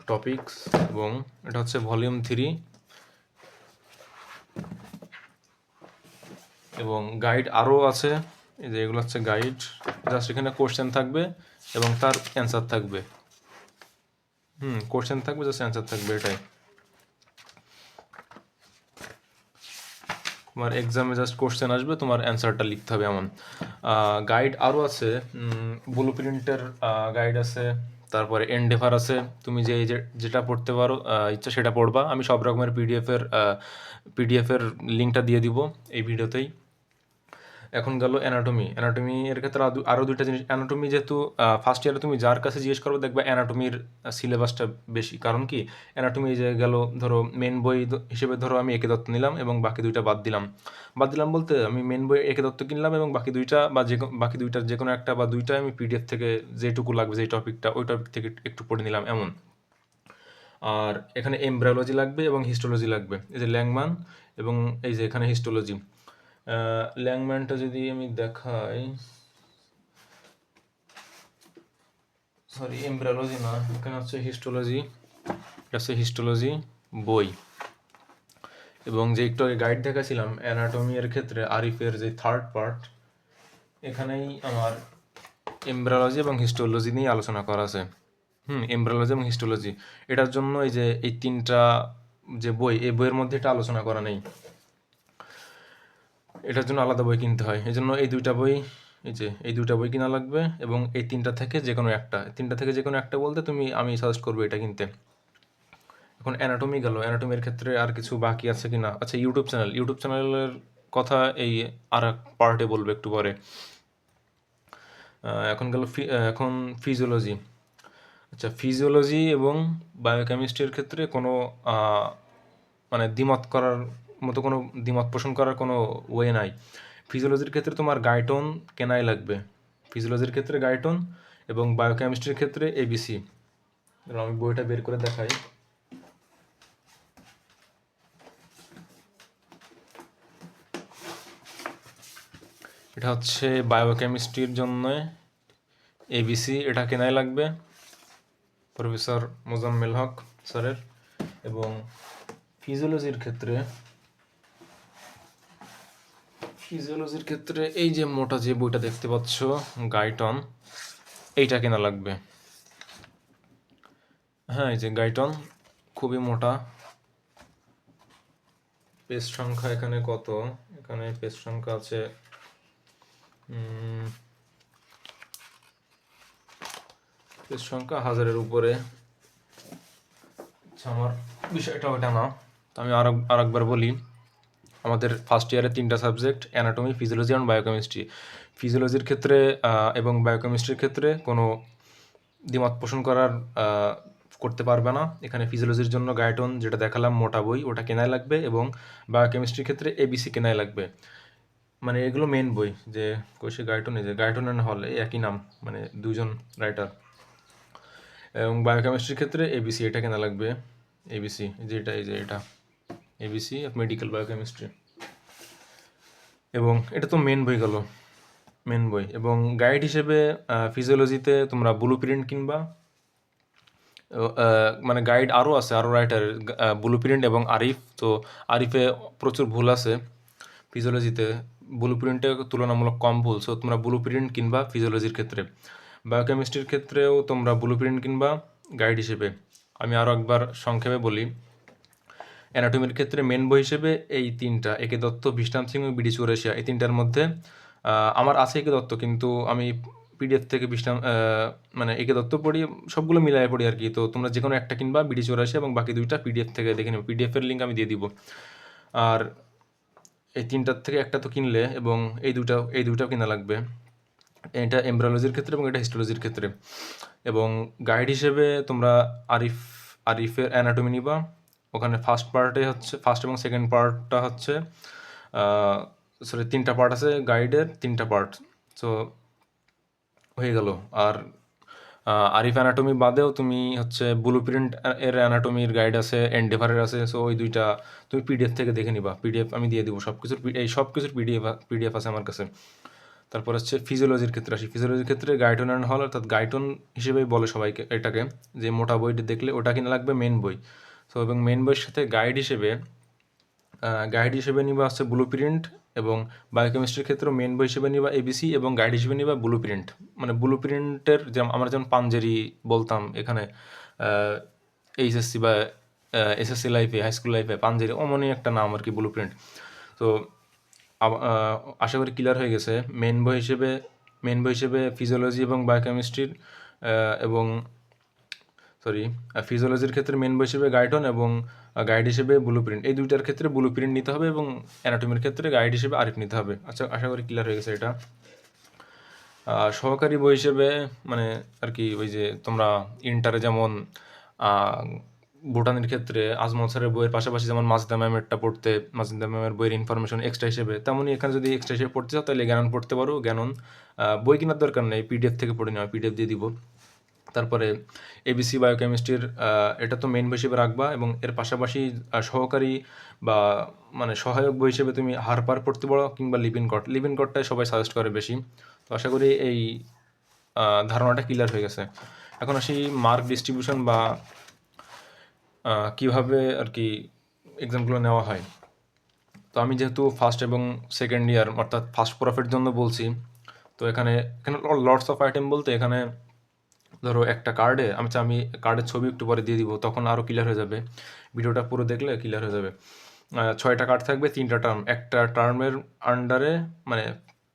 টপিকস, এবং এটা হচ্ছে ভলিউম 3, এবং গাইড আরও আছে, এই যে এগুলো হচ্ছে গাইড, জাস্ট এখানে কোশ্চেন থাকবে এবং তার অ্যান্সার থাকবে। কোশ্চেন থাকবে, জাস্ট অ্যান্সার থাকবে, এটাই। তোমার এক্সামে জাস্ট কোশ্চেন আসবে, তোমার অ্যান্সারটা লিখতে হবে এমন। গাইড আরও আছে, ব্লু প্রিন্টের গাইড আছে, তারপরে এন্ডেভার আছে। তুমি যেটা পড়তে পারো ইচ্ছা সেটা পড়বা। আমি সব রকমের পিডিএফের লিঙ্কটা দিয়ে দিব এই ভিডিওতেই। এখন গেল অ্যানাটমি। অ্যানাটমি এর ক্ষেত্রে আরও দুইটা জিনিস। অ্যানাটমি যেহেতু ফার্স্ট ইয়ারে তুমি যার কাছে জিজ্ঞেস করবে দেখবে অ্যানাটমির সিলেবাসটা বেশি। কারণ কি, অ্যানাটমি যে গেল, ধরো মেন বই হিসেবে ধরো আমি একে দত্ত নিলাম এবং বাকি দুইটা বাদ দিলাম। বাদ দিলাম বলতে আমি মেন বই একে দত্ত কিনলাম এবং বাকি দুইটা বা বাকি দুইটার যে কোনো একটা বা দুইটা আমি পিডিএফ থেকে যেটুকু লাগবে, যে টপিকটা, ওই টপিক থেকে একটু পড়ে নিলাম এমন। আর এখানে এমব্রায়োলজি লাগবে এবং হিস্টোলজি লাগবে। এই যে ল্যাংম্যান এবং এই যে এখানে হিস্টোলজি। ল্যাংম্যানটা যদি আমি দেখাই, সরি এমব্রায়োলজি না, এখানে হচ্ছে হিস্টোলজি। আছে হিস্টোলজি বই। এবং যে একটু আগে গাইড দেখাছিলাম অ্যানাটমি এর ক্ষেত্রে আরিফের যে থার্ড পার্ট, এখানেই আমার এমব্রায়োলজি এবং হিস্টোলজি নিয়ে আলোচনা করা আছে। এমব্রায়োলজি এবং হিস্টোলজি, এটার জন্য এই যে এই তিনটা যে বই, এই বইয়ের মধ্যে এটা আলোচনা করা নেই, এটার জন্য আলাদা বই কিনতে হয়। এই জন্য এই দুইটা বই, এই দুইটা বই কিনা লাগবে এবং এই তিনটা থেকে যে কোনো একটা, তিনটা থেকে যে কোনো একটা বলতে আমি সাজেস্ট করবো এটা কিনতে। এখন অ্যানাটমি গেল। অ্যানাটমির ক্ষেত্রে আর কিছু বাকি আছে কি না? আচ্ছা, ইউটিউব চ্যানেলের কথা এই আর এক পার্টে বলবো একটু পরে। এখন গেল এখন ফিজিওলজি। আচ্ছা, ফিজিওলজি এবং বায়োকেমিস্ট্রির ক্ষেত্রে কোনো মানে দ্বিমত পোষণ করার কোনো ওয়ে নাই। ফিজিওলজির ক্ষেত্রে তোমার গাইটন কেনাই লাগবে। ফিজিওলজির ক্ষেত্রে গাইটন এবং বায়োকেমিস্ট্রির ক্ষেত্রে এবিসি। আমি বইটা বের করে দেখাই। এটা হচ্ছে বায়োকেমিস্ট্রির জন্য এবিসি, এটা কেনাই লাগবে প্রফেসর মোজাম্মেল হক স্যারের। এবং ফিজিওলজির ক্ষেত্রে এই যে মোটা যে বইটা দেখতে পাচ্ছ, গাইটন, এইটা কেনা লাগবে। হ্যাঁ, এই যে গাইটন, খুবই মোটা। পেজ সংখ্যা এখানে কত? এখানে পেজ সংখ্যা আছে পেজ সংখ্যা 1000-এর উপরে। আচ্ছা, আমার বিষয়টা ওটা না, তো আমি আরেকবার বলি। আমাদের ফার্স্ট ইয়ারে 3টা সাবজেক্ট, অ্যানাটমি, ফিজিওলজি এবং বায়োকেমিস্ট্রি। ফিজিওলজির ক্ষেত্রে এবং বায়োকেমিস্ট্রির ক্ষেত্রে কোনো দ্বিমত পোষণ করতে পারবে না। এখানে ফিজিওলজির জন্য গাইটন, যেটা দেখালাম মোটা বই, ওটা কেনাই লাগবে এবং বায়োকেমিস্ট্রির ক্ষেত্রে এবিসি কেনাই লাগবে। মানে এগুলো মেন বই। যে কৈশে গাইটন, এই যে গাইটন অ্যান্ড হল, এই একই নাম, মানে দুজন রাইটার। এবং বায়োকেমিস্ট্রির ক্ষেত্রে এবিসি, এটা কেনা লাগবে। এবিসি যেটা, এই যে এটা এবিসি অফ মেডিকেল বায়োকেমিস্ট্রি। এবং এটা তো মেন বই গেল, মেন বই। এবং গাইড হিসেবে ফিজিওলজিতে তোমরা ব্লু প্রিন্ট কিনবা। মানে গাইড আরও আছে, আরও রাইটার, ব্লু প্রিন্ট এবং আরিফ। তো আরিফে প্রচুর ভুল আছে, ফিজিওলজিতে ব্লু প্রিন্টে তুলনামূলক কম ভুল। সো তোমরা ব্লু প্রিন্ট কিনবা ফিজিওলজির ক্ষেত্রে। বায়োকেমিস্ট্রির ক্ষেত্রেও তোমরা ব্লু প্রিন্ট কিনবা গাইড হিসেবে। আমি আরও একবার সংক্ষেপে বলি। অ্যানাটমির ক্ষেত্রে মেন বই হিসেবে এই তিনটা, একে দত্ত, বিষ্ণাম সিং এবং বিডি চৌরাশিয়া, এই তিনটার মধ্যে আমার আছে একে দত্ত, কিন্তু আমি পিডিএফ থেকে মানে একে দত্ত পড়ি, সবগুলো মিলাই পড়ি আর কি। তো তোমরা যে কোনো একটা কিনবা, বিডি চৌরাশি, এবং বাকি দুইটা পিডিএফ থেকে দেখে নেবে। পিডিএফের লিঙ্ক আমি দিয়ে দিব। আর এই তিনটার থেকে একটা তো কিনলে, এবং এই দুইটাও কিনা লাগবে। এটা এমব্রায়োলজির ক্ষেত্রে এবং এটা হিস্টোলজির ক্ষেত্রে। এবং গাইড হিসেবে তোমরা আরিফের অ্যানাটমি নিবা। ওখানে ফার্স্ট এবং সেকেন্ড পার্টটা হচ্ছে, সরি 3টা পার্ট আছে গাইডের, 3টা পার্ট। সো হয়ে গেল। আর আরিফ অ্যানাটমি বাদেও তুমি হচ্ছে ব্লু প্রিন্ট এর অ্যানাটমির গাইড আছে, এন্ডেভারের আছে। সো ওই দুইটা তুমি পিডিএফ থেকে দেখে নিবা। পিডিএফ আমি দিয়ে দিব, সব কিছুর পিডিএফ আছে আমার কাছে। তারপর হচ্ছে ফিজিওলজির ক্ষেত্রে আসি। ফিজিওলজির ক্ষেত্রে গাইটন অ্যান্ড হল, অর্থাৎ গাইটন হিসেবেই বলে সবাইকে এটাকে, যে মোটা বইটা দেখলে ওটা কিনা লাগবে মেন বই। সো এবং মেন বইয়ের সাথে গাইড হিসেবে নিবা হচ্ছে ব্লু প্রিন্ট, এবং বায়োকেমিস্ট্রির ক্ষেত্রে মেন বই হিসেবে নিবা এবিসি, এবং গাইড হিসেবে নিবা ব্লু প্রিন্ট। মানে ব্লু প্রিন্টের আমরা যেমন পাঞ্জেরি বলতাম এখানে এইচএসসি বা এসএসসি লাইফে, হাই স্কুল লাইফে, পাঞ্জেরি অমনই একটা নাম আর কি, ব্লু প্রিন্ট। তো আশা করি ক্লিয়ার হয়ে গেছে। মেন বই হিসেবে ফিজিওলজি এবং বায়োকেমিস্ট্রির, এবং সরি ফিজিওলজির ক্ষেত্রে মেন বই হিসেবে গাইডন এবং গাইড হিসেবে ব্লুপ্রিন্ট, এই দুইটার ক্ষেত্রে ব্লুপ্রিন্ট নিতে হবে এবং অ্যানাটমির ক্ষেত্রে গাইড হিসেবে আরিফ নিতে হবে। আচ্ছা, আশা করি ক্লিয়ার হয়ে গেছে এটা। সহকারী বই হিসেবে মানে আর কি ওই যে তোমরা ইন্টারে যেমন বোটানির ক্ষেত্রে আজমল স্যারের বইয়ের পাশাপাশি যেমন মাজদা ম্যামেরটা পড়তে, মাজদা ম্যামের বইয়ের ইনফরমেশন এক্সট্রা হিসেবে, তেমনই এখানে যদি এক্সট্রা হিসেবে পড়তে চাও তাহলে জ্ঞানন পড়তে পারো। জ্ঞানন বই কেনার দরকার নেই, পিডিএফ থেকে পড়ে নেওয়া, পিডিএফ দিয়ে দিব। তারপরে এবিসি বায়োকেমিস্ট্রির এটা তো মেন বই হিসেবে রাখবা এবং এর পাশাপাশি সহকারী বা মানে সহায়ক বই হিসেবে তুমি হারপার পড়তে পারো কিংবা লিভিনকটটাই সবাই সাজেস্ট করে বেশি। তো আশা করি এই ধারণাটা ক্লিয়ার হয়ে গেছে। এখন আসি মার্ক ডিস্ট্রিবিউশন বা কীভাবে আর কি এক্সামগুলো নেওয়া হয়। তো আমি যেহেতু ফার্স্ট এবং সেকেন্ড ইয়ার অর্থাৎ ফার্স্ট প্রফের জন্য বলছি, তো এখানে লটস অফ আইটেম বলতে এখানে ধরো একটা কার্ডে আমি কার্ডের ছবি একটু পরে দিয়ে দিব, তখন আরও ক্লিয়ার হয়ে যাবে, ভিডিওটা পুরো দেখলে ক্লিয়ার হয়ে যাবে। 6টা কার্ড থাকবে, 3টা টার্ম, একটা টার্মের আন্ডারে মানে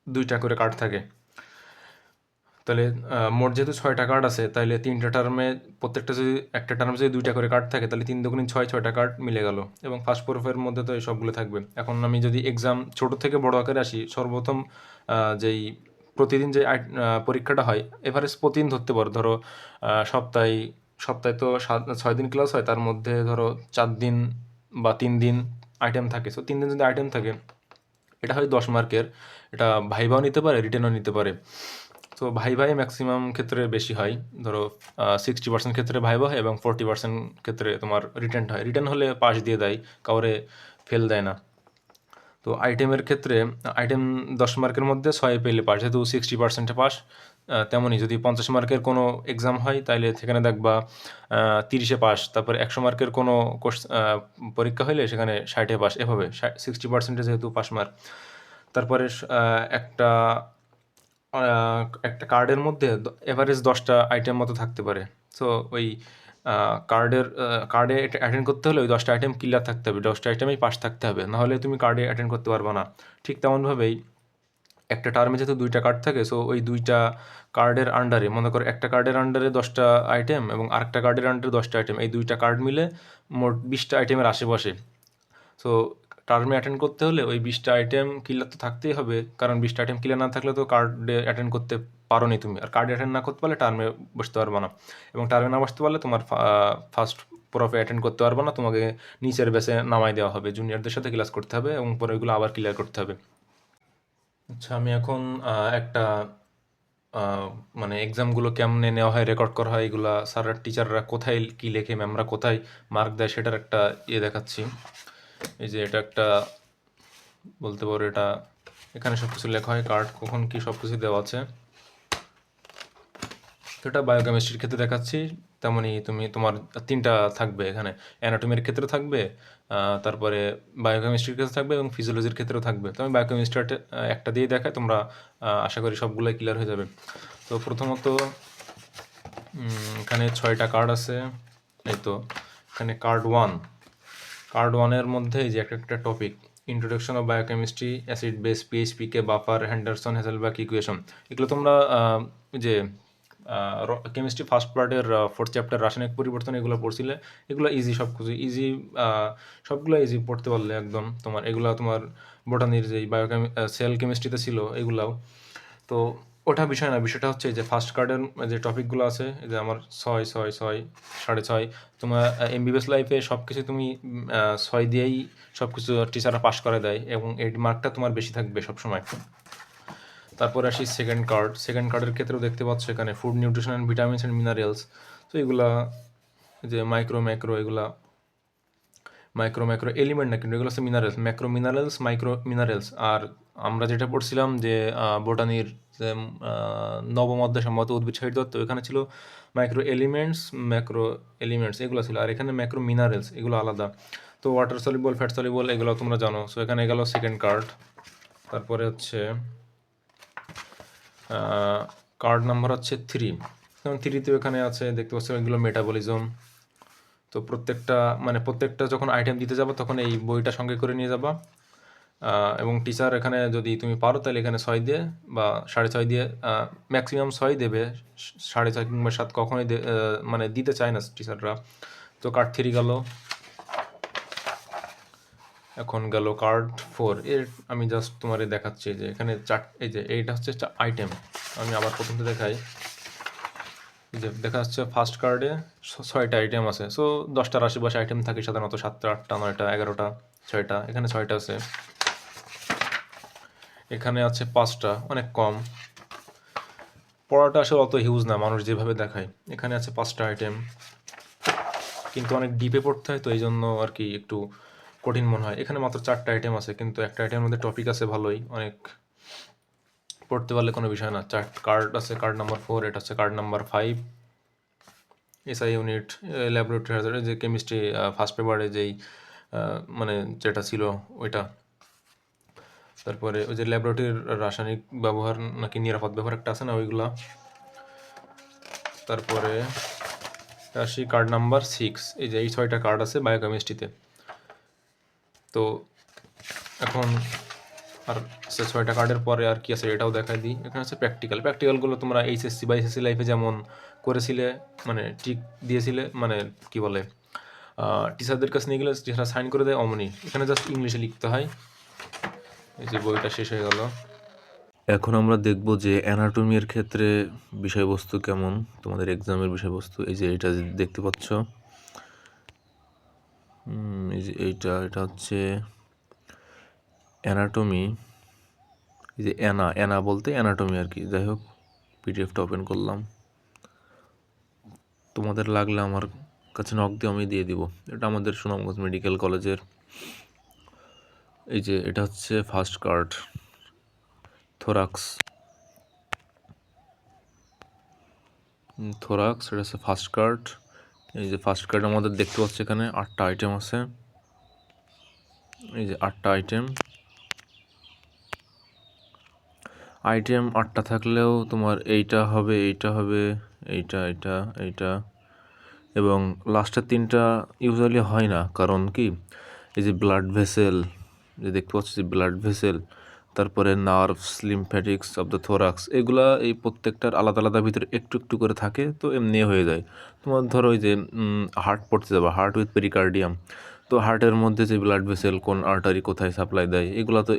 2টা করে কার্ড থাকে। তাহলে মোট যেহেতু 6টা কার্ড আছে, তাহলে 3টা টার্মে প্রত্যেকটা যদি একটা টার্মে যদি 2টা করে কার্ড থাকে তাহলে 3 দুগুণে 6টা কার্ড মিলে গেল এবং ফার্স্ট প্রুফের মধ্যে তো এই সবগুলো থাকবে। এখন আমি যদি এক্সাম ছোট থেকে বড় আকারে আসি, সর্বপ্রথম যেই প্রতিদিন যে পরীক্ষাটা হয়, এভারেজ প্রতিদিন ধরতে পারো। ধরো সপ্তাহে তো 6 দিন ক্লাস হয়, তার মধ্যে ধরো 4 দিন বা 3 দিন আইটেম থাকে। সো 3 দিন যদি আইটেম থাকে, এটা হয় 10 মার্কের। এটা ভাইভাও নিতে পারে, রিটেনও নিতে পারে। তো ভাই ম্যাক্সিমাম ক্ষেত্রে বেশি হয়, ধরো 60% ক্ষেত্রে ভাইভা হয় এবং 40% ক্ষেত্রে তোমার রিটেন হয়। রিটেন হলে পাস দিয়ে দেয়, কাউরে ফেল দেয় না। তো আইটেমের ক্ষেত্রে আইটেম 10 মার্কের মধ্যে 6 পেলে পাস, যেহেতু 60%-এ পাস। তেমনই যদি 50 মার্কের কোনো এক্সাম হয় তাহলে সেখানে দেখবা 30-এ পাস। তারপরে 100 মার্কের কোনো পরীক্ষা হলে সেখানে 60-এ পাস। এভাবে 60%-এ যেহেতু পাস মার্ক। তারপরে একটা কার্ডের মধ্যে এভারেজ 10টা আইটেম মতো থাকতে পারে। সো ওই কার্ডে অ্যাটেন্ড করতে হলে ওই 10টা আইটেম ক্লিয়ার থাকতে হবে, 10টা আইটেমেই পাস থাকতে হবে, নাহলে তুমি কার্ডে অ্যাটেন্ড করতে পারবে না। ঠিক তেমনভাবেই একটা টার্মে যেহেতু 2টা কার্ড থাকে, সো ওই 2টা কার্ডের আন্ডারে, মনে করো একটা কার্ডের আন্ডারে 10টা আইটেম এবং আরেকটা কার্ডের আন্ডারে 10টা আইটেম, এই 2টা কার্ড মিলে মোট 20টা আইটেমের আশেপাশে। সো টার্মে অ্যাটেন্ড করতে হলে ওই 20টা আইটেম ক্লিয়ার তো থাকতেই হবে, কারণ 20টা আইটেম ক্লিয়ার না থাকলে তো কার্ডে অ্যাটেন্ড করতে পারো নি তুমি। আর কার্ডে অ্যাটেন্ড না করতে পারলে টার্মে বসতে পারবে না, এবং টার্মে না বসতে পারলে তোমার ফার্স্ট প্রফে অ্যাটেন্ড করতে পারবে না, তোমাকে নিচের বেসে নামাই দেওয়া হবে, জুনিয়রদের সাথে ক্লাস করতে হবে এবং পরে ওইগুলো আবার ক্লিয়ার করতে হবে। আচ্ছা, আমি এখন একটা মানে এক্সামগুলো কেমনে নেওয়া হয়, রেকর্ড করা হয়, এগুলা স্যাররা টিচাররা কোথায় কী লেখে, ম্যামরা কোথায় মার্ক দেয়, সেটার একটা দেখাচ্ছি। এই যে এটা একটা বলতে পারো, এটা এখানে সব কিছু লেখা হয়, কার্ড কখন কী সব কিছু দেওয়া আছে। তো এটা বায়োকেমিস্ট্রির ক্ষেত্রে দেখাচ্ছি। তেমনই তোমার 3টা থাকবে এখানে, অ্যানাটমির ক্ষেত্রে থাকবে, তারপরে বায়োকেমিস্ট্রির ক্ষেত্রে থাকবে এবং ফিজিওলজির ক্ষেত্রেও থাকবে। তো আমি বায়োকেমিস্ট্রিটা একটা দিয়ে দেখাই, তোমরা আশা করি সবগুলোই ক্লিয়ার হয়ে যাবে। তো প্রথমত এখানে 6টা কার্ড আছে। এই তো এখানে কার্ড 1-এর মধ্যে এই যে একটা topic, introduction of biochemistry, acid base, pH pK, buffer, Henderson, Hasselbalch equation. এগুলো তোমরা যে কেমিস্ট্রি ফার্স্ট পার্টের 4th চ্যাপ্টার রাসায়নিক পরিবর্তন, এগুলো পড়ছিলে। এগুলো ইজি, সব কিছু ইজি, সবগুলো ইজি পড়তে পারলে একদম। তোমার তোমার বোটানির যেই সেল কেমিস্ট্রিতে ছিল এগুলাও। তো ওটা বিষয় না, বিষয়টা হচ্ছে যে ফার্স্ট কার্ডের যে টপিকগুলো আছে, যে আমার 6, 6, 6, 6.5, তোমার এমবিবিএস লাইফে সব কিছু তুমি 6 দিয়েই সব কিছু টিচাররা পাস করে দেয় এবং এই মার্কটা তোমার বেশি থাকবে সবসময়। তারপরে আসি সেকেন্ড কার্ডের ক্ষেত্রেও দেখতে পাচ্ছ এখানে food, nutrition and vitamins and minerals. তো এগুলা যে মাইক্রো এগুলা মাইক্রো এলিমেন্ট না, কিন্তু এগুলো হচ্ছে মিনারেলস, মাইক্রো মিনারেলস। আর আমরা যেটা পড়ছিলাম যে বোটানির যে নবম অধ্যায় সম্ভবত উদ্ভিদ সাহিত্য, তো এখানে ছিল মাইক্রো এলিমেন্টস এগুলো ছিল, আর এখানে মাইক্রো মিনারেলস এগুলো আলাদা। তো ওয়াটার সলিবল, ফ্যাট সলিবল এগুলো তোমরা জানো। সো এখানে গেল সেকেন্ড কার্ড। তারপরে হচ্ছে কার্ড নাম্বার হচ্ছে 3। যেমন 3তেও এখানে আছে দেখতে পাচ্ছ এগুলো মেটাবলিজম। তো প্রত্যেকটা যখন আইটেম দিতে যাবো তখন এই বইটা সঙ্গে করে নিয়ে যাবা। এবং টিচার এখানে যদি তুমি পারো তাহলে এখানে 6 দিয়ে বা 6.5 দিয়ে, ম্যাক্সিমাম 6 দেবে, 6.5 কিংবা 7 কখনোই মানে দিতে চায় না টিচাররা। তো কার্ড 3 গেল, এখন গেল কার্ড 4। এর আমি জাস্ট তোমারে দেখাচ্ছি যে এখানে এই যে এইটা হচ্ছে আইটেম। আমি আবার প্রথম থেকে দেখাই। এই যে দেখা যাচ্ছে ফার্স্ট কার্ডে 6টা আইটেম আছে। সো 10টার আশেপাশে আইটেম থাকে সাধারণত, 7টা 8টা 9টা 11টা 6টা, এখানে 6টা আছে। এখানে আছে 5টা, অনেক কম। পড়াটা আসলে অত হিউজ না মানুষ যেভাবে দেখায়। এখানে আছে 5টা আইটেম, কিন্তু অনেক ডিপে পড়তে হয়, তো এই জন্য আর কি একটু কঠিন মনে হয়। এখানে মাত্র 4টা আইটেম আছে, কিন্তু একটা আইটেমের মধ্যে টপিক আছে ভালোই, অনেক পড়তে পারলে কোনো বিষয় না। 4 কার্ড আছে, কার্ড নাম্বার 4, এটা হচ্ছে card number 5। SI unit, laboratory Hazard, যে কেমিস্ট্রি ফার্স্ট পেপারে যেই মানে যেটা ছিল ওইটা। তারপরে ওই যে ল্যাবরেটরির রাসায়নিক ব্যবহার নাকি নিরাপদ ব্যবহার একটা আছে না, ওইগুলা। তারপরে আসি কার্ড নাম্বার 6। এই যে এই 6টা কার্ড আছে বায়োকেমিস্ট্রিতে। তো এখন আর 6টা কার্ডের পরে আর কি আছে এটাও দেখাই দিই। এখানে আছে প্র্যাকটিক্যালগুলো তোমরা এইচএসসি বা এসএসসি লাইফে যেমন করেছিলে, মানে টিক দিয়েছিলে, মানে কি বলে, টিচারদের কাছে নিয়ে গেলে টিচাররা সাইন করে দেয়, অমনি এখানে জাস্ট ইংলিশে লিখতে হয়। এই যে বইটা শেষ হয়ে গেল। এখন আমরা দেখব যে অ্যানাটমির ক্ষেত্রে বিষয়বস্তু কেমন, তোমাদের এক্সামের বিষয়বস্তু। এই যে এটা দেখতে পাচ্ছ, এই যে এটা হচ্ছে অ্যানাটমি। এই যে অ্যানা বলতে অ্যানাটমি আর কি। যাই হোক, পিডিএফটা ওপেন করলাম। তোমাদের লাগলে আমার কাছে নক দিয়ে আমি দিয়ে দিব। এটা আমাদের সুনামগঞ্জ মেডিকেল কলেজের। এই যে এটা হচ্ছে ফার্স্ট কার্ড, থোরাক্স, এটা হচ্ছে ফার্স্ট কার্ড। এই যে ফার্স্ট কার্ড আমাদের দেখতে পাচ্ছি এখানে 8টা আইটেম আছে। এই যে 8টা আইটেম 8টা থাকলেও তোমার এইটা হবে, এইটা এবং লাস্টের 3টা ইউজুয়ালি হয় না। কারণ কি, এই যে ব্লাড ভেসেল, যে দেখতে পাচ্ছি যে ব্লাড ভেসেল, তারপরে নার্ভস, লিম্ফ্যাটিক্স অফ দ্য থোরাক্স, এগুলা এই প্রত্যেকটার আলাদা আলাদা ভিতরে একটু একটু করে থাকে, তো এমনি হয়ে যায়। তোমার ধরো ওই যে হার্ট পড়তে যাবে, হার্ট উইথ পেরিকার্ডিয়াম, তো হার্টের মধ্যে যে ব্লাড ভেসেল কোন আর্টারি কোথায় সাপ্লাই দেয়, এগুলো তো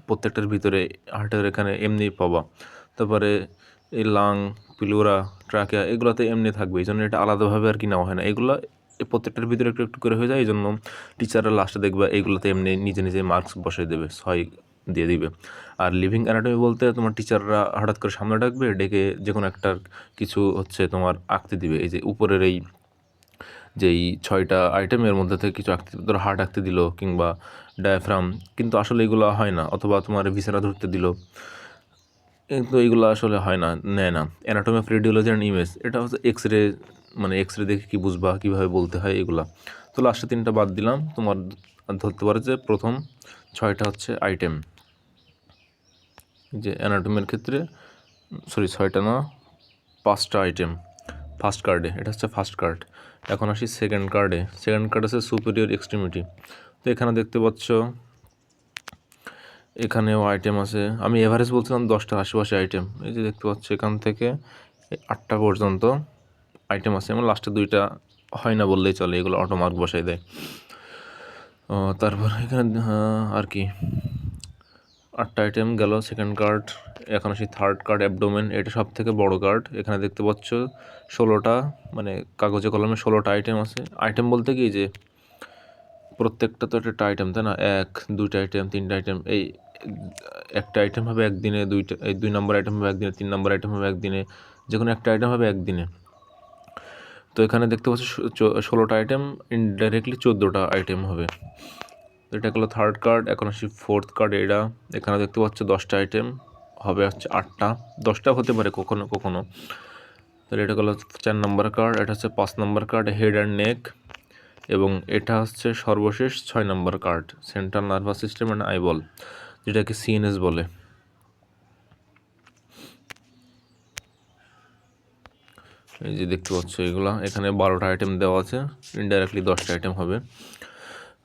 প্রত্যেকটার ভিতরে হার্টের এখানে এমনি পাবা। তারপরে এই লাং, প্লুরা, ট্রাকিয়া, এগুলোতে এমনি থাকবে, এই জন্য এটা আলাদাভাবে আর কি নেওয়া হয় না। এগুলো প্রত্যেকটার ভিতরে একটু একটু করে হয়ে যায়, এই জন্য টিচাররা লাস্টে দেখবে এইগুলোতে এমনি নিজে নিজে মার্কস বসিয়ে দেবে, 6 দিয়ে দিবে। আর লিভিং অ্যানাটমি বলতে তোমার টিচাররা হঠাৎ করে সামনে ডাকবে, ডেকে যে কোনো একটা কিছু হচ্ছে তোমার আঁকতে দিবে। এই যে উপরের এই যেই 6টা আইটেমের মধ্যে থেকে কিছু আঁকতে, ধরো হার্ট আঁকতে দিল কিংবা ডায়াফ্রাম, কিন্তু আসলে এগুলো হয় না। অথবা তোমার ভিসেরা ধরতে দিল, কিন্তু এইগুলো আসলে হয় না, নেয় না। Anatomy of radiology and image, এটা হচ্ছে এক্সরে, মানে এক্সরে দেখে কি বুঝবা, কীভাবে বলতে হয় এগুলা। তো লাস্টে 3টা বাদ দিলাম। তোমার ধরতে পারো যে প্রথম 6টা হচ্ছে আইটেম, যে অ্যানাটমির ক্ষেত্রে, সরি 6টা না, 5টা আইটেম ফার্স্ট কার্ডে। এটা হচ্ছে ফার্স্ট কার্ড। এখন আসি সেকেন্ড কার্ডে। সেকেন্ড কার্ড আছে সুপিরিয়র এক্সট্রিমিটি। তো এখানে দেখতে পাচ্ছ এখানেও আইটেম আছে। আমি এভারেজ বলছিলাম 10টার আশেপাশে আইটেম। এই যে দেখতে পাচ্ছ এখান থেকে 8টা পর্যন্ত আইটেম আছে, এবং লাস্টে 2টা হয় না বললেই চলে, এগুলো অটো মার্ক বসাই দেয়। তারপর এখানে আর কি 8টা আইটেম গেল সেকেন্ড কার্ড। এখন আসি থার্ড কার্ড, অ্যাবডোমেন। এটা সব থেকে বড় কার্ড। এখানে দেখতে পাচ্ছ 16টা, মানে কাগজে কলমে 16টা আইটেম আছে। আইটেম বলতে কি, যে প্রত্যেকটা তো একটা আইটেম, তাই না? 2টা আইটেম, 3টা আইটেম। এই একটা আইটেম হবে একদিনে, 2 নম্বর আইটেম হবে একদিনে, 3 নম্বর আইটেম হবে একদিনে, যে কোনো একটা আইটেম হবে একদিনে। তো এখানে দেখতে পাচ্ছি 16টা আইটেম, ইনডাইরেক্টলি 14টা আইটেম হবে। এটা হলো থার্ড কার্ড। এখন আসি ফোর্থ কার্ড। এখানে দেখতে পাচ্ছ 10টা আইটেম, হবে হচ্ছে 8টা, 10টা হতে পারে কখনো কখনো। তাহলে এটা হলো 4 নম্বর কার্ড। এটা হচ্ছে 5 নম্বর কার্ড, হেড অ্যান্ড নেক। এবং এটা হচ্ছে সর্বশেষ 6 নম্বর card, central nervous system and eyeball, যেটাকে সিএনএস বলে। এই যে দেখতে পাচ্ছ এগুলা, এখানে 12টা আইটেম দেওয়া আছে, ইনডাইরেক্টলি 10টা আইটেম হবে।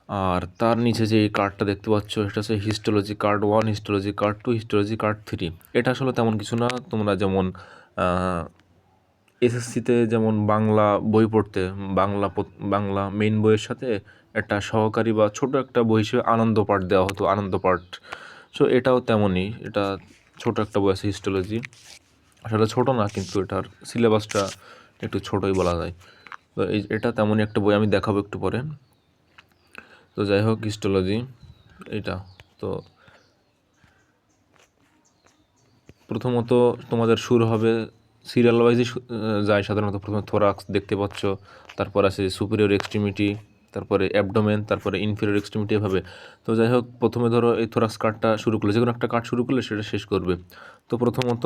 আর তার নিচে যে এই কার্ডটা দেখতে পাচ্ছ এটা হচ্ছে histology card 1, histology card 2, histology card 3। এটা আসলে তেমন কিছু না। তোমরা যেমন এসএসসিতে যেমন বাংলা বই পড়তে বাংলা মেইন বইয়ের সাথে একটা সহকারী বা ছোট একটা বই হিসেবে আনন্দ পাঠ দেওয়া হতো, আনন্দ পাঠ। সো এটাও তেমনই, এটা ছোট একটা বই আছে হিস্টোলজি। আসলে ছোট না, কিন্তু এটার সিলেবাসটা একটু ছোটই বলা যায়। তো এটা তেমনই একটা বই, আমি দেখাবো একটু পরে। তো যাই হোক, হিস্টোলজি এটা। তো প্রথমত তোমাদের শুরু হবে সিরিয়াল ওয়াইজই যায় সাধারণত। প্রথমে থোরাক্স দেখতে পাচ্ছ, তারপর আছে সুপিরিয়র এক্সট্রিমিটি, তারপরে অ্যাবডোমেন, তারপরে ইনফিরিয়র এক্সট্রিমিটি, এভাবে। তো যাই হোক, প্রথমে ধরো এই থোরাক্স কার্ডটা শুরু করলে, যে কোনো একটা কার্ড শুরু করলে সেটা শেষ করবে। তো প্রথমত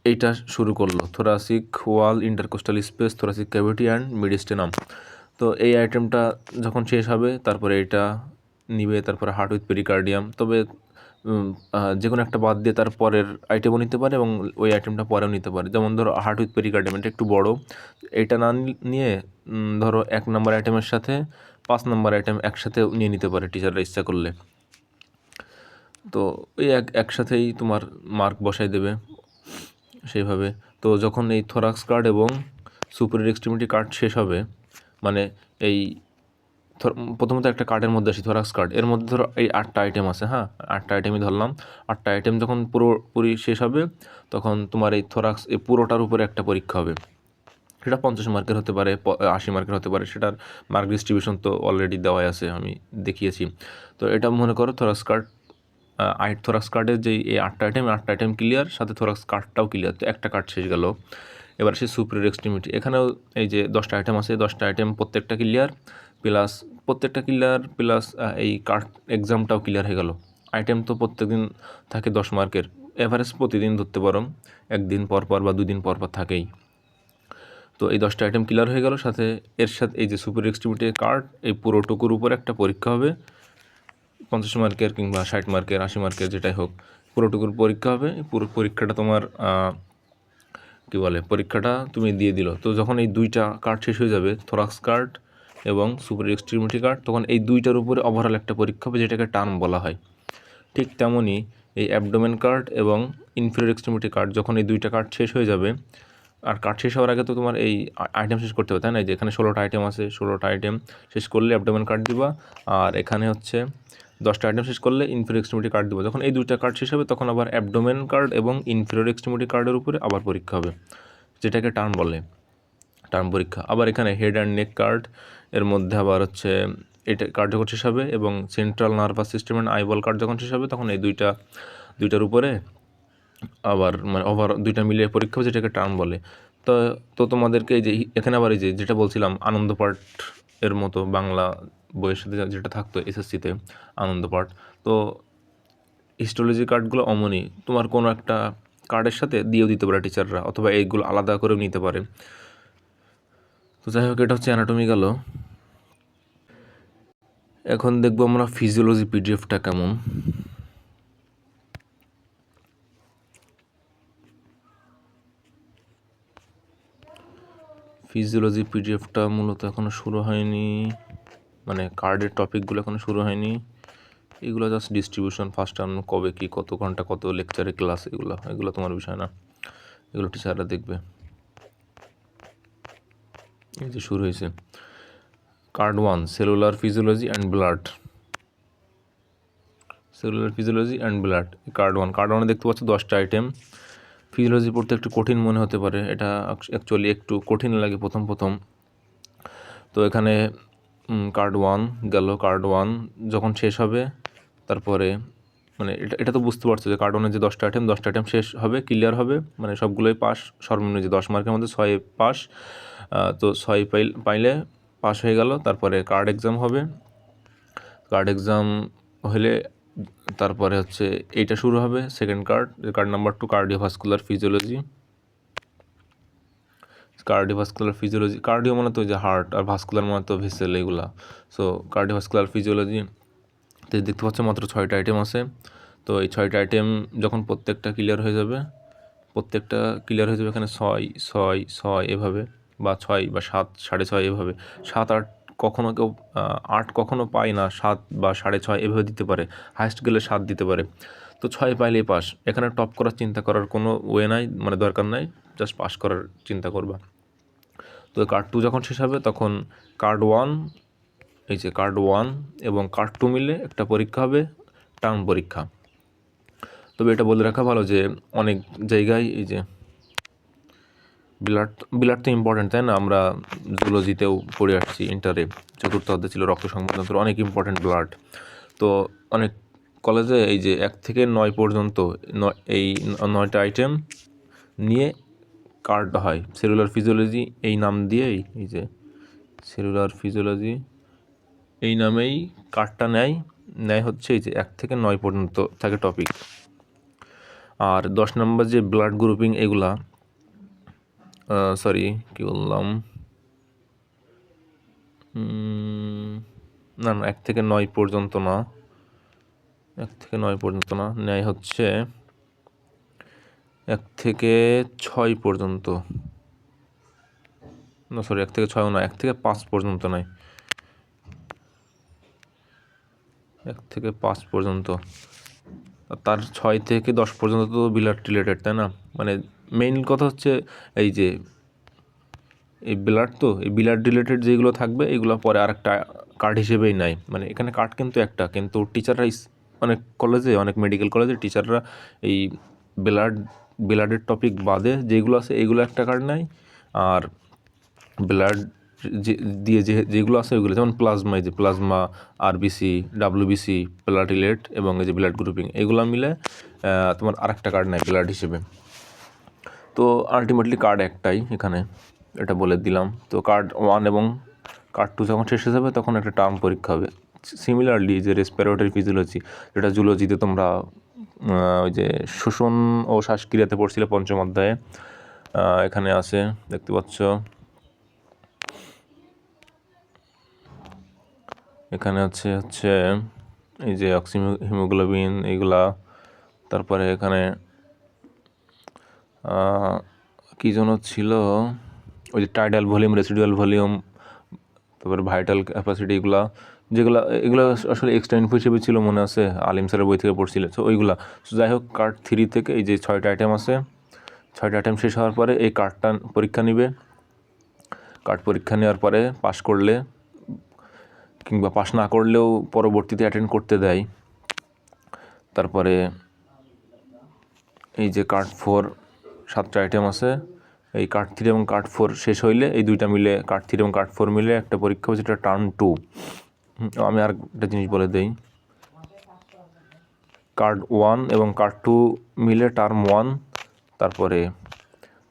এইটা শুরু করলো, thoracic wall intercostal space, thoracic cavity and mediastinum. তো এই আইটেমটা যখন শেষ হবে তারপরে এটা নিবে, তারপরে হার্ট উইথ পেরিকার্ডিয়াম। তবে যে কোনো একটা বাদ দিয়ে তার পরের আইটেমও নিতে পারে এবং ওই আইটেমটা পরেও নিতে পারে। যেমন ধরো হার্ট উইথ পেরিকার্ডিয়াম, এটা একটু বড়, এটা না নিয়ে ধরো 1 নম্বর আইটেমের সাথে 5 নম্বর আইটেম একসাথে নিয়ে নিতে পারে টিচাররা ইচ্ছা করলে। তো ওই একসাথেই তোমার মার্ক বসাই দেবে সেইভাবে। তো যখন এই থোরাক্স কার্ড এবং সুপিরিয়র এক্সট্রিমিটি কার্ড শেষ হবে, মানে এই প্রথমত একটা কার্ডের মধ্যে আসি, থোরাক্স কার্ড, এর মধ্যে ধরো এই 8টা আইটেম আছে। হ্যাঁ, 8টা আইটেমই ধরলাম। 8টা আইটেম যখন পুরোপুরি শেষ হবে তখন তোমার এই থোরাক্স এই পুরোটার উপরে একটা পরীক্ষা হবে। সেটা 50 মার্কের হতে পারে, 80 মার্কের হতে পারে। সেটার মার্ক ডিস্ট্রিবিউশন তো অলরেডি দেওয়াই আছে, আমি দেখিয়েছি। তো এটা মনে করো থোরাক্স কার্ড, থোরাক্স কার্ডের যে এই 8টা আইটেম ক্লিয়ার, সাথে থোরাক্স কার্ডটাও ক্লিয়ার। তো একটা কার্ড শেষ গেল। এবার সে সুপিরিয়র এক্সট্রিমিটি, এখানেও এই যে 10টা আইটেম আছে, 10টা আইটেম প্রত্যেকটা ক্লিয়ার, প্লাস এই কার্ড এক্সামটাও ক্লিয়ার হয়ে গেল। আইটেম তো প্রত্যেকদিন থাকে 10 মার্কের, এভারেজ প্রতিদিন ধরতে পারো, একদিন পর পর বা 2 দিন পর পর থাকেই। তো এই 10টা আইটেম ক্লিয়ার হয়ে গেল, সাথে এর সাথে এই যে সুপিরিয়র এক্সট্রিমিটি কার্ড, এই পুরোটুকুর উপর একটা পরীক্ষা হবে, 50 মার্কের কিংবা 60 মার্কের, 80 মার্কের, যেটাই হোক, পুরোটুকুর পরীক্ষা হবে। পুরো পরীক্ষাটা তোমার কী বলে, পরীক্ষাটা তুমি দিয়ে দিল। তো যখন এই 2টা কার্ড শেষ হয়ে যাবে, থোরাক্স কার্ড এবং সুপিরিয়র এক্সট্রিমিটি কার্ড, তখন এই 2টার উপরে ওভারঅল একটা পরীক্ষা হবে, যেটাকে টার্ম বলা হয়। ঠিক তেমনই এই অ্যাবডোমেন কার্ড এবং ইনফিরিয়র এক্সট্রিমিটি কার্ড, যখন এই 2টা কার্ড শেষ হয়ে যাবে, আর কার্ড শেষ হওয়ার আগে তো তোমার এই আইটেম শেষ করতে হবে, তাই না? যে এখানে 16টা আইটেম আছে, 16টা আইটেম শেষ করলে অ্যাবডোমেন কার্ড দিবা, আর এখানে হচ্ছে 10টা আইটেম শেষ করলে ইনফিরিয়র এক্সট্রিমিটি কার্ড দিব। যখন এই 2টা কার্ড শেষ হবে তখন আবার অ্যাবডোমেন কার্ড এবং ইনফিরিয়র এক্সট্রিমিটি কার্ডের উপরে আবার পরীক্ষা হবে, যেটাকে টার্ম বলে, টার্ম পরীক্ষা। আবার এখানে হেড অ্যান্ড নেক কার্ড, এর মধ্যে আবার হচ্ছে এটা কার্ড যখন শেষ হবে, এবং central nervous system and eyeball card যখন শেষ হবে, তখন এই দুইটার উপরে আবার মানে ওভার 2টা মিলিয়ে পরীক্ষা হবে, যেটাকে টার্ম বলে। তো তো তোমাদেরকে এই যে এখানে আবার এই যেটা বলছিলাম আনন্দ পাঠ এর মতো বাংলা বইয়ের সাথে যেটা থাকতো এসএসসিতে আনন্দ পাঠ, তো হিস্টোলজি কার্ডগুলো অমনই তোমার কোনো একটা কার্ডের সাথে দিয়েও দিতে পারে টিচাররা, অথবা এইগুলো আলাদা করেও নিতে পারে। তো যাই হোক, এটা হচ্ছে অ্যানাটমি গেল। এখন দেখবো আমরা ফিজিওলজি পিডিএফটা কেমন। ফিজিওলজি পিডিএফটা মূলত এখনও শুরু হয়নি, মানে কার্ডের টপিকগুলো এখনও শুরু হয়নি। এগুলো জাস্ট ডিস্ট্রিবিউশন, ফার্স্ট টার্ম কবে কী, কত ঘন্টা, কত লেকচারে ক্লাস, এগুলো তোমার বিষয় না, এগুলো টিচাররা দেখবে। এই যে শুরু হয়েছে card 1, cellular physiology and blood. Cellular physiology and blood, card 1 দেখতে পাচ্ছ 10টা আইটেম। ফিজিওলজি পড়তে একটু কঠিন মনে হতে পারে, এটা অ্যাকচুয়ালি একটু কঠিন লাগে প্রথম। তো এখানে কার্ড 1 গেল। কার্ড 1 যখন শেষ হবে তারপরে মানে এটা তো বুঝতে পারছো যে কার্ড 1-এর যে 10টা আইটেম শেষ হবে, ক্লিয়ার হবে, মানে সবগুলোই পাস, সর্বনিম্ন যে 10 মার্কের মধ্যে 6 পাস। তো 6 পাইলে পাস হয়ে গেল। তারপরে কার্ড এক্সাম হবে, কার্ড এক্সাম হলে তারপরে হচ্ছে এইটা শুরু হবে, second card number 2, cardiovascular physiology. Cardio মানে তো যে হার্ট, আর ভাস্কুলার মানে তো ভেসেল, এগুলা। সো কার্ডিওভাস্কুলার ফিজিওলজি তো দেখতে পাচ্ছ মাত্র 6টা আইটেম আছে। তো এই 6টা আইটেম যখন প্রত্যেকটা ক্লিয়ার হয়ে যাবে এখানে 6 এভাবে, বা 6 বা 7, 6.5 এভাবে, 7, 8 কখনো কেউ 8 কখনো পায় না, 7 বা 6.5 এভাবে দিতে পারে, হাইস্ট গেলে 7 দিতে পারে। তো 6 পাইলেই পাস। এখানে টপ করার চিন্তা করার কোনো ওয়ে নাই, মানে দরকার নাই, জাস্ট পাস করার চিন্তা করবা। তো কার্ড 2 যখন শেষ হবে তখন কার্ড 1, এই যে কার্ড 1 এবং কার্ড 2 মিলে একটা পরীক্ষা হবে, টার্ম পরীক্ষা। তবে এটা বলে রাখা ভালো যে অনেক জায়গায় এই যে ব্লাড তো ইম্পর্টেন্ট, তাই না? আমরা জুলজিতেও পড়ে আসছি, ইন্টারে চতুর্থ অধ্যায় ছিল রক্ত সংবহনতন্ত্র, অনেক ইম্পর্টেন্ট ব্লাড। তো অনেক কলেজে এই যে 1 থেকে 9 পর্যন্ত এই 9টা আইটেম নিয়ে কার্ড হয়। সেলুলার ফিজিওলজি এই নাম দিয়েই, এই যে সেলুলার ফিজিওলজি এই নামেই কার্ডটা নেয় হচ্ছে এই যে 1 থেকে 9 পর্যন্ত থাকে টপিক। আর 10 নম্বর যে ব্লাড গ্রুপিং, এগুলা সরি কী বললাম, না 1 থেকে 9 পর্যন্ত না, 1 থেকে 9 পর্যন্ত না, ন্যায় হচ্ছে 1 থেকে 6 পর্যন্ত, না সরি 1 থেকে 6 না, 1 থেকে 5 পর্যন্ত নয়, 1 থেকে 5 পর্যন্ত। তার 6 থেকে 10 পর্যন্ত তো ব্লাড রিলেটেড, তাই না? মানে মেইন কথা হচ্ছে এই যে এই ব্লাড, তো এই ব্লাড রিলেটেড যেগুলো থাকবে এগুলো পরে আরেকটা কার্ড হিসেবেই নেয়। মানে এখানে কার্ড কিন্তু একটা, কিন্তু টিচাররা অনেক কলেজে, অনেক মেডিকেল কলেজে টিচাররা এই ব্লাডের টপিক বাদে যেগুলো আছে এগুলো একটা কার্ড নেয়, আর ব্লাড দিয়ে যেগুলো আছে ওইগুলো, যেমন প্লাজমা, এই যে প্লাজমা, আরবিসি, ডাব্লিউবিসি, প্লাটিলেট এবং এই যে ব্লাড গ্রুপিং, এগুলো মিলে তোমার আরেকটা কার্ড নেয় ব্লাড হিসেবে। তো আলটিমেটলি কার্ড একটাই এখানে, এটা বলে দিলাম। তো কার্ড 1 এবং কার্ড 2 যখন শেষ হয়ে যাবে তখন একটা টার্ম পরীক্ষা হবে। সিমিলারলি যে রেসপিরেটরি ফিজিওলজি, যেটা জুলজিতে তোমরা ওই যে শ্বসন ও শ্বাসক্রিয়াতে পড়ছিলে 5ম অধ্যায়ে, এখানে আছে দেখতে পাচ্ছ, এখানে হচ্ছে এই যে হিমোগ্লোবিন এইগুলা, তারপরে এখানে কী যেন ছিল, ওই যে টাইডাল ভলিউম, রেসিডুয়াল ভলিউম, তারপরে ভাইটাল ক্যাপাসিটি, এগুলো আসলে এক্সট্রা ইনফো হিসেবে ছিল, মনে আছে আলিম স্যারের বই থেকে পড়ছিল। তো ওইগুলা, সো যাই হোক, কার্ড 3 থেকে এই যে 6টা আইটেম আছে, 6টা আইটেম শেষ হওয়ার পরে এই কার্ডটা পরীক্ষা নিবে। কার্ড পরীক্ষা নেওয়ার পরে পাস করলে কিংবা পাস না করলেও পরবর্তীতে অ্যাটেন্ড করতে দেয়। তারপরে এই যে কার্ড 4, 7টা আইটেম আছে, এই কার্ড 3 এবং কার্ড 4 শেষ হইলে এই দুইটা মিলে, কার্ড 3 এবং কার্ড 4 মিলে একটা পরীক্ষা হচ্ছে, যেটা টার্ম 2। আমি আর একটা জিনিস বলে দিই, কার্ড 1 এবং কার্ড 2 মিলে টার্ম 1, তারপরে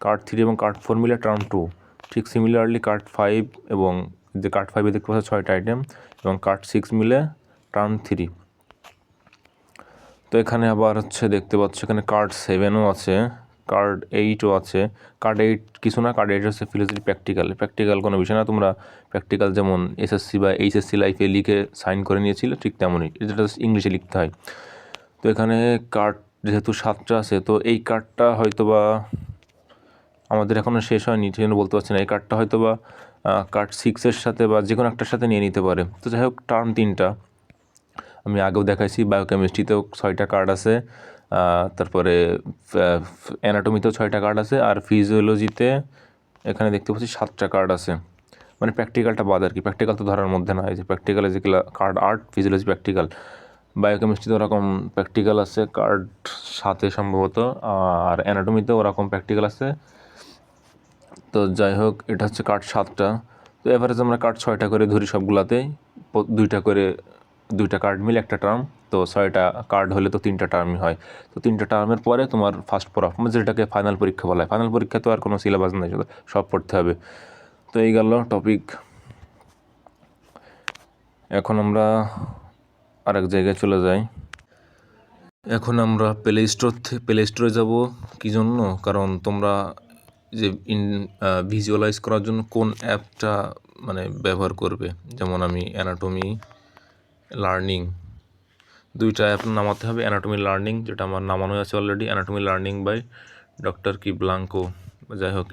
কার্ড 3 এবং কার্ড 4 মিলে টার্ম 2। ঠিক সিমিলারলি কার্ড 5 এবং যে কার্ড 5-এ দেখতে পাচ্ছ 6টা আইটেম, এবং কার্ড 6 মিলে টার্ম 3। তো এখানে আবার হচ্ছে দেখতে পাচ্ছ এখানে কার্ড 7ও আছে, কার্ড 8ও আছে। কার্ড 8 কিছু না, কার্ড 8 হচ্ছে ফিলোসফি প্র্যাকটিক্যাল কোনো বিষয় না। তোমরা প্র্যাকটিক্যাল যেমন এসএসসি বা এইচএসসি লাইফে লিখে সাইন করে নিয়েছিলে, ঠিক তেমনই, এটা ইংলিশে লিখতে হয়। তো এখানে কার্ড যেহেতু 7টা আছে, তো এই কার্ডটা হয়তো বা আমাদের এখনও শেষ হয়নি, সেজন্য বলতে পারছি না। এই কার্ডটা হয়তো বা কার্ড 6-এর সাথে বা যে কোনো একটার সাথে নিয়ে নিতে পারে। তো যাই হোক, টার্ম 3টা আমি আগেও দেখাইছি, বায়োকেমিস্ট্রিতেও 6টা কার্ড আছে, তারপরে অ্যানাটমিতেও 6টা কার্ড আছে, আর ফিজিওলজিতে এখানে দেখতে পাচ্ছি 7টা কার্ড আছে। মানে প্র্যাকটিক্যালটা বাদ আর কি, প্র্যাকটিক্যাল তো ধরার মধ্যে না, এই যে প্র্যাকটিক্যালে যেগুলো কার্ড 8, ফিজিওলজি প্র্যাকটিক্যাল, বায়োকেমিস্ট্রিতে ওরকম প্র্যাকটিক্যাল আছে কার্ড 7-এ সম্ভবত, আর অ্যানাটমিতেও ওরকম প্র্যাকটিক্যাল আছে। তো যাই হোক, এটা হচ্ছে কার্ড 7টা। তো এভারেজ আমরা কার্ড 6টা করে ধরি সবগুলাতেই, 2টা কার্ড মিলে একটা টার্ম। তো 6টা কার্ড হলে তো 3টা টার্মই হয়। তো 3টা টার্মের পরে তোমার ফার্স্ট পারফরমেন্স, যেটাকে ফাইনাল পরীক্ষা বলা হয়। ফাইনাল পরীক্ষা তো আর কোনো সিলেবাস নেই, সব পড়তে হবে। তো এই গেল টপিক। এখন আমরা আরেক জায়গায় চলে যাই। এখন আমরা প্লে স্টোরে যাব। কী জন্য? কারণ তোমরা যে ভিজুয়ালাইজ করার জন্য কোন অ্যাপটা মানে ব্যবহার করবে, যেমন আমি অ্যানাটমি লার্নিং, 2টা অ্যাপ নামাতে হবে। অ্যানাটমি লার্নিং, যেটা আমার নামানো আছে already, anatomy learning by doctor কি ব্লাঙ্কো। যাই হোক,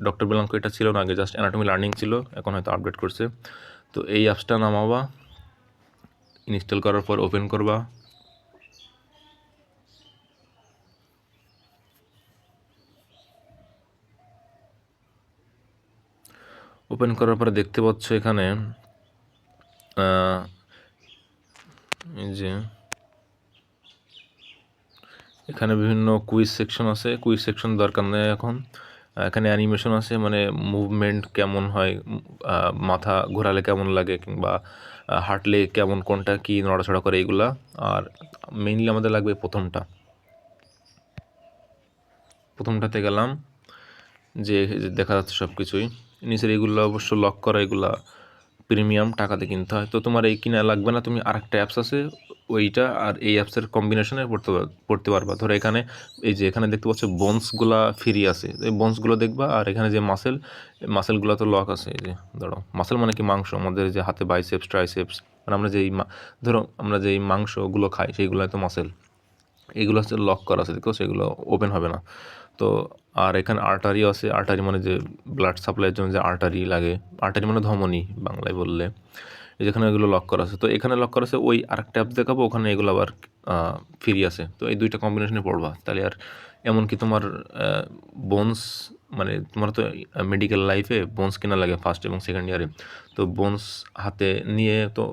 ডক্টর ব্লাঙ্কো এটা ছিল না আগে, জাস্ট অ্যানাটমি লার্নিং ছিল, এখন হয়তো আপডেট করছে। তো এই অ্যাপসটা নামাবা, ইনস্টল করার পর ওপেন করবা। ওপেন করার পরে দেখতে পাচ্ছ এখানে এই যে এখানে বিভিন্ন কুইজ সেকশন আছে। কুইজ সেকশন দরকার নেই এখন। এখানে অ্যানিমেশন আছে, মানে মুভমেন্ট কেমন হয়, মাথা ঘোরালে কেমন লাগে, কিংবা হাঁটলে কেমন, কোনটা কি নড়াচড়া করে, এইগুলা। আর মেইনলি আমাদের লাগবে প্রথমটাতে গেলাম, যে দেখা যাচ্ছে সব কিছুই। নিচের এইগুলো অবশ্য লক করা, এগুলা প্রিমিয়াম, টাকাতে কিনতে হয়। তো তোমার এই কিনা লাগবে না, তুমি আরেকটা অ্যাপস আছে ওইটা আর এই অ্যাপসের কম্বিনেশনে পড়তে পারবা। ধরো এখানে এই যে এখানে দেখতে পাচ্ছ বোনসগুলা ফ্রি আছে, এই বোনসগুলো দেখবা। আর এখানে যে মাসেলগুলো তো লক আছে। এই যে ধরো মাসেল মানে কি মাংস, আমাদের যে হাতে বাইসেপস ট্রাইসেপস, মানে আমরা যেই মাংসগুলো খাই সেইগুলো তো মাসেল, এগুলো হচ্ছে লক করা আছে, দেখো সেগুলো ওপেন হবে না। তো আর এখানে আর্টারি আছে। আর্টারি মানে যে ব্লাড সাপ্লাইয়ের জন্য যে আর্টারি লাগে, আর্টারি মানে ধমনী বাংলায় বললে। যেখানে এগুলো লক করা আছে, তো এখানে লক করা আছে। ওই আরেকটা অ্যাপ দেখাবো, ওখানে এগুলো আবার ফ্রি আছে। তো এই দুইটা কম্বিনেশনে পড়বা, তাহলে আর এমনকি তোমার বোনস, মানে তোমার তো মেডিকেল লাইফে বোনস কেনা লাগে ফার্স্ট এবং সেকেন্ড ইয়ারে। তো বোনস হাতে নিয়ে তো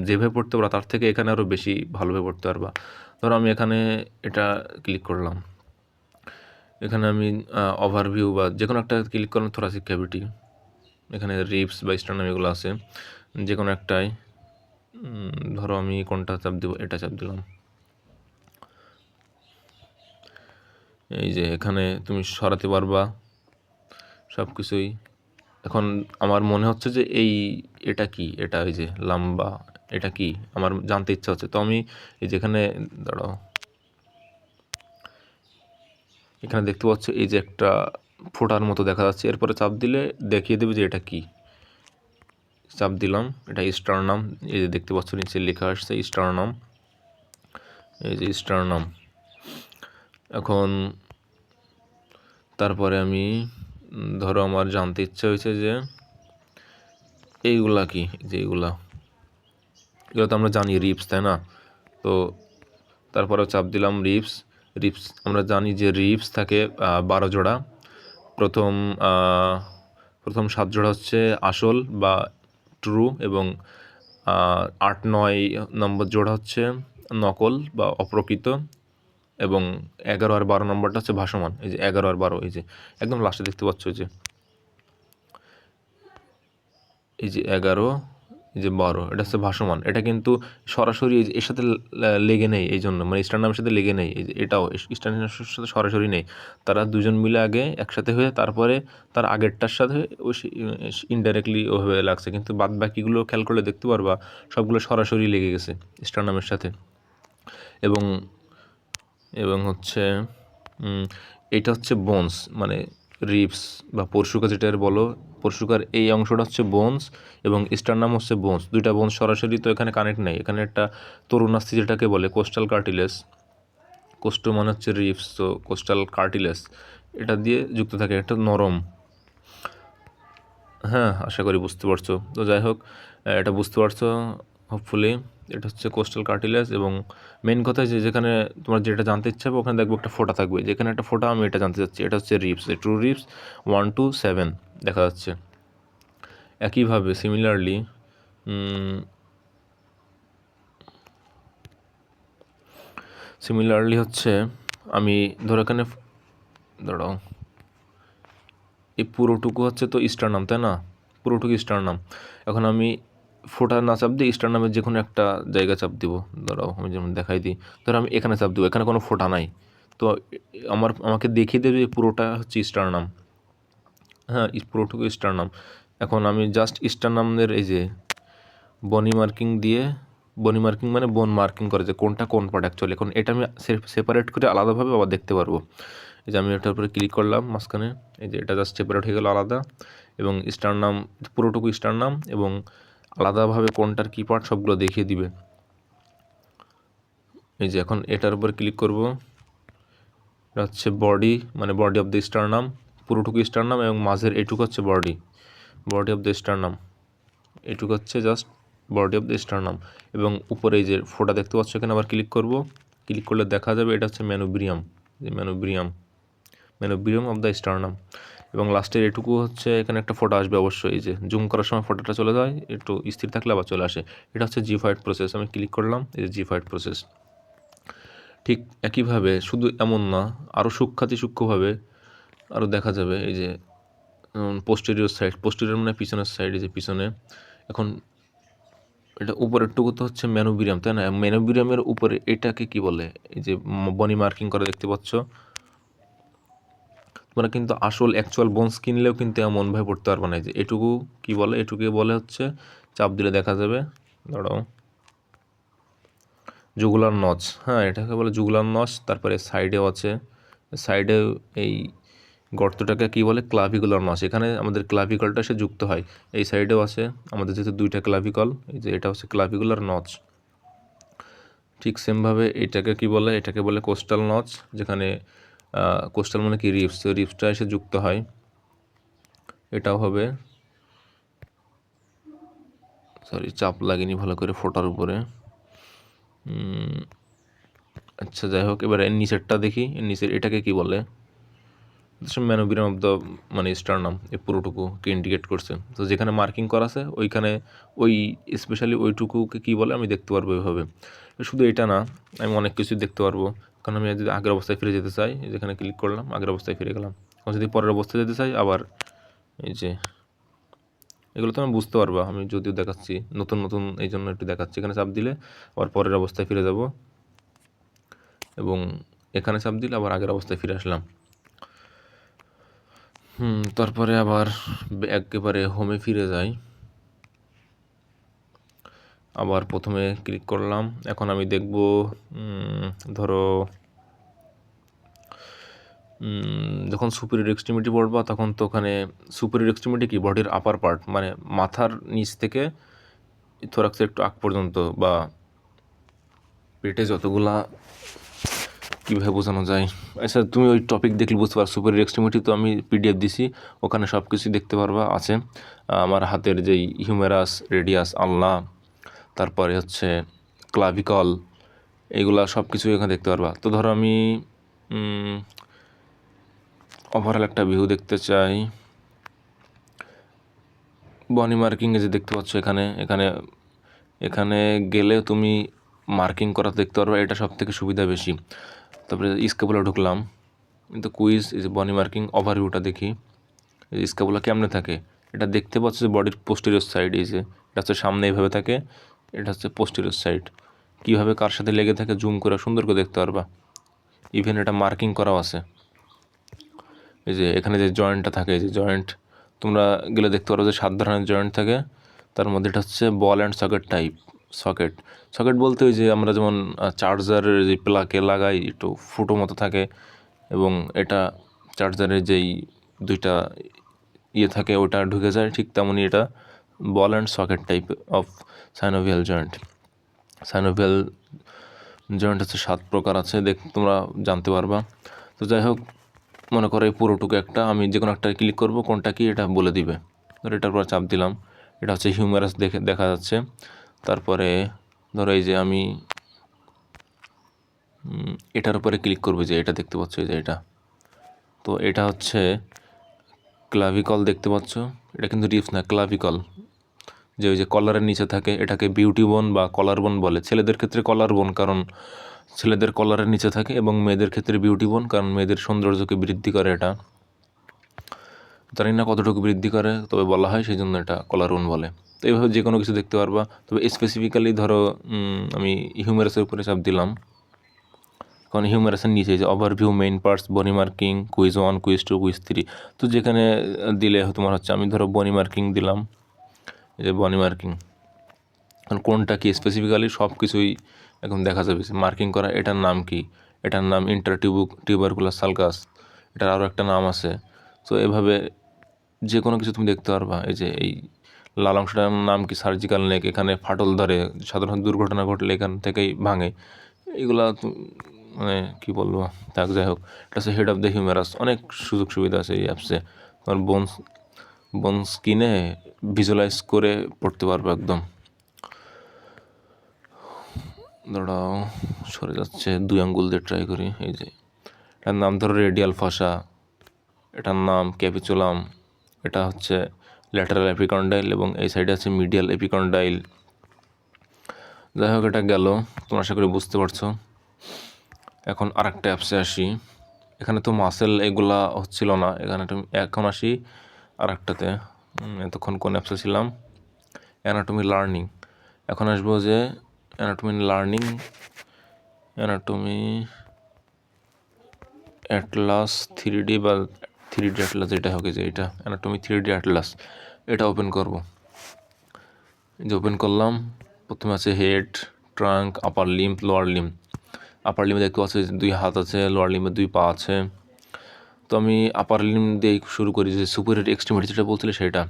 যেভাবে পড়তে পারবা তার থেকে এখানে আরও বেশি ভালোভাবে পড়তে পারবা। ধরো আমি এখানে এটা ক্লিক করলাম, এখানে আমি ওভারভিউ বা যে কোনো একটা ক্লিক করলাম, থোরাসিক ক্যাভিটি, এখানে রিবস বা স্টার্নাম এগুলো আছে, যে কোনো একটাই। ধরো আমি কোনটা চাপ দিব, এটা চাপ দিলাম। এই যে এখানে তুমি সরাতে পারবা সব কিছুই। এখন আমার মনে হচ্ছে যে এটা কি, এটা ওই যে লাম্বা, এটা কি আমার জানতে ইচ্ছা হচ্ছে। তো আমি এই যেখানে দাঁড়াও, এখানে দেখতে পাচ্ছ এই যে একটা ফোটার মতো দেখা যাচ্ছে, এরপরে চাপ দিলে দেখিয়ে দেবে যে এটা কি। চাপ দিলাম, এটা স্টারনাম। এই যে দেখতে পাচ্ছ নিচে লেখা আসছে স্টারনাম, এই যে স্টারনাম। এখন তারপরে আমি ধরো আমার জানতে ইচ্ছা হয়েছে যে এইগুলা কি, যে এগুলো তো আমরা জানি রিপস, তাই না? তো তারপরে চাপ দিলাম রিপস। আমরা জানি যে রিপস থাকে 12 জোড়া। প্রথম 7 জোড়া হচ্ছে আসল বা ট্রু, এবং 8-9 নম্বর জোড়া হচ্ছে নকল বা অপ্রকৃত, এবং 11 আর 12 নম্বরটা হচ্ছে ভাসমান। এই যে 11 আর 12, এই যে একদম লাস্টে দেখতে পাচ্ছ, এই যে 11, এই যে 12, এটা হচ্ছে ভাসমান। এটা কিন্তু সরাসরি এর সাথে লেগে নেই, এই জন্য মানে স্টারনামের সাথে লেগে নেই। এই যে এটাও স্টারনামের সাথে সরাসরি নেই, তারা দুজন মিলে আগে একসাথে হয়ে তারপরে তার আগেরটার সাথে ওই ইনডাইরেক্টলি ওভাবে লাগছে, কিন্তু বাদ বাকিগুলো খেয়াল করলে দেখতে পারবা সবগুলো সরাসরি লেগে গেছে স্টারনামের সাথে। এবং হচ্ছে এটা হচ্ছে বোনস, মানে রিবস বা পরশুকা যেটার বলো, পরশুকার এই অংশটা হচ্ছে বোনস, এবং স্টারনাম হচ্ছে বোনস। দুইটা বোনস সরাসরি তো এখানে কানেক্ট নেই। এখানে একটা তরুণাস্থি যেটাকে বলে কোস্টাল কার্টিলেজ, কোস্টো মানে হচ্ছে রিবস, তো কোস্টাল কার্টিলেজ এটা দিয়ে যুক্ত থাকে, একটা নরম। হ্যাঁ, আশা করি বুঝতে পারছো। তো যাই হোক, এটা বুঝতে পারছো হোপফুলি। এটা হচ্ছে কোস্টাল কার্টিলেজ, এবং মেন কথা যে যেখানে তোমার যেটা জানতে ইচ্ছা হবে ওখানে দেখবো একটা ফোঁটা থাকবে, যেখানে একটা ফোঁটা আমি এটা জানতে চাচ্ছি, এটা হচ্ছে রিবস, এই ট্রু রিবস 1 to 7 দেখা যাচ্ছে। একইভাবে সিমিলারলি হচ্ছে আমি ধরো এখানে দাঁড়াও, এই পুরোটুকু হচ্ছে তো স্টারনাম, তাই না? পুরোটুকু স্টারনাম। এখন আমি ফোঁটা না চাপ দিই, স্টারনামের যে কোনো একটা জায়গা চাপ দিব। ধরো আমি যেমন দেখাই দিই, ধরো আমি এখানে চাপ দেবো, এখানে কোনো ফোঁটা নাই, তো আমাকে দেখিয়ে দেবে পুরোটা হচ্ছে স্টারনাম। হ্যাঁ, পুরোটুকু স্টারনাম। এখন আমি জাস্ট স্টারনামের এই যে বনি মার্কিং মানে বোন মার্কিং করে যে কোনটা কোন পার্ট অ্যাকচুয়ালি, এখন এটা আমি সেপারেট করে আলাদাভাবে আবার দেখতে পারবো। এই যে আমি এটার উপরে ক্লিক করলাম মাঝখানে, এই যে এটা জাস্ট সেপারেট হয়ে গেল আলাদা, এবং স্টারনাম পুরোটুকু স্টারনাম, এবং আলাদাভাবে কোনটার কী পার্ট সবগুলো দেখিয়ে দিবে। এই যে এখন এটার উপরে ক্লিক করব, এটা হচ্ছে বডি, মানে বডি অফ দ্য স্টারনাম, পুরোটুকু স্টারনাম, এবং মাঝের এইটুকু হচ্ছে বডি অফ দ্য স্টারনাম। এটুকু হচ্ছে just body of the sternum. এবং উপরে এই যে ফোঁটা দেখতে পাচ্ছ এখানে আবার ক্লিক করব, ক্লিক করলে দেখা যাবে এটা হচ্ছে ম্যানোব্রিয়াম, যে ম্যানোব্রিয়াম অফ দ্য স্টারনাম। এবং লাস্টের এটুকু হচ্ছে এখানে একটা ফোঁটা আসবে অবশ্যই, এই যে জুম করার সময় ফোঁটাটা চলে যায়, একটু স্থির থাকলে আবার চলে আসে। এটা হচ্ছে জিফাইড প্রসেস। আমি ক্লিক করলাম, এই যে জিফাইড প্রসেস। ঠিক একইভাবে শুধু এমন না, আরও সূক্ষ্মভাবে আরও দেখা যাবে। এই যে পোস্টেরিয়র সাইড, পোস্টেরিয়র মানে পিছনের সাইড, এই যে পিছনে। এখন এটা উপরের টুকু তো হচ্ছে ম্যানোব্রিয়াম, তাই না? ম্যানোব্রিয়ামের উপরে এটাকে কি বলে? এই যে বনি মার্কিং করে দেখতে পাচ্ছ তোমরা, কিন্তু আসল অ্যাকচুয়াল বোনস কিনলেও কিন্তু এমনভাবে পড়তে পারবে না। যে এটুকু কি বলে? এটুকুকে বলে হচ্ছে, চাপ দিলে দেখা যাবে, ধরো জুগুলার নচ। হ্যাঁ, এটাকে বলে জুগুলার নচ। তারপরে সাইডেও আছে, সাইডে এই গর্তটাকে কি বলে? Clavicular notch. এখানে আমাদের ক্লাভিকলটা সে যুক্ত হয়। এই সাইডেও আছে আমাদের যেহেতু দুইটা ক্লাভিকল, এই যে এটা হচ্ছে ক্লাভিকুলার নচ। ঠিক সেমভাবে এটাকে কি বলে? এটাকে বলে কোস্টাল নচ, যেখানে কোস্টাল মানে কি? রিপস, রিপসটা এসে যুক্ত হয়। এটাও হবে, সরি চাপ লাগেনি ভালো করে ফোটার উপরে। আচ্ছা যাই হোক, এবার এর নিচেরটা দেখি। এর নিচের এটাকে কি বলে? ম্যানোব্রিয়াম অফ দ্য মানে স্টারনাম, এই পুরোটুকুকে ইন্ডিকেট করছে। তো যেখানে মার্কিং করা আছে ওইখানে ওই স্পেশালি ওইটুকুকে কী বলে আমি দেখতে পারবো এভাবে। শুধু এটা না, আমি অনেক কিছু দেখতে পারবো। কারণ আমি যদি আগের অবস্থায় ফিরে যেতে চাই, যেখানে ক্লিক করলাম আগের অবস্থায় ফিরে গেলাম। যদি পরের অবস্থায় যেতে চাই আবার, এই যে এগুলো তো আমি বুঝতে পারবো, আমি যদিও দেখাচ্ছি নতুন নতুন, এই জন্য একটু দেখাচ্ছি। এখানে চাপ দিলে আবার পরের অবস্থায় ফিরে যাব, এবং এখানে চাপ দিলে আবার আগের অবস্থায় ফিরে আসলাম। তারপরে আবার একেবারে হোমে ফিরে যাই। আবার প্রথমে ক্লিক করলাম। এখন আমি দেখব, ধরো যখন সুপিরিয়র এক্সট্রিমিটি পড়বা তখন তো ওখানে সুপিরিয়র এক্সট্রিমিটি কি? বডির আপার পার্ট, মানে মাথার নিচ থেকে থোরাক্সের একটু আগ পর্যন্ত, বা পেটে যতগুলা, কীভাবে বোঝানো যায়? আচ্ছা, তুমি ওই টপিক দেখলে বুঝতে পারো। সুপিরিয়র এক্সট্রিমিটি তো আমি পিডিএফ দিছি, ওখানে সব কিছু দেখতে পারবা, আছে। আমার হাতের যেই হিউমেরাস, রেডিয়াস, আলনা, তারপরে হচ্ছে ক্লাভিকল, এইগুলা সব কিছুই এখানে দেখতে পারবা। তো ধরো আমি ওভারঅল একটা ভিউ দেখতে চাই। বনি মার্কিংয়ে যে দেখতে পাচ্ছ এখানে এখানে এখানে গেলে তুমি মার্কিং করা দেখতে পারবা, এটা সব থেকে সুবিধা বেশি। তারপরে স্কেপুলা ঢুকলাম, কিন্তু কুইজ এই যে বনি মার্কিং ওভারভিউটা দেখি। এই স্কেপুলা কেমনে থাকে এটা দেখতে পাচ্ছ যে বডির পোস্টেরিয়র সাইড, এই যে এটা হচ্ছে সামনে এইভাবে থাকে, এটা হচ্ছে পোস্টেরিয়র সাইড। কীভাবে কার সাথে লেগে থাকে জুম করে সুন্দর করে দেখতে পারবা। ইভেন এটা মার্কিং করাও আছে। এই যে এখানে যে জয়েন্টটা থাকে, এই যে জয়েন্ট তোমরা গেলে দেখতে পারো যে 7 ধরনের জয়েন্ট থাকে। তার মধ্যে এটা হচ্ছে ball and socket type. Socket বলতে ওই যে আমরা যেমন চার্জারের যে প্লাগে লাগাই, একটু ফুটো মতো থাকে, এবং এটা চার্জারের যেই দুইটা ইয়ে থাকে ওটা ঢুকে যায়, ঠিক তেমনই এটা ball and socket type of synovial joint. Synovial joint হচ্ছে 7 প্রকার আছে, তোমরা জানতে পারবা। তো যাই হোক, মনে করো এই পুরোটুকু একটা, আমি যে কোনো একটা ক্লিক করব, কোনটা কি এটা বলে দিবে। ধরো এটার পর চাপ দিলাম, এটা হচ্ছে হিউমেরাস দেখা যাচ্ছে। তারপরে ধরো এই যে আমি এটার উপরে ক্লিক করবো, যে এটা দেখতে পাচ্ছ, এই যে এটা, তো এটা হচ্ছে ক্লাভিকল দেখতে পাচ্ছ। এটা কিন্তু রিপস না, ক্লাভিকল, যে ওই যে কলারের নিচে থাকে, এটাকে বিউটি বোন বা কলার বোন বলে। ছেলেদের ক্ষেত্রে কলার বোন, কারণ ছেলেদের কলারের নিচে থাকে, এবং মেয়েদের ক্ষেত্রে বিউটি বোন, কারণ মেয়েদের সৌন্দর্যকে বৃদ্ধি করে এটা। জানি না কতটুকু বৃদ্ধি করে, তবে বলা হয় সেই জন্য এটা কলার বোন বলে। তো এইভাবে যে কোনো কিছু দেখতে পারবা। তবে স্পেসিফিক্যালি ধরো আমি হিউমেরাসের উপরে চাপ দিলাম, কারণ হিউমেরাসের নিচে যে ওভারভিউ, মেইন পার্টস, বনি মার্কিং, কুইজ 1, কুইজ 2, কুইজ 3, তো যেখানে দিলে তোমার হচ্ছে, আমি ধরো বনি মার্কিং দিলাম, এই যে বনি মার্কিং, কারণ কোনটা কি স্পেসিফিক্যালি সব কিছুই এখন দেখা যাবে মার্কিং করা। এটার নাম কি? এটার নাম টিউবারকুলাস সালকাস, এটার আরও একটা নাম আছে। তো এভাবে যে কোনো কিছু তুমি দেখতে পারবা। এই যে এই লাল অংশটার নাম কি? সার্জিক্যাল নেক, এখানে ফাটল ধরে, সাধারণত দুর্ঘটনা ঘটলে এখান থেকেই ভাঙে। এগুলা মানে কী বলবো, থাক, যাই হোক। এটা হচ্ছে হেড অফ দ্য হিউমেরাস। অনেক সুযোগ সুবিধা আছে এই অ্যাপসে। তোমার বোনস বোনস কিনে ভিজুয়ালাইজ করে পড়তে পারবে একদম। দাঁড়াও, সরে যাচ্ছে, 2 আঙ্গুল দিয়ে ট্রাই করি। এই যে এটার নাম ধরো রেডিয়াল ফসা, এটার নাম ক্যাপিচুলাম, এটা হচ্ছে ল্যাটারাল এপিকন্ডাইল এবং এই সাইডে আছে মিডিয়াল এপিকন্ডাইল। যাই হোক, এটা গেল, তোমরা আশা করি বুঝতে পারছো। এখন আরেকটা অ্যাপসে আসি। এখানে তো মাসেল এগুলা হচ্ছিল না, এখন আসি আরেকটাতে। এতক্ষণ কোন অ্যাপসে ছিলাম? Anatomy learning. এখন আসবো যে anatomy learning, anatomy Atlas 3D বা 3D অ্যাটলাস, এটা হবে যে এটা অ্যানাটমি 3D অ্যাটলাস। এটা ওপেন করব। যে ওপেন করলাম, প্রথমে আছে হেড, ট্রাঙ্ক, আপার লিম্ব, লোয়ার লিম্ব। আপার লিম্বে দেখতে পাচ্ছি 2 হাত আছে, লোয়ার লিম্বে 2 পা আছে। তো আমি আপার লিম্ব দিয়ে শুরু করি, যে সুপিরিয়র এক্সট্রিমিটি যেটা বলছিলে সেটা।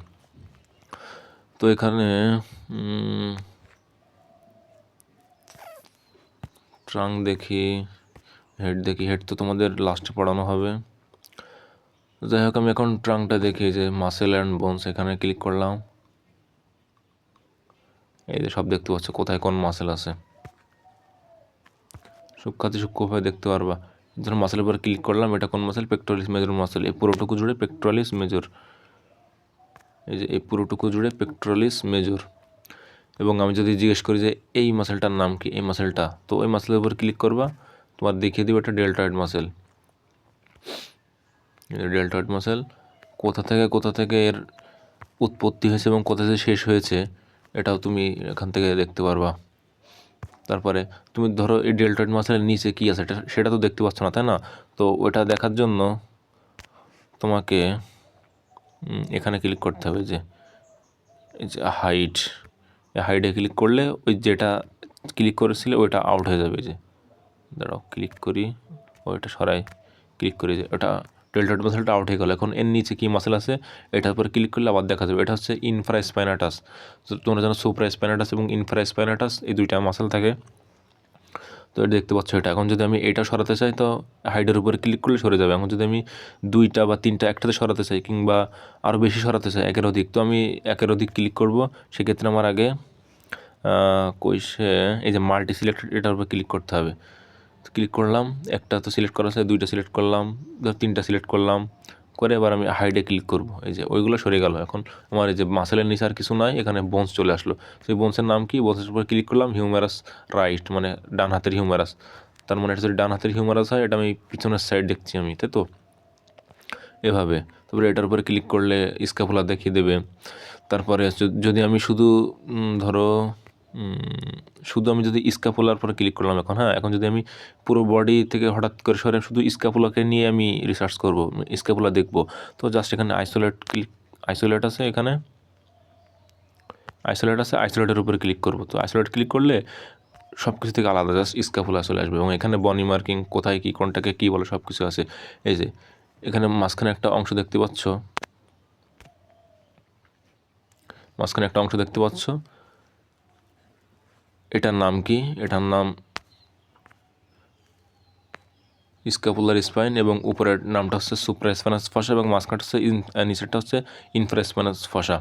তো এখানে ট্রাঙ্ক দেখি, হেড দেখি। হেড তো তোমাদের লাস্টে পড়ানো হবে। যাই হোক, আমি এখন ট্রাঙ্কটা দেখি, যে মাসেল অ্যান্ড বোনস, এখানে ক্লিক করলাম। এই যে সব দেখতে পাচ্ছ কোথায় কোন মাসেল আছে, সূক্ষ্মভাবে দেখতে পারবা। ধরো মাসেলের উপর ক্লিক করলাম, এটা কোন মাসেল? Pectoralis major muscle. এই পুরোটুকু জুড়ে পেক্টোরালিস মেজর, এই যে এই পুরোটুকু জুড়ে পেক্টোরালিস মেজর। এবং আমি যদি জিজ্ঞেস করি যে এই মাসেলটার নাম কি, এই মাসেলটা, তো ওই মাসেলের উপর ক্লিক করবা, তোমার দেখিয়ে দিবে একটা ডেল্টয়েড মাসেল। ডেল্টয়েড মাসেল কোথা থেকে এর উৎপত্তি হয়েছে এবং কোথা থেকে শেষ হয়েছে, এটাও তুমি এখান থেকে দেখতে পারবা। তারপরে তুমি ধরো এই ডেল্টয়েড মাসেলের নিচে কী আছে সেটা তো দেখতে পাচ্ছ না, তাই না? তো ওটা দেখার জন্য তোমাকে এখানে ক্লিক করতে হবে, যে এই যে হাইড, হাইডে ক্লিক করলে ওই যেটা ক্লিক করেছিলে ওইটা আউট হয়ে যাবে। যে দাঁড়াও, ক্লিক করি, ওইটা সরাই, ক্লিক করি, যে ওটা ডেল্টয়েড মাসেলটা আউট হয়ে গেল। এখন এর নিচে কী মাসেল আছে এটার উপর ক্লিক করলে আবার দেখা যাবে। এটা হচ্ছে ইনফ্রাস্পাইনাটাস। তো তোমরা জানো সুপ্রাস্পাইনাটাস এবং ইনফ্রাস্পাইনাটাস, এই 2টা মাসেল থাকে। তো এটা দেখতে পাচ্ছ এটা। এখন যদি আমি এটা সরাতে চাই, তো হাইডের উপরে ক্লিক করলে সরে যাবে। এখন যদি আমি 2টা বা 3টা একটাতে সরাতে চাই, কিংবা আরও বেশি সরাতে চাই, 1-এর অধিক, তো আমি 1-এর অধিক ক্লিক করব। সেক্ষেত্রে আমার আগে এই যে মাল্টি সিলেক্টেড, এটার উপর ক্লিক করতে হবে। তো ক্লিক করলাম, একটা তো সিলেক্ট করা আছে, 2টা সিলেক্ট করলাম, ধর 3টা সিলেক্ট করলাম, করে এবার আমি হাইডে ক্লিক করব। এই যে ওইগুলো সরে গেল। এখন আমার এই যে মাসেলের নিচে আর কিছু নাই, এখানে বোনস চলে আসলো। সেই বোনসের নাম কি? বোনসের উপর ক্লিক করলাম, হিউম্যারাস রাইট, মানে ডান হাতের হিউম্যারাস। তার মানে এটা যদি ডান হাতের হিউম্যারাস হয়, এটা আমি পিছনের সাইড দেখছি আমি, তাই তো? এভাবে। তারপরে এটার উপরে ক্লিক করলে স্ক্যাপুলা দেখিয়ে দেবে। তারপরে যদি আমি শুধু ধরো শুধু আমি যদি স্ক্যাপুলার পরে ক্লিক করলাম এখন, হ্যাঁ, এখন যদি আমি পুরো বডি থেকে হঠাৎ করে সরে শুধু স্ক্যাপুলাকে নিয়ে আমি রিসার্চ করব, স্ক্যাপুলা দেখব, তো জাস্ট এখানে আইসোলেট আছে, এখানে আইসোলেটের উপরে ক্লিক করব। তো আইসোলেট ক্লিক করলে সব কিছু থেকে আলাদা, জাস্ট স্ক্যাপুলা চলে আসবে। এবং এখানে বনি মার্কিং, কোথায় কী, কোনটাকে কী বলে, সব কিছু আছে। এই যে এখানে মাঝখানে একটা অংশ দেখতে পাচ্ছ, এটার নাম কি? এটার নাম স্ক্যাপুলার স্পাইন, এবং উপরের নামটা হচ্ছে সুপ্রাস্পাইনাস ফসা, এবং মাঝখানটা হচ্ছে নিচেরটা হচ্ছে ইনফ্রাস্পাইনাস ফসা।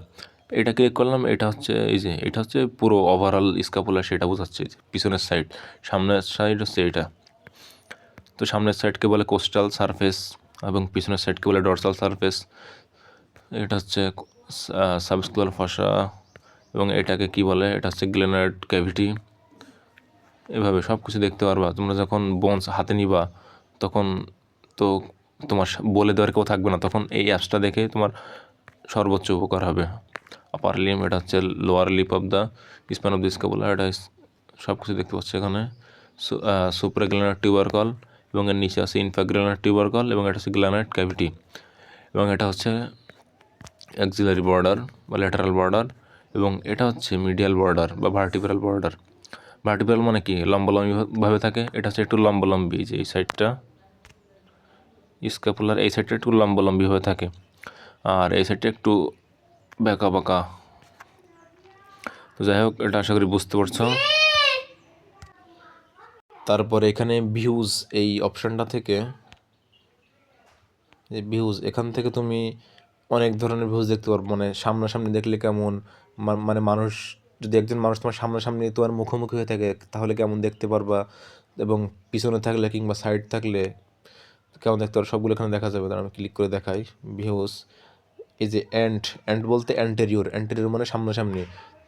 এটা ক্লিক করলাম, এটা হচ্ছে এই যে এটা হচ্ছে পুরো ওভারঅল স্ক্যাপুলা, সেটা বোঝাচ্ছে। পিছনের সাইড, সামনের সাইড হচ্ছে এটা। তো সামনের সাইডকে বলে কোস্টাল সারফেস এবং পিছনের সাইডকে বলে ডরসাল সারফেস। এটা হচ্ছে সাবস্কুলার ফসা, এবং এটাকে কি বলে? এটা হচ্ছে গ্লেনার্ড ক্যাভিটি। এভাবে সব কিছু দেখতে পারবা। তোমরা যখন বোনস হাতে নিবা, তখন তো তোমার বলে দেওয়ার কেউ থাকবে না, তখন এই অ্যাপসটা দেখে তোমার সর্বোচ্চ উপকার হবে। আপার লিম, এটা হচ্ছে lower lip of the spine of the scapula. এটা সব কিছু দেখতে পাচ্ছি এখানে। সুপ্রাগ্ল্যানার টিউবারকল, এবং এর নিচে আছে ইনফ্রাগ্ল্যানার টিউবারকল, এবং এটা হচ্ছে গ্ল্যানার্ড ক্যাভিটি, এবং এটা হচ্ছে অ্যাক্সিলারি বর্ডার বা ল্যাটারাল বর্ডার, এবং এটা হচ্ছে মিডিয়াল বর্ডার বা ভার্টিব্রাল বর্ডার। ভার্টিব্রাল মানে কি? লম্বালম্বিভাবে থাকে। এটা হচ্ছে একটু লম্বালম্বি, যে এই সাইডটা স্ক্যাপুলার, এই সাইডটা একটু লম্বালম্বিভাবে থাকে, আর এই সাইডটা একটু বাঁকা বাঁকা। তো যাই হোক, এটা আশা করি বুঝতে পারছো। তারপরে এখানে ভিউজ, এই অপশানটা থেকে, এই ভিউজ, এখান থেকে তুমি অনেক ধরনের ভিউজ দেখতে পারবো, মানে সামনাসামনি দেখলে কেমন, মানে মানুষ যদি একজন মানুষ তোমার সামনাসামনি তোমার মুখোমুখি হয়ে থাকে তাহলে কেমন দেখতে পারবা, এবং পিছনে থাকলে কিংবা সাইড থাকলে কেমন দেখতে পারো, সবগুলো এখানে দেখা যাবে। আমি ক্লিক করে দেখাই ভিউজ। এই যে অ্যান্ড বলতে অ্যান্টেরিয়র মানে সামনাসামনি,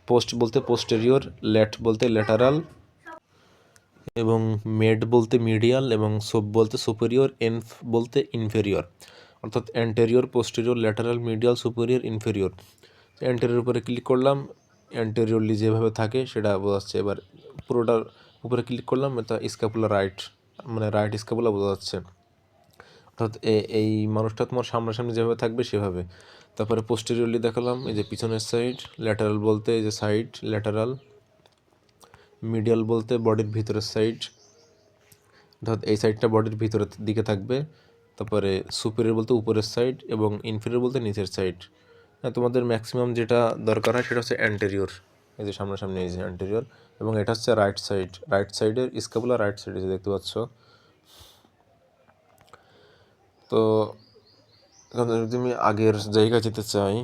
পোস্ট বলতে পোস্টেরিয়র, লেট বলতে ল্যাটারাল, এবং মেড বলতে মিডিয়াল, এবং সোপ বলতে সুপেরিয়র, এনফ বলতে ইনফেরিয়র। অর্থাৎ anterior, posterior, lateral, medial, superior, inferior. Anterior উপরে ক্লিক করলাম, অ্যান্টেরিয়রলি যেভাবে থাকে সেটা বোঝাচ্ছে। এবার পুরোটার উপরে ক্লিক করলাম, এটা স্ক্যাপুলা রাইট, মানে রাইট স্ক্যাপুলা বোঝা যাচ্ছে। অর্থাৎ এই মানুষটা তোমার সামনাসামনি যেভাবে থাকবে সেভাবে। তারপরে পোস্টেরিয়রলি দেখালাম, এই যে পিছনের সাইড, ল্যাটারাল বলতে এই যে সাইড ল্যাটারাল, মিডিয়াল বলতে বডির ভিতরের সাইড, অর্থাৎ এই সাইডটা বডির ভিতরের দিকে থাকবে। তারপরে সুপেরিয়র বলতে উপরের সাইড, এবং ইনফেরিয়র বলতে নিচের সাইড। হ্যাঁ, তোমাদের ম্যাক্সিমাম যেটা দরকার হয় সেটা হচ্ছে অ্যান্টেরিয়র, এই যে সামনাসামনি এই যে অ্যান্টেরিয়র, এবং এটা হচ্ছে রাইট সাইডের স্ক্যাপুলা রাইট সাইডে যে দেখতে পাচ্ছ। তো এখন যদি আমি আগের জায়গায় যেতে চাই,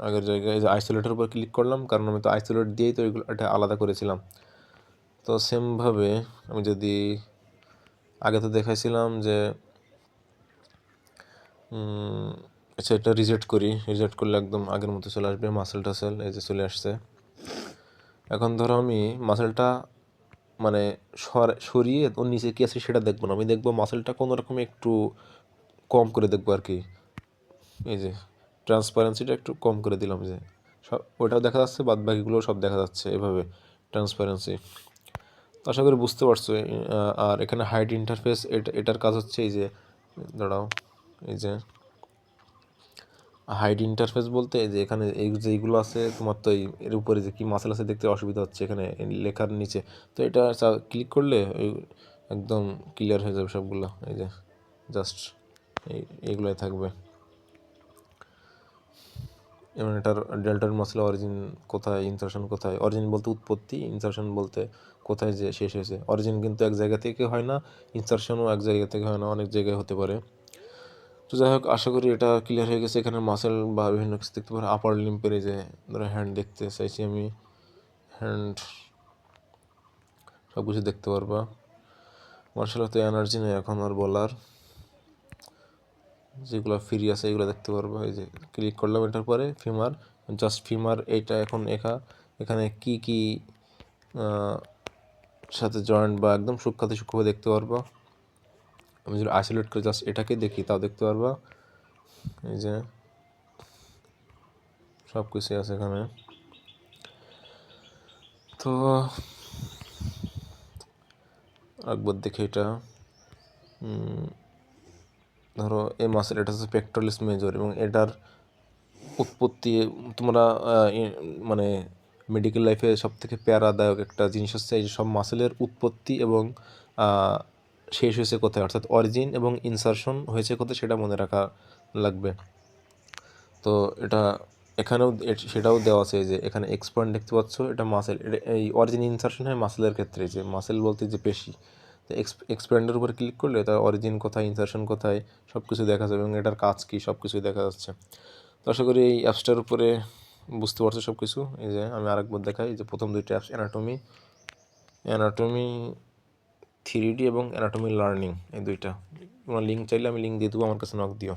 আগের জায়গায় যে আইসোলেটের উপর ক্লিক করলাম, কারণ আমি তো আইসোলেট দিয়েই তো এগুলো এটা আলাদা করেছিলাম। তো সেমভাবে আমি যদি আগে তো দেখাইছিলাম যে আচ্ছা, এটা রিজেক্ট করি, রিজেক্ট করলে একদম আগের মতো চলে আসবে। মাসেল টাসেল এই যে চলে আসছে। এখন ধরো আমি মাসেলটা মানে সরিয়ে ওর নিচে কী আছে সেটা দেখবো না, আমি দেখবো মাসেলটা কোনো রকম একটু কম করে দেখবো আর কি। এই যে ট্রান্সপারেন্সিটা একটু কম করে দিলাম, যে সব ওটাও দেখা যাচ্ছে, বাদ বাকিগুলো সব দেখা যাচ্ছে এভাবে ট্রান্সপারেন্সি। আশা করি বুঝতে পারছো। আর এখানে হাইড ইন্টারফেস, এটার কাজ হচ্ছে এই যে, দাঁড়াও, এই যে হাইড ইন্টারফেস বলতে এই যে এখানে এই যে এইগুলো আছে তোমার, তো এর উপরে যে কী মাসেল আছে দেখতে অসুবিধা হচ্ছে এখানে লেখার নিচে। তো এটা ক্লিক করলে একদম ক্লিয়ার হয়ে যাবে সবগুলো। এই যে জাস্ট এইগুলোই থাকবে। এবং এটার ডেল্টার মাসেল অরিজিন কোথায়, ইনসারশন কোথায়, অরিজিন বলতে উৎপত্তি, ইনসারশন বলতে কোথায় যে শেষ হয়েছে। অরিজিন কিন্তু এক জায়গা থেকে হয় না, ইনসারশনও এক জায়গা থেকে হয় না, অনেক জায়গায় হতে পারে। তো যাই হোক, আশা করি এটা ক্লিয়ার হয়ে গেছে। এখানে মাসেল বা বিভিন্ন কিছু দেখতে পারো। আপার লিম্পের এই যে ধরো হ্যান্ড দেখতে চাইছি আমি, হ্যান্ড সব কিছু দেখতে পারবা। মার্শাল তো এনার্জি নেই এখন আর বলার, যেগুলো ফ্রি আছে এগুলো দেখতে পারবা। এই যে ক্লিক করলাম এটার পরে ফিমার, জাস্ট ফিমার এইটা এখন এখানে কি কি সাথে জয়েন্ট বা একদম সূক্ষ্মভাবে দেখতে পারবা। আমি যদি আইসোলেট করে জাস্ট এটাকে দেখি তাও দেখতে পারবা। এই যে সব কিছুই আছে এখানে। তো একবার দেখি এটা, ধরো এই মাসেল, এটা হচ্ছে পেক্টোরালিস মেজর, এবং এটার উৎপত্তি তোমরা মানে মেডিকেল লাইফে সব থেকে প্যারাদায়ক একটা জিনিস হচ্ছে এই সব মাসেলের উৎপত্তি এবং শেষ হয়েছে কোথায়, অর্থাৎ অরিজিন এবং ইনসারশন হয়েছে কোথায় সেটা মনে রাখা লাগবে। তো এটা এখানেও সেটাও দেওয়া আছে, যে এখানে এক্সপ্যান্ড দেখতে পাচ্ছ, এটা মাসেল, এটা এই অরিজিন ইনসারশন হয় মাসেলের ক্ষেত্রে, যে মাসেল বলতে যে পেশি। তো এক্সপ্যান্ডের উপরে ক্লিক করলে তার অরিজিন কোথায়, ইনসারশন কোথায় সব কিছু দেখা যাবে, এবং এটার কাজ কী সব কিছুই দেখা যাচ্ছে। তো আশা করি এই অ্যাপসটার উপরে বুঝতে পারছো সব কিছু। এই যে আমি আরেকবার দেখাই, যে প্রথম দুইটা অ্যাপস অ্যানাটমি 3D এবং অ্যানাটমি লার্নিং, এই দুইটা। তোমার লিঙ্ক চাইলে আমি লিঙ্ক দিয়ে দেবো, আমার কাছে নক দিও।